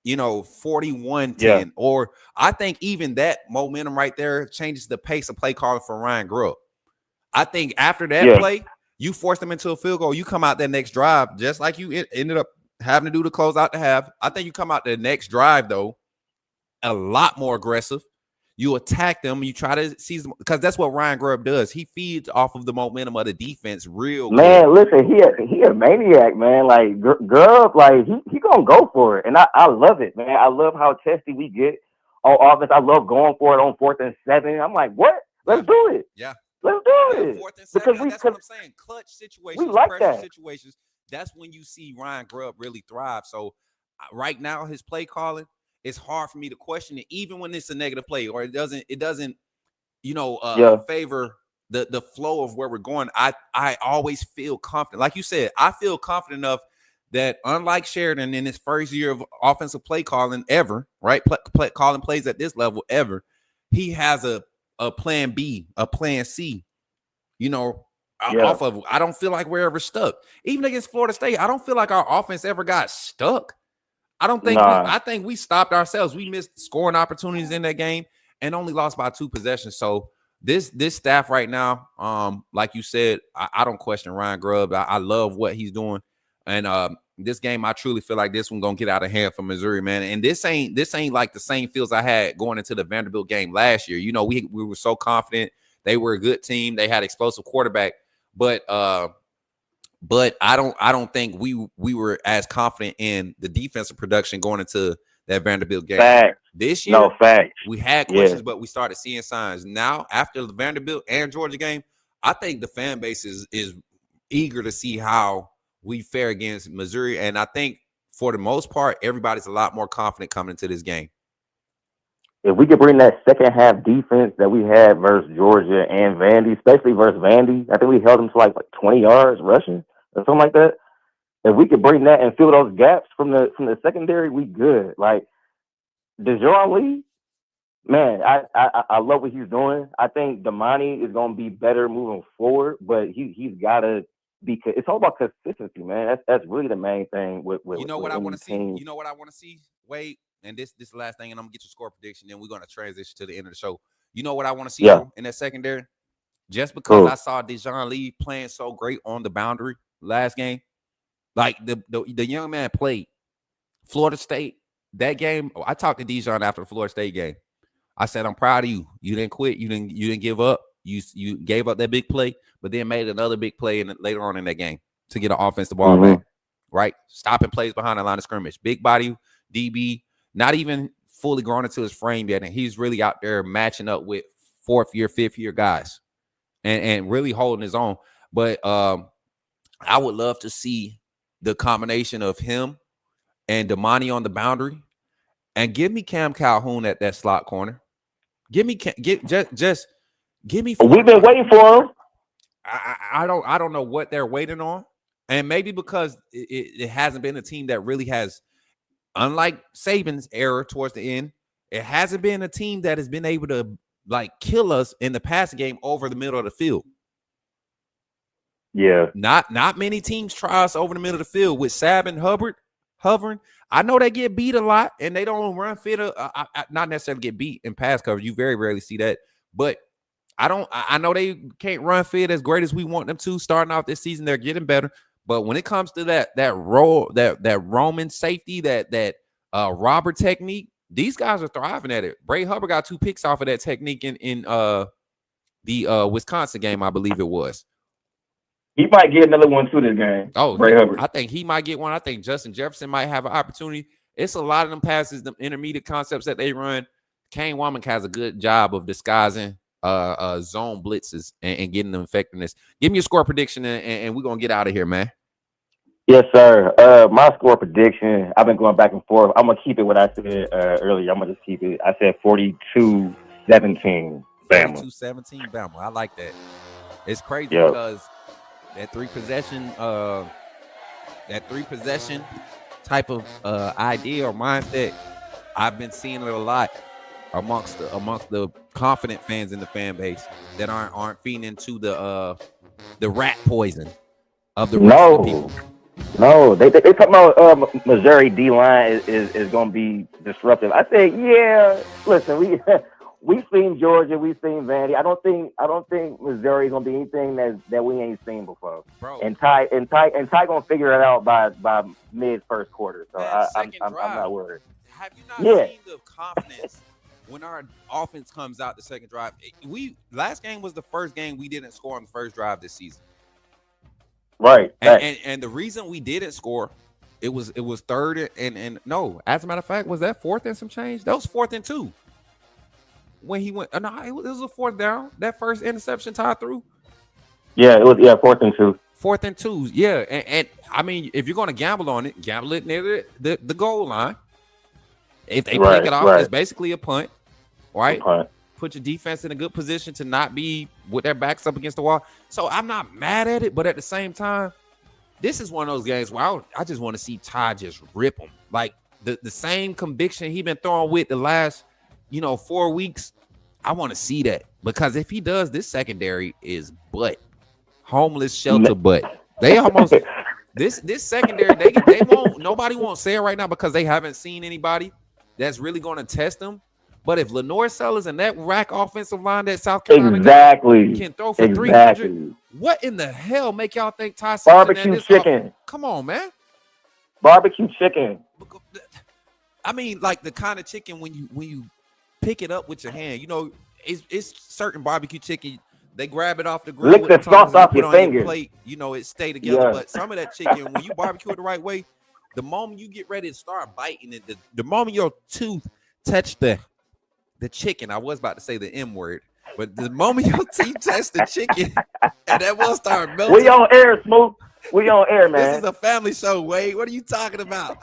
41-10. Or I think even that momentum right there changes the pace of play calling for Ryan Grubb. I think after that play, you force them into a field goal. You come out that next drive, just like you ended up having to do to close out the half. I think you come out the next drive, though, a lot more aggressive. You attack them. You try to seize them because that's what Ryan Grubb does. He feeds off of the momentum of the defense real man, good. Listen, he a maniac, man. Like Grubb, like he gonna go for it, and I love it, man. I love how testy we get on offense. I love going for it on 4th and 7. I'm like, what? Let's do it. Yeah, let's do it. 4th and 7. That's what I'm saying. Clutch situations, we like pressure that. situations. That's when you see Ryan Grubb really thrive. So right now, his play calling, it's hard for me to question it, even when it's a negative play or it doesn't, favor the flow of where we're going. I always feel confident. Like you said, I feel confident enough that unlike Sheridan in his first year of offensive play calling ever, right? Calling plays at this level ever, he has a plan B, a plan C, off of. I don't feel like we're ever stuck. Even against Florida State, I don't feel like our offense ever got stuck. I don't think I think we stopped ourselves. We missed scoring opportunities in that game and only lost by 2 possessions. So this staff right now, like you said, I don't question Ryan Grubb. I love what he's doing. And this game, I truly feel like this one gonna get out of hand for Missouri, man. And this ain't like the same feels I had going into the Vanderbilt game last year. We were so confident. They were a good team. They had explosive quarterback, but I don't think we were as confident in the defensive production going into that Vanderbilt game. This year, we had questions, but we started seeing signs. Now, after the Vanderbilt and Georgia game, I think the fan base is eager to see how we fare against Missouri. And I think for the most part, everybody's a lot more confident coming into this game. If we could bring that second half defense that we had versus Georgia and Vandy, especially versus Vandy, I think we held them to like 20 yards rushing or something like that. If we could bring that and fill those gaps from the secondary, we good. Like DeJuan Lee, man, I love what he's doing. I think Damani is gonna be better moving forward, but he's gotta be. It's all about consistency, man. That's really the main thing. With what I want to see. You know what I want to see. Wait, and this last thing, and I'm gonna get your score prediction. Then we're gonna transition to the end of the show. You know what I want to see in that secondary? Just because I saw DeJuan Lee playing so great on the boundary last game, like the young man played Florida State that game. I talked to DeJuan after the Florida State game. I said, I'm proud of you. You didn't quit. You didn't give up. You gave up that big play, but then made another big play later on in that game to get an offensive ball back, right? Stopping plays behind the line of scrimmage. Big body DB, not even fully grown into his frame yet, and he's really out there matching up with 4th year, 5th year guys and really holding his own. But I would love to see the combination of him and Damani on the boundary, and give me Cam Calhoun at that slot corner. Give me just give me. We've been waiting for him. I don't know what they're waiting on, and maybe because it hasn't been a team that really has, unlike Saban's era towards the end, it hasn't been a team that has been able to like kill us in the passing game over the middle of the field. Yeah. Not many teams try us over the middle of the field with Sab and Hubbard hovering. I know they get beat a lot and they don't run fit. Not necessarily get beat in pass coverage. You very rarely see that, but I know they can't run fit as great as we want them to. Starting off this season, they're getting better. But when it comes to that role, that Roman safety, that Robert technique, these guys are thriving at it. Bray Hubbard got 2 picks off of that technique in the Wisconsin game, I believe it was. He might get another one too this game. Oh, Bray Hubbard. I think he might get one. I think Justin Jefferson might have an opportunity. It's a lot of them passes, the intermediate concepts that they run. Kane Womack has a good job of disguising zone blitzes and getting them effectiveness. Give me a score prediction and we're gonna get out of here, man. Yes, sir. My score prediction, I've been going back and forth. I'm gonna keep it what I said earlier. I'm gonna just keep it. I said 42-17 Bama. 42-17 Bama. I like that. It's crazy because that three possession type of idea or mindset, I've been seeing it a lot amongst the confident fans in the fan base that aren't feeding into the rat poison of the rest of the people. No, they talking about Missouri D line is going to be disruptive. I say, yeah. Listen, we've seen Georgia, we've seen Vandy. I don't think Missouri is going to be anything that we ain't seen before. Bro. And Ty going to figure it out by mid first quarter. So I'm not worried. Have you not seen the confidence when our offense comes out the second drive? Last game was the first game we didn't score on the first drive this season. Right. And the reason we didn't score, it was third and no, as a matter of fact, was that 4th and some change? That was 4th and 2. When he went, no, it was a 4th down. That first interception tied through. Yeah, it was 4th and 2. 4th and 2, yeah. And I mean, if you're going to gamble on it, gamble it near the goal line. If they pick it off, it's basically a punt, right? Put your defense in a good position to not be with their backs up against the wall. So I'm not mad at it, but at the same time, this is one of those games where I just want to see Ty just rip them. Like the same conviction he been throwing with the last, 4 weeks. I want to see that because if he does, this secondary is homeless shelter butt. They almost this secondary they won't. Nobody won't say it right now because they haven't seen anybody that's really going to test them. But if Lenore Sellers and that rack offensive line that South Carolina can throw for 300, what in the hell make y'all think Ty Simpson barbecue chicken? Come on, man. Barbecue chicken. I mean, like the kind of chicken when you pick it up with your hand, it's certain barbecue chicken. They grab it off the grill, lick the sauce off your finger. Plate, it stay together. Yeah. But some of that chicken, when you barbecue it the right way, the moment you get ready to start biting it, the moment your tooth touch the chicken, I was about to say the M word, but the moment your teeth touch the chicken, and that will start melting. We on air, Smoke. We on air, man. This is a family show, Wade. What are you talking about?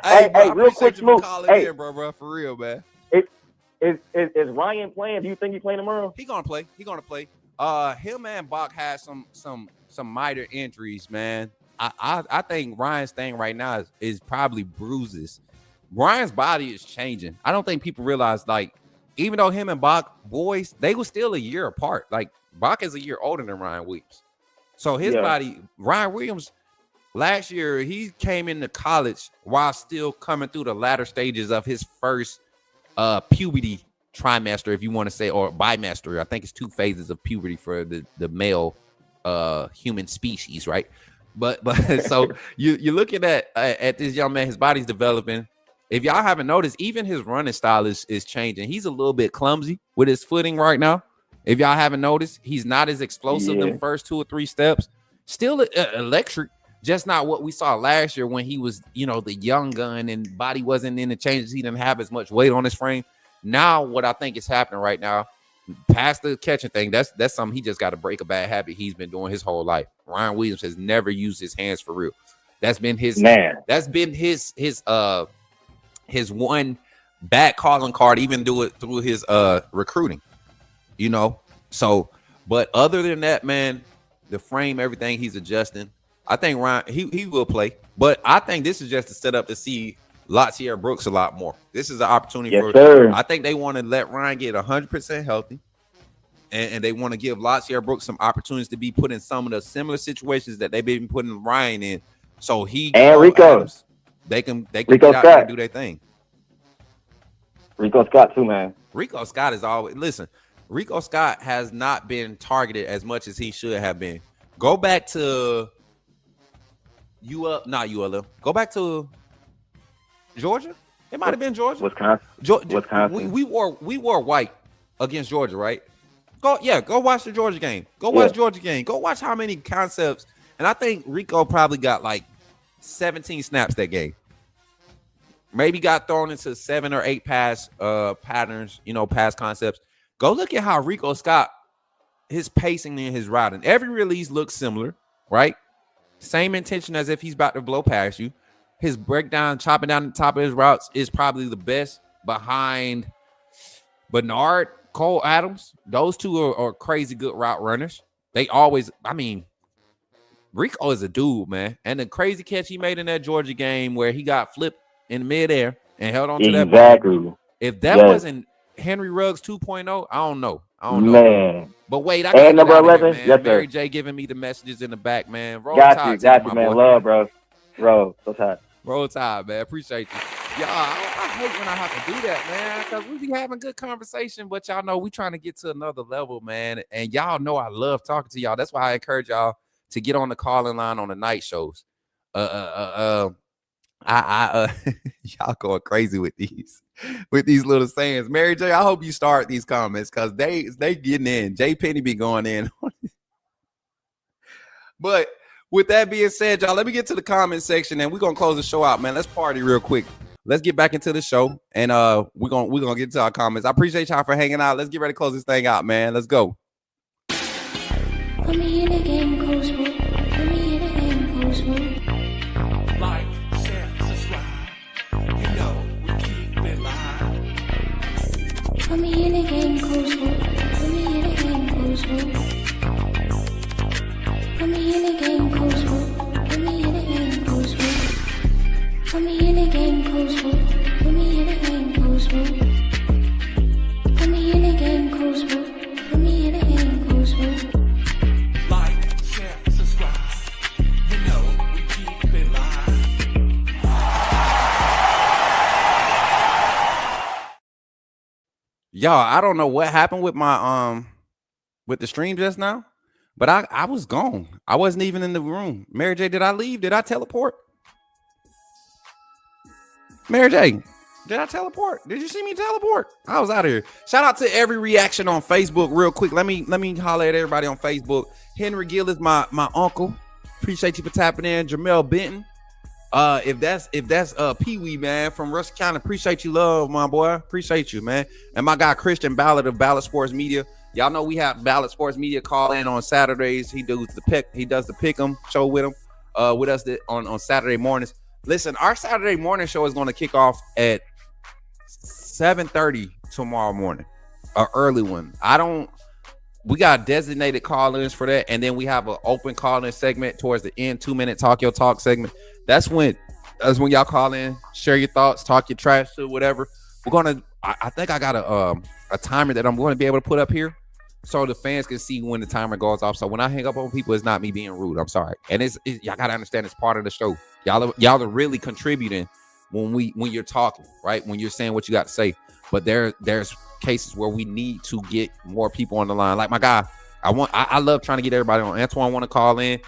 hey, real quick, Smoke. Hey, bro, for real, man. Is Ryan playing? Do you think he's playing tomorrow? He gonna play. Him and Bach has some minor injuries, man. I think Ryan's thing right now is probably bruises. Ryan's body is changing. I don't think people realize, like, even though him and Bach boys, they were still a year apart. Like, Bach is a year older than Ryan Williams. So his body, Ryan Williams, last year, he came into college while still coming through the latter stages of his first puberty trimester, if you want to say, or bimester. I think it's 2 phases of puberty for the male human species, right? But so you're looking at this young man, his body's developing. If y'all haven't noticed, even his running style is changing. He's a little bit clumsy with his footing right now. If y'all haven't noticed, he's not as explosive in the first 2 or 3 steps. Still electric, just not what we saw last year when he was, the young gun and body wasn't in the changes. He didn't have as much weight on his frame. Now, what I think is happening right now, past the catching thing, that's something he just got to break a bad habit he's been doing his whole life. Ryan Williams has never used his hands for real. That's been his his one bad calling card, even do it through his recruiting, So, But other than that, man, the frame, everything, he's adjusting. I think Ryan, he will play. But I think this is just a setup to see Latsier Brooks a lot more. This is an opportunity Yes, for. sir. I think they want to let Ryan get 100% healthy, and they want to give Latsier Brooks some opportunities to be put in some of the similar situations that they've been putting Ryan in. So he and Rico Adams, they can Rico get out there Scott. and do their thing. Rico Scott too, man. Rico Scott is always listen. Rico Scott has not been targeted as much as he should have been. Go back to not ULM. Go back to Georgia. It might have been Georgia. Wisconsin. Wisconsin. We wore white against Georgia, right? Go watch the Georgia game. Go watch Georgia game. Go watch how many concepts. And I think Rico probably got like 17 snaps that game. Maybe got thrown into 7 or 8 pass patterns, pass concepts. Go look at how Rico Scott, his pacing and his routing. Every release looks similar, right? Same intention as if he's about to blow past you. His breakdown, chopping down the top of his routes is probably the best behind Bernard, Cole Adams. Those two are crazy good route runners. They always, Rico is a dude, man. And the crazy catch he made in that Georgia game where he got flipped in midair and held on to that ball. If that wasn't Henry Ruggs 2.0, I don't know. Man. But wait, I got number 11. Here, yes, Mary sir. J giving me the messages in the back, man. Roll Got Tide, you, my man. boy. Love, bro. So tight. Roll Tide, man. Appreciate you. Y'all, I hate when I have to do that, man, because we be having good conversation, but y'all know we trying to get to another level, man. And y'all know I love talking to y'all. That's why I encourage y'all to get on the calling line on the night shows. Y'all going crazy with these little sayings. Mary J, I hope you start these comments because they getting in. J Penny be going in. But with that being said, y'all, let me get to the comment section and we're gonna close the show out, man. Let's party real quick. Let's get back into the show and we're gonna get to our comments. I appreciate y'all for hanging out. Let's get ready to close this thing out, man. Let's go. Put me in a game, Coach Smook. Put me in a game, Coach Smook. Like, share, subscribe. You know we keep it live. Put me in a game, Coach Smook. Put me in a game, Coach Smook. Put me in a game, Coach Smook. Put me in a game, Coach Smook. Put me in a game, Coach Smook. Put me in a game, Coach Smook. Put me in a game, Coach Smook. Put me in a game, Coach Smook. Like, share, subscribe. You know we keep it live. Y'all, I don't know what happened with my with the stream just now, but I was gone. I wasn't even in the room. Mary J, did I leave? Did I teleport? Mary J, did I teleport? Did you see me teleport? I was out of here. Shout out to every reaction on Facebook real quick. Let me holler at everybody on Facebook. Henry Gill is my uncle. Appreciate you for tapping in. Jamel Benton. If that's Pee-wee, man, from Russell County, appreciate you, love, my boy. Appreciate you, man. And my guy Christian Ballard of Ballard Sports Media. Y'all know we have Ballard Sports Media call in on Saturdays. He does the pick'em show with him, with us on Saturday mornings. Listen, our Saturday morning show is going to kick off at 7:30 tomorrow morning, an early one. We got designated call-ins for that, and then we have an open call-in segment towards the end, 2-minute Talk Your Talk segment. That's when y'all call in, share your thoughts, talk your trash to whatever. We're gonna. I think I got a timer that I'm going to be able to put up here, so the fans can see when the timer goes off. So when I hang up on people, it's not me being rude. I'm sorry, and it's y'all gotta understand it's part of the show. Y'all are really contributing when you're talking, right? When you're saying what you got to say. But there's cases where we need to get more people on the line. Like my guy, I love trying to get everybody on. Antoine want to call in.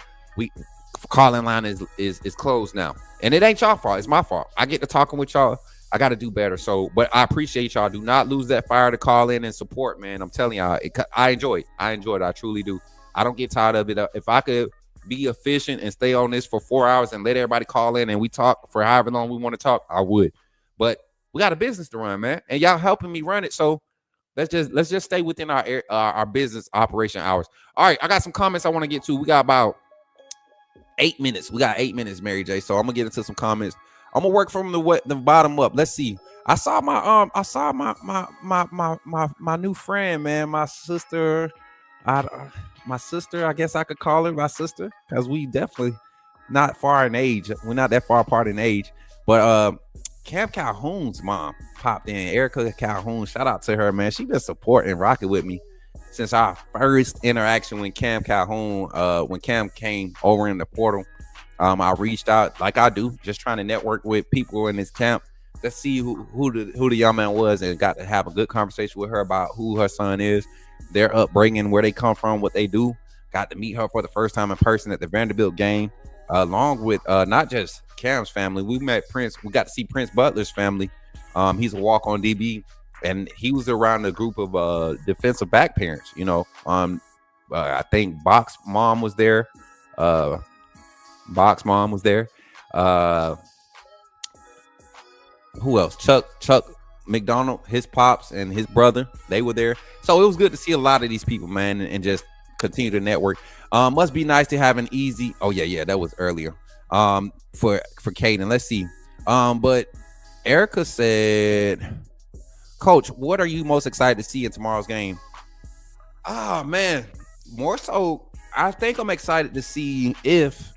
Calling line is closed now, and it ain't y'all fault. It's my fault. I get to talking with y'all. I got to do better. So, but I appreciate y'all. Do not lose that fire to call in and support, man. I'm telling y'all, I enjoy it. I truly do. I don't get tired of it. If I could be efficient and stay on this for 4 hours and let everybody call in and we talk for however long we want to talk, I would. But we got a business to run, man, and y'all helping me run it. So let's just stay within our business operation hours. All right, I got some comments I want to get to. We got about 8 minutes. We got 8 minutes, Mary J. So I'm gonna get into some comments. I'm gonna work from the bottom up. Let's see. I saw my new friend, man, my sister My sister, I guess I could call her my sister because we definitely not far in age. We're not that far apart in age. But Cam Calhoun's mom popped in. Erica Calhoun, shout out to her, man. She been supporting, rocking with me since our first interaction when Cam Calhoun, when Cam came over in the portal. I reached out like I do, just trying to network with people in this camp to see who the young man was, and got to have a good conversation with her about who her son is, their upbringing, where they come from, what they do. Got to meet her for the first time in person at the Vanderbilt game, along with not just Cam's family. We met Prince. We got to see Prince Butler's family. He's a walk-on DB, and he was around a group of defensive back parents. I think Box mom was there. Box mom was there. Who else? Chuck McDonald, his pops and his brother, they were there. So it was good to see a lot of these people, man, and just continue to network. Must be nice to have an easy. Oh yeah, that was earlier. For Caden. Let's see. But Erica said, Coach, what are you most excited to see in tomorrow's game? Ah, man, more so, I think I'm excited to see if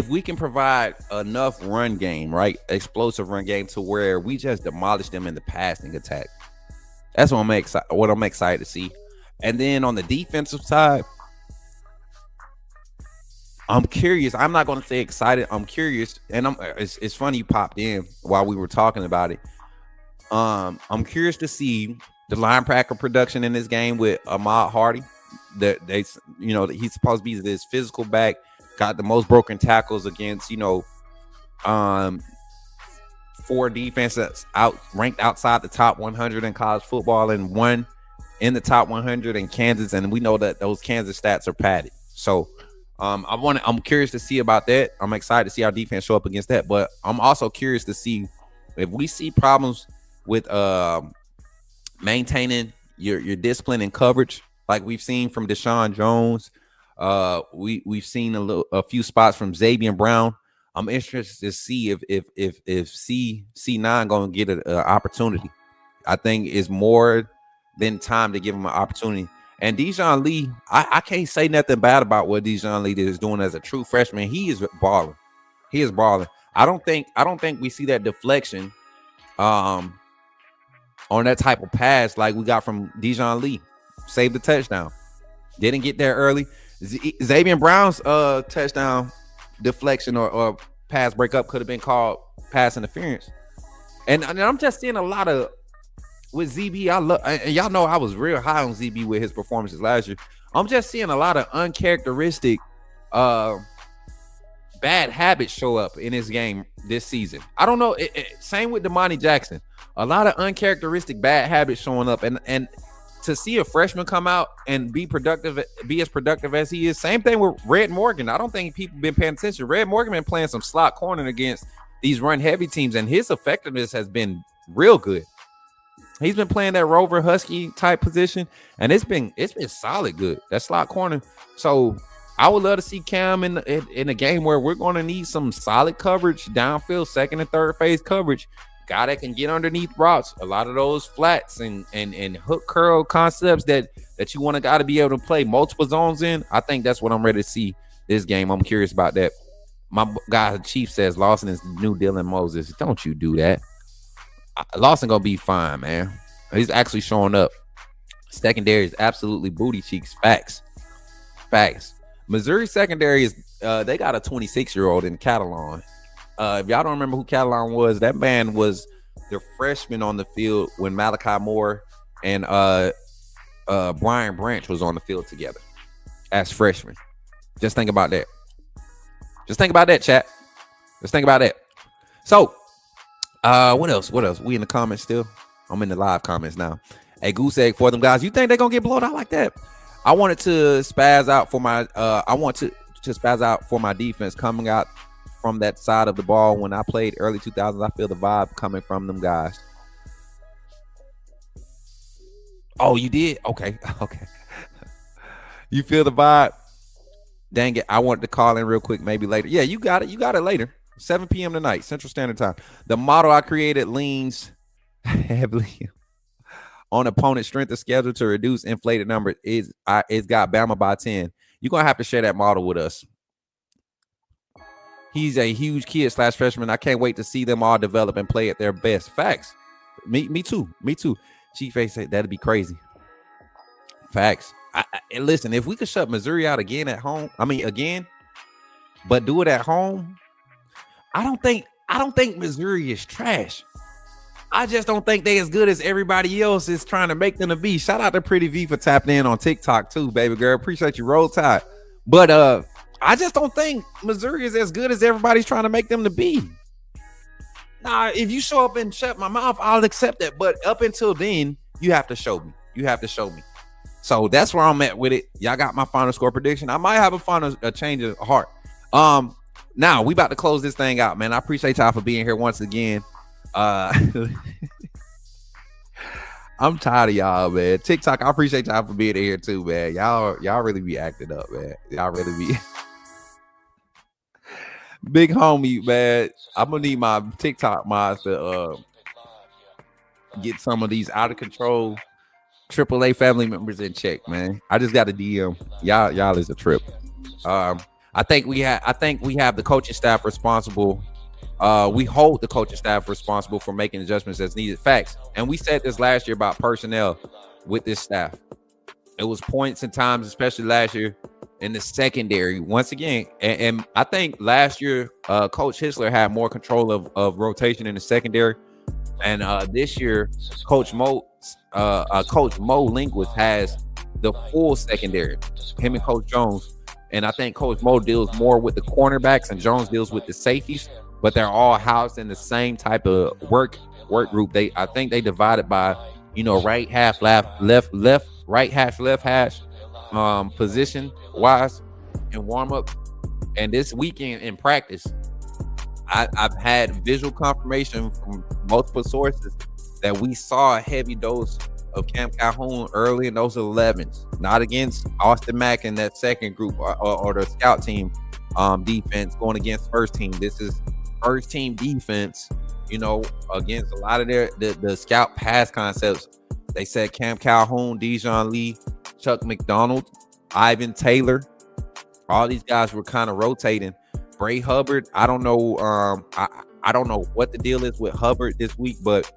we can provide enough run game, right? Explosive run game to where we just demolish them in the passing attack. That's what I'm excited to see. And then on the defensive side, I'm curious. I'm not going to say excited. I'm curious. And it's funny you popped in while we were talking about it. I'm curious to see the linebacker production in this game with Ahmad Hardy. He's supposed to be this physical back. Got the most broken tackles against, 4 defenses ranked outside the top 100 in college football, and 1 in the top 100 in Kansas. And we know that those Kansas stats are padded. So I'm curious to see about that. I'm excited to see our defense show up against that. But I'm also curious to see if we see problems with maintaining your discipline and coverage, like we've seen from Deshaun Jones. We've seen a few spots from Xavier Brown. I'm interested to see if C9 gonna get an opportunity. I think it's more than time to give him an opportunity. And Dijon Lee, I can't say nothing bad about what Dijon Lee is doing as a true freshman. He is balling. He is balling. I don't think we see that deflection on that type of pass like we got from Dijon Lee. Saved the touchdown. Didn't get there early. Xavier Brown's touchdown deflection or pass breakup could have been called pass interference. And I'm just seeing a lot of with ZB. And y'all know I was real high on ZB with his performances last year. I'm just seeing a lot of uncharacteristic bad habits show up in his game this season. I don't know. Same with Damani Jackson. A lot of uncharacteristic bad habits showing up, and to see a freshman come out and be as productive as he is. Same thing with Red Morgan. I don't think people been paying attention. Red Morgan been playing some slot corner against these run heavy teams, and his effectiveness has been real good. He's been playing that Rover Husky type position, and it's been solid good. That slot corner. So I would love to see Cam in a game where we're going to need some solid coverage downfield, second and third phase coverage. Guy that can get underneath routes, a lot of those flats and hook curl concepts that you want a guy to be able to play multiple zones in. I think that's what I'm ready to see this game. I'm curious about that. My guy Chief says Lawson is the new Dylan Moses. Don't you do that. Lawson gonna be fine, man. He's actually showing up. Secondary is absolutely booty cheeks. Facts. Missouri secondary is they got a 26-year-old in Catalan. If y'all don't remember who Catalan was, that man was the freshman on the field when Malachi Moore and Brian Branch was on the field together as freshmen. Just think about that. Chat. Just think about that. So, what else? We in the comments still? I'm in the live comments now. Hey, goose egg for them guys. You think they're gonna get blown out like that? I wanted to spaz out for my spaz out for my defense coming out from that side of the ball when I played early 2000s. I feel the vibe coming from them guys. Oh, you did? Okay. You feel the vibe? Dang it. I wanted to call in real quick, maybe later. Yeah, you got it. You got it later. 7 p.m. tonight, Central Standard Time. The model I created leans heavily on opponent's strength of schedule to reduce inflated numbers. It's got Bama by 10. You're going to have to share that model with us. He's a huge kid / freshman. I can't wait to see them all develop and play at their best. Facts. Me too. Chief Face said that'd be crazy. Facts. And listen, if we could shut Missouri out again at home, but do it at home, I don't think Missouri is trash. I just don't think they as good as everybody else is trying to make them to be. Shout out to Pretty V for tapping in on TikTok too, baby girl. Appreciate you, Roll Tide. But I just don't think Missouri is as good as everybody's trying to make them to be. Nah, if you show up and shut my mouth, I'll accept that. But up until then, you have to show me. So that's where I'm at with it. Y'all got my final score prediction. I might have a change of heart. Now we about to close this thing out, man. I appreciate y'all for being here once again. I'm tired of y'all, man. TikTok, I appreciate y'all for being here too, man. Y'all really be acting up, man. Y'all really be big homie, man. I'm gonna need my TikTok mods to get some of these out of control AAA family members in check, man. I just got a DM. Y'all is a trip. I think we have the coaching staff responsible. We hold the coaching staff responsible for making adjustments as needed. Facts. And we said this last year about personnel with this staff. It was points and times, especially last year in the secondary. Once again, and I think last year, Coach Hisler had more control of rotation in the secondary. And this year, Coach Mo Linguist has the full secondary, him and Coach Jones. And I think Coach Mo deals more with the cornerbacks and Jones deals with the safeties, but they're all housed in the same type of work group. I think they divided by, right half, left, right hash, left hash, position wise and warm up. And this weekend in practice, I've had visual confirmation from multiple sources that we saw a heavy dose of Cam Calhoun early in those 11s, not against Austin Mack and that second group or the scout team defense going against first team. This is first team defense, against a lot of the scout pass concepts. They said Cam Calhoun, Dijon Lee, Chuck McDonald, Ivan Taylor, all these guys were kind of rotating. Bray Hubbard, I don't know. I don't know what the deal is with Hubbard this week, but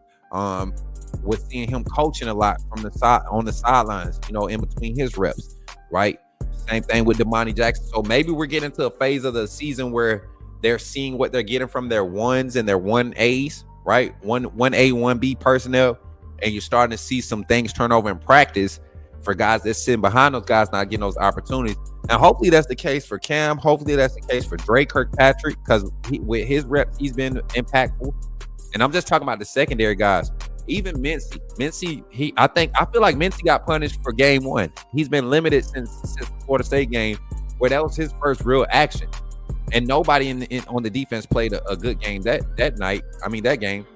we're seeing him coaching a lot from the side on the sidelines, in between his reps, right? Same thing with Damani Jackson. So maybe we're getting to a phase of the season where they're seeing what they're getting from their 1s and their 1As, right? 1A, 1B personnel, and you're starting to see some things turn over in practice for guys that's sitting behind those guys not getting those opportunities. And hopefully that's the case for Cam. Hopefully that's the case for Drake Kirkpatrick, because with his reps, he's been impactful. And I'm just talking about the secondary guys. Even Mincy, I feel like Mincy got punished for game 1. He's been limited since the Florida State game, where that was his first real action. And nobody on the defense played a good game that night. I mean, that game.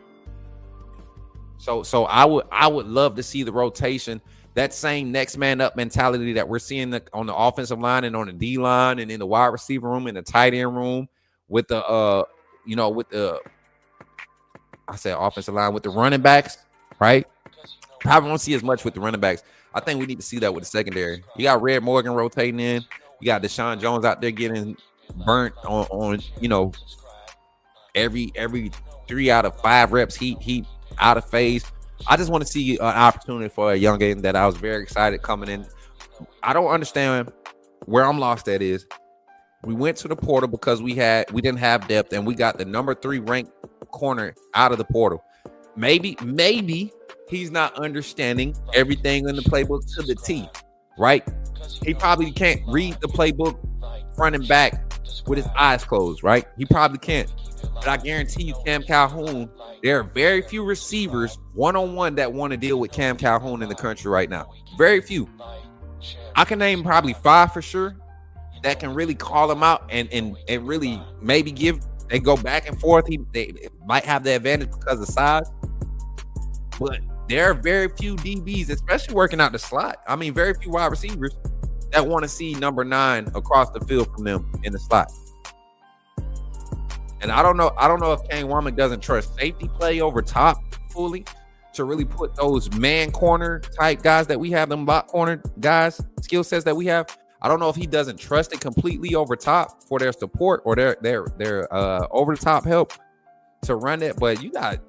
So I would love to see the rotation, that same next man up mentality that we're seeing on the offensive line and on the D line and in the wide receiver room and the tight end room with the I said offensive line with the running backs, right? Probably won't see as much with the running backs. I think we need to see that with the secondary. You got Red Morgan rotating in. You got Deshaun Jones out there getting burnt on every 3 out of 5 reps. He out of phase. I just want to see an opportunity for a young game that I was very excited coming in. I don't understand where I'm lost at is we went to the portal because we didn't have depth, and we got the number 3 ranked corner out of the portal. Maybe he's not understanding everything in the playbook to the T, right? He probably can't read the playbook front and back with his eyes closed, right? He probably can't. But I guarantee you, Cam Calhoun, there are very few receivers one-on-one that want to deal with Cam Calhoun in the country right now. Very few. I can name probably 5 for sure that can really call him out and really maybe they go back and forth. They might have the advantage because of size. But there are very few DBs, especially working out the slot. I mean, very few wide receivers that want to see number 9 across the field from them in the slot. And I don't know if Kane Womack doesn't trust safety play over top fully. to really put those man corner type guys that we have, them block corner guys, skill sets that we have. I don't know if he doesn't trust it completely over top for their support or their over the top help to run it. But you got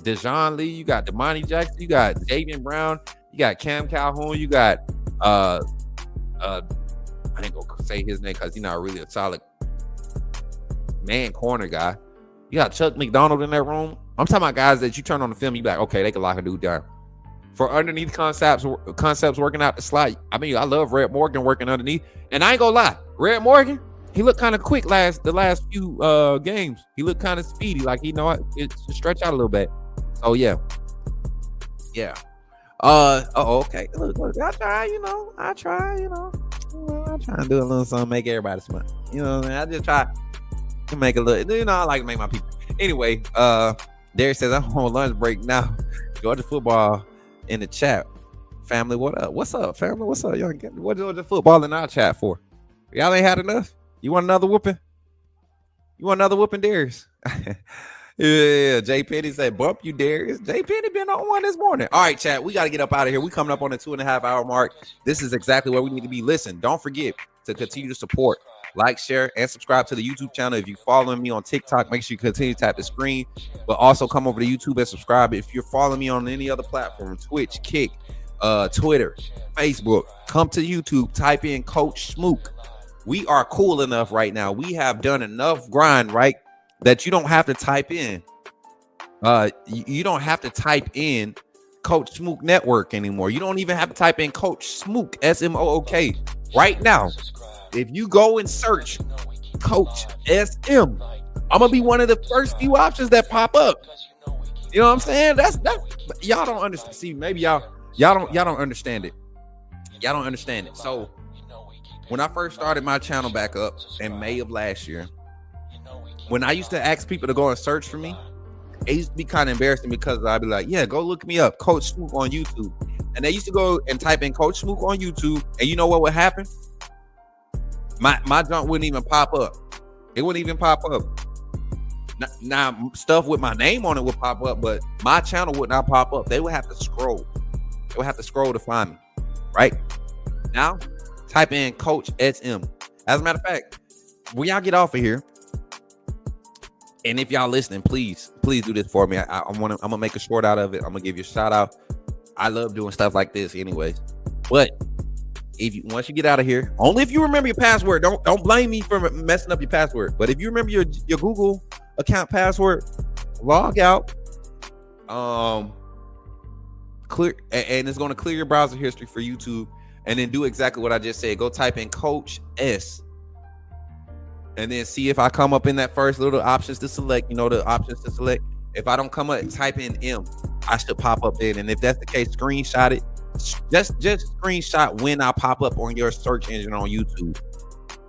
Dejon Lee, you got Damani Jackson, you got Jaden Brown, you got Cam Calhoun, you got I ain't gonna say his name because he's not really a solid man corner guy. You got Chuck McDonald in that room. I'm talking about guys that you turn on the film, you be like, okay, they can lock a dude down. For underneath concepts working out the slide. I mean, I love Red Morgan working underneath. And I ain't gonna lie, Red Morgan, he looked kind of quick the last few games. He looked kind of speedy, like it stretch out a little bit. So yeah. Okay. Look, I try and do a little something, make everybody smile. You know what I mean? I just try to make a little, I like to make my people. Anyway, Derek says I'm on lunch break now. Georgia football in the chat. Family, what up? What's up, family? What's up, y'all? What Georgia football in our chat for? Y'all ain't had enough? You want another whooping? Darius? Yeah, Jay Penny said, bump you, Darius. Jay Penny been on one this morning. All right, chat, we got to get up out of here. We coming up on the 2.5 hour mark. This is exactly where we need to be. Listen, don't forget to continue to support, like, share, and subscribe to the YouTube channel. If you're following me on TikTok, make sure you continue to tap the screen, but also come over to YouTube and subscribe. If you're following me on any other platform, Twitch, Kick, Twitter, Facebook, come to YouTube, type in Coach Smook. We are cool enough right now. We have done enough grind, right, that you don't have to type in. You don't have to type in Coach Smook Network anymore. You don't even have to type in Coach Smook, SMOOK. Right now, if you go and search Coach SM, I'm gonna be one of the first few options that pop up. You know what I'm saying? That's y'all don't understand. See, maybe y'all don't understand it. Y'all don't understand it. So when I first started my channel back up in May of last year, when I used to ask people to go and search for me, it used to be kind of embarrassing because I'd be like, yeah, go look me up, Coach Smook on YouTube. And they used to go and type in Coach Smook on YouTube, and you know what would happen? My junk wouldn't even pop up. It wouldn't even pop up. Now stuff with my name on it would pop up, but my channel would not pop up. They would have to scroll. They would have to scroll to find me, right? Now, type in Coach SM. As a matter of fact, when y'all get off of here, and if y'all listening, please do this for me. I'm gonna make a short out of it. I'm gonna give you a shout out. I love doing stuff like this, anyways. But once you get out of here, only if you remember your password. Don't blame me for messing up your password. But if you remember your Google account password, log out. Clear, and it's gonna clear your browser history for YouTube, and then do exactly what I just said. Go type in Coach S. And then see if I come up in that first little options to select, the options to select. If I don't come up, type in M. I should pop up in. And if that's the case, screenshot it. Just screenshot when I pop up on your search engine on YouTube.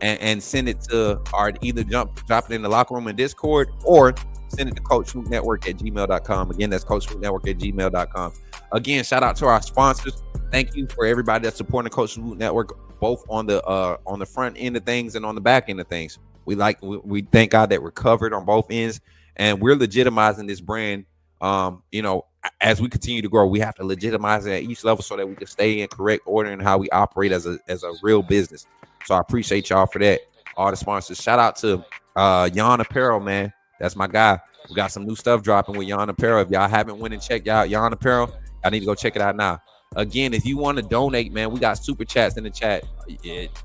And send it to, or either drop it in the locker room in Discord, or send it to CoachSmookNetwork@gmail.com. Again, that's CoachSmookNetwork@gmail.com. Again, shout out to our sponsors. Thank you for everybody that's supporting the Coach Smook Network, both on the front end of things and on the back end of things. We thank God that we're covered on both ends, and we're legitimizing this brand. As we continue to grow, we have to legitimize it at each level so that we can stay in correct order and how we operate as a real business. So I appreciate y'all for that. All the sponsors. Shout out to Yon Apparel, man. That's my guy. We got some new stuff dropping with Yon Apparel. If y'all haven't went and checked out Yon Apparel, I need to go check it out now. Again, if you want to donate, man, we got super chats in the chat.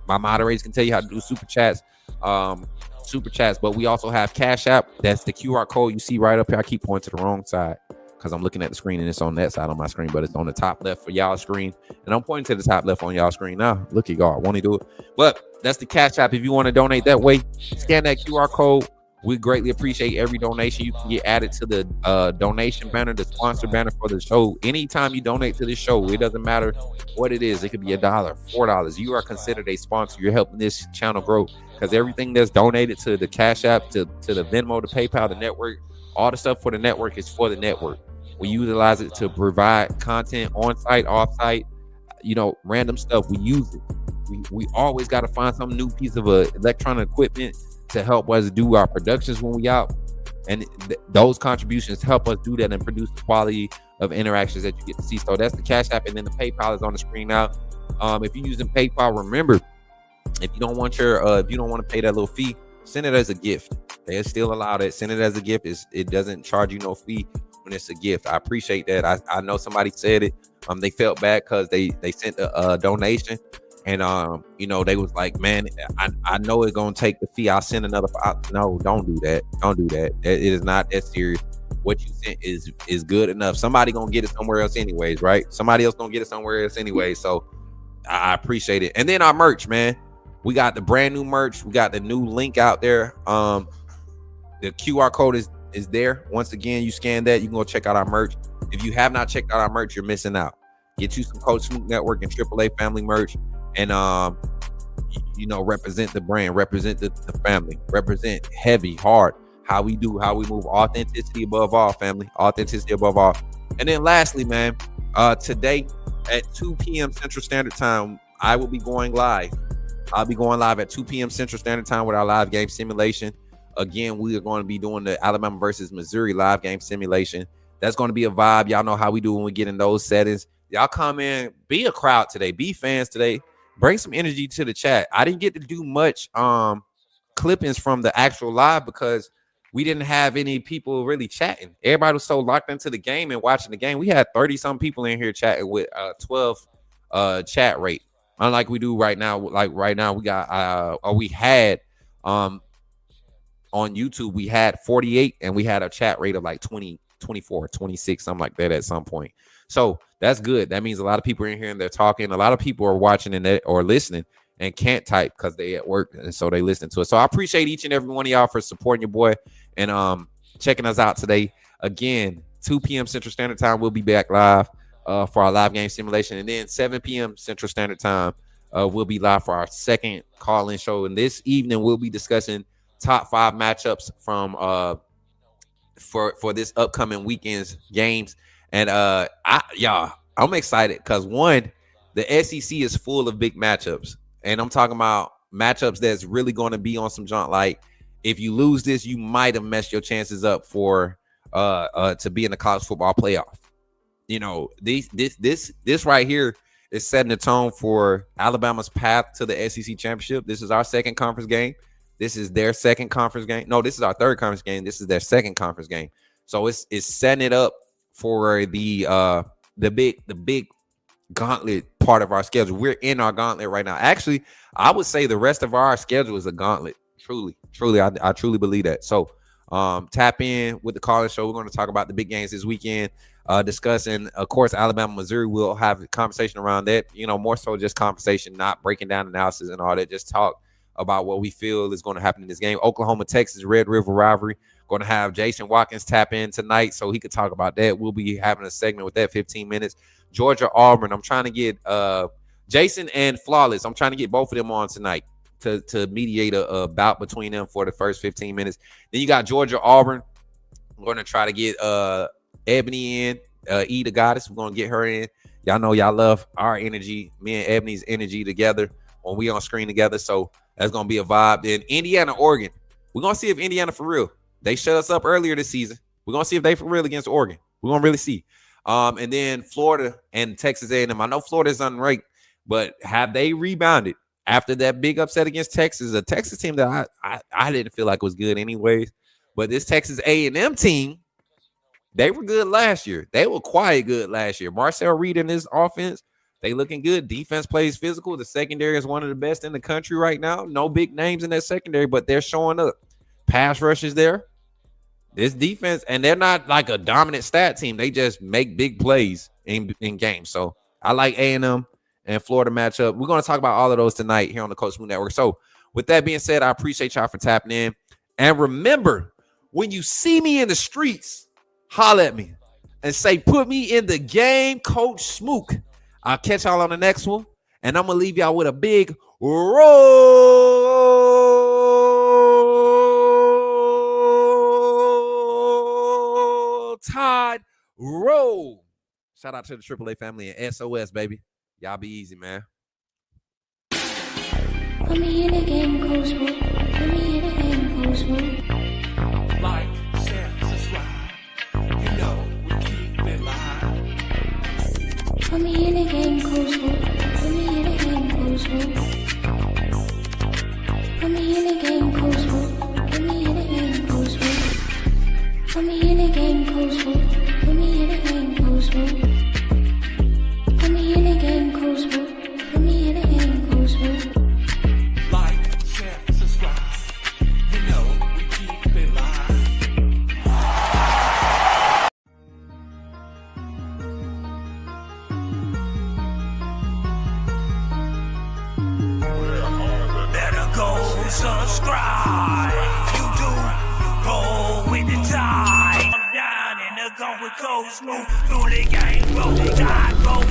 My moderators can tell you how to do super chats. But we also have Cash App. That's the QR code you see right up here. I keep pointing to the wrong side because I'm looking at the screen and it's on that side on my screen, but it's on the top left for y'all screen. And I'm pointing to the top left on y'all screen now. Look at y'all. Won't he do it? But that's the Cash App. If you want to donate that way, scan that QR code. We greatly appreciate every donation. You can get added to the donation banner, the sponsor banner for the show. Anytime you donate to this show, it doesn't matter what it is. It could be $1, $4. You are considered a sponsor. You're helping this channel grow, because everything that's donated to the Cash App, to the Venmo, the PayPal, the network, all the stuff for the network is for the network. We utilize it to provide content on site, off site, random stuff. We use it. We always got to find some new piece of electronic equipment to help us do our productions when we out, and those contributions help us do that and produce the quality of interactions that you get to see. So that's the Cash App, and then the PayPal is on the screen now. If you're using PayPal, remember, if you don't want to pay that little fee, send it as a gift. They still allow that. Send it as a gift. It doesn't charge you no fee when it's a gift. I appreciate that. I know somebody said it. They felt bad because they sent a donation, and they was like, man, I know it's gonna take the fee. I'll send another. No, don't do that. Don't do that. It is not that serious. What you sent is good enough. Somebody gonna get it somewhere else anyways, right? Somebody else gonna get it somewhere else anyway. So I appreciate it. And then our merch, man. We got the brand new merch. We got the new link out there. The QR code is there. Once again, you scan that, you can go check out our merch. If you have not checked out our merch, you're missing out. Get you some Coach Smook Network and AAA family merch, and represent the brand, represent the family, represent heavy, hard, how we do, how we move, authenticity above all, family, authenticity above all. And then lastly, man, today at 2 p.m. Central Standard Time, I will be going live. I'll be going live at 2 p.m. Central Standard Time with our live game simulation. Again, we are going to be doing the Alabama versus Missouri live game simulation. That's going to be a vibe. Y'all know how we do when we get in those settings. Y'all come in, be a crowd today, be fans today, bring some energy to the chat. I didn't get to do much clippings from the actual live because we didn't have any people really chatting. Everybody was so locked into the game and watching the game. We had 30-some people in here chatting with 12 chat rate. Unlike we do right now. Like right now, we got we had on YouTube, we had 48, and we had a chat rate of like 20, 24, 26, something like that at some point. So that's good. That means a lot of people are in here and they're talking. A lot of people are watching and or listening and can't type because they at work, and so they listen to it. So I appreciate each and every one of y'all for supporting your boy and checking us out today. Again, 2 p.m. Central Standard Time, we'll be back live for our live game simulation, and then 7 p.m. Central Standard Time, we'll be live for our second call-in show. And this evening, we'll be discussing top 5 matchups from for this upcoming weekend's games. And I'm excited because one, the SEC is full of big matchups, and I'm talking about matchups that's really going to be on some junk. Like if you lose this, you might have messed your chances up for to be in the college football playoff. This right here is setting the tone for Alabama's path to the SEC championship. This is our second conference game. This is their second conference game. No, this is our third conference game. This is their second conference game. So it's setting it up for the big gauntlet part of our schedule. We're in our gauntlet right now. Actually, I would say the rest of our schedule is a gauntlet. Truly, I truly believe that. So tap in with the call-in show. We're going to talk about the big games this weekend. Discussing, of course, Alabama, Missouri. We'll have a conversation around that. More so just conversation, not breaking down analysis and all that. Just talk about what we feel is going to happen in this game. Oklahoma, Texas, Red River rivalry. Going to have Jason Watkins tap in tonight so he could talk about that. We'll be having a segment with that, 15 minutes. Georgia, Auburn. I'm trying to get Jason and Flawless. I'm trying to get both of them on tonight to mediate a bout between them for the first 15 minutes. Then you got Georgia, Auburn. We're going to try to get Ebony in, E the Goddess. We're going to get her in. Y'all know y'all love our energy, me and Ebony's energy together when we on screen together. So that's going to be a vibe. Then Indiana, Oregon. We're going to see if Indiana for real. They shut us up earlier this season. We're going to see if they for real against Oregon. We're going to really see. And then Florida and Texas A&M. I know Florida's unranked, but have they rebounded after that big upset against Texas? A Texas team that I didn't feel like was good anyways. But this Texas A&M team, they were good last year. They were quiet good last year. Marcel Reed and his offense, they looking good. Defense plays physical. The secondary is one of the best in the country right now. No big names in that secondary, but they're showing up. Pass rush is there. This defense, and they're not like a dominant stat team. They just make big plays in games. So I like A&M and Florida matchup. We're going to talk about all of those tonight here on the Coach Smook Network. So with that being said, I appreciate y'all for tapping in. And remember, when you see me in the streets, holler at me and say, put me in the game, Coach Smook. I'll catch y'all on the next one. And I'm going to leave y'all with a big roll Tide roll. Shout out to the AAA family and SOS, baby. Y'all be easy, man. Put me in the game, Coach Smook. Put me in the game, Coach Smook. Like, share, subscribe. You know we keep it live. Put me in a game, Coach Smook. Put me in a game, Coach Smook. Put me in a game, Coach Smook. Put me in a game, Coach Smook. Put me in a game, Coach Smook. Put me in a game, Coach Smook. Put me in a game, Coach Smook. Put me in a game, Coach Smook. Like, share, subscribe. You know we keep it live. Better go subscribe. You do roll with the tide. I'm down in the gun with Coach Smook. Through the game, roll, God, roll,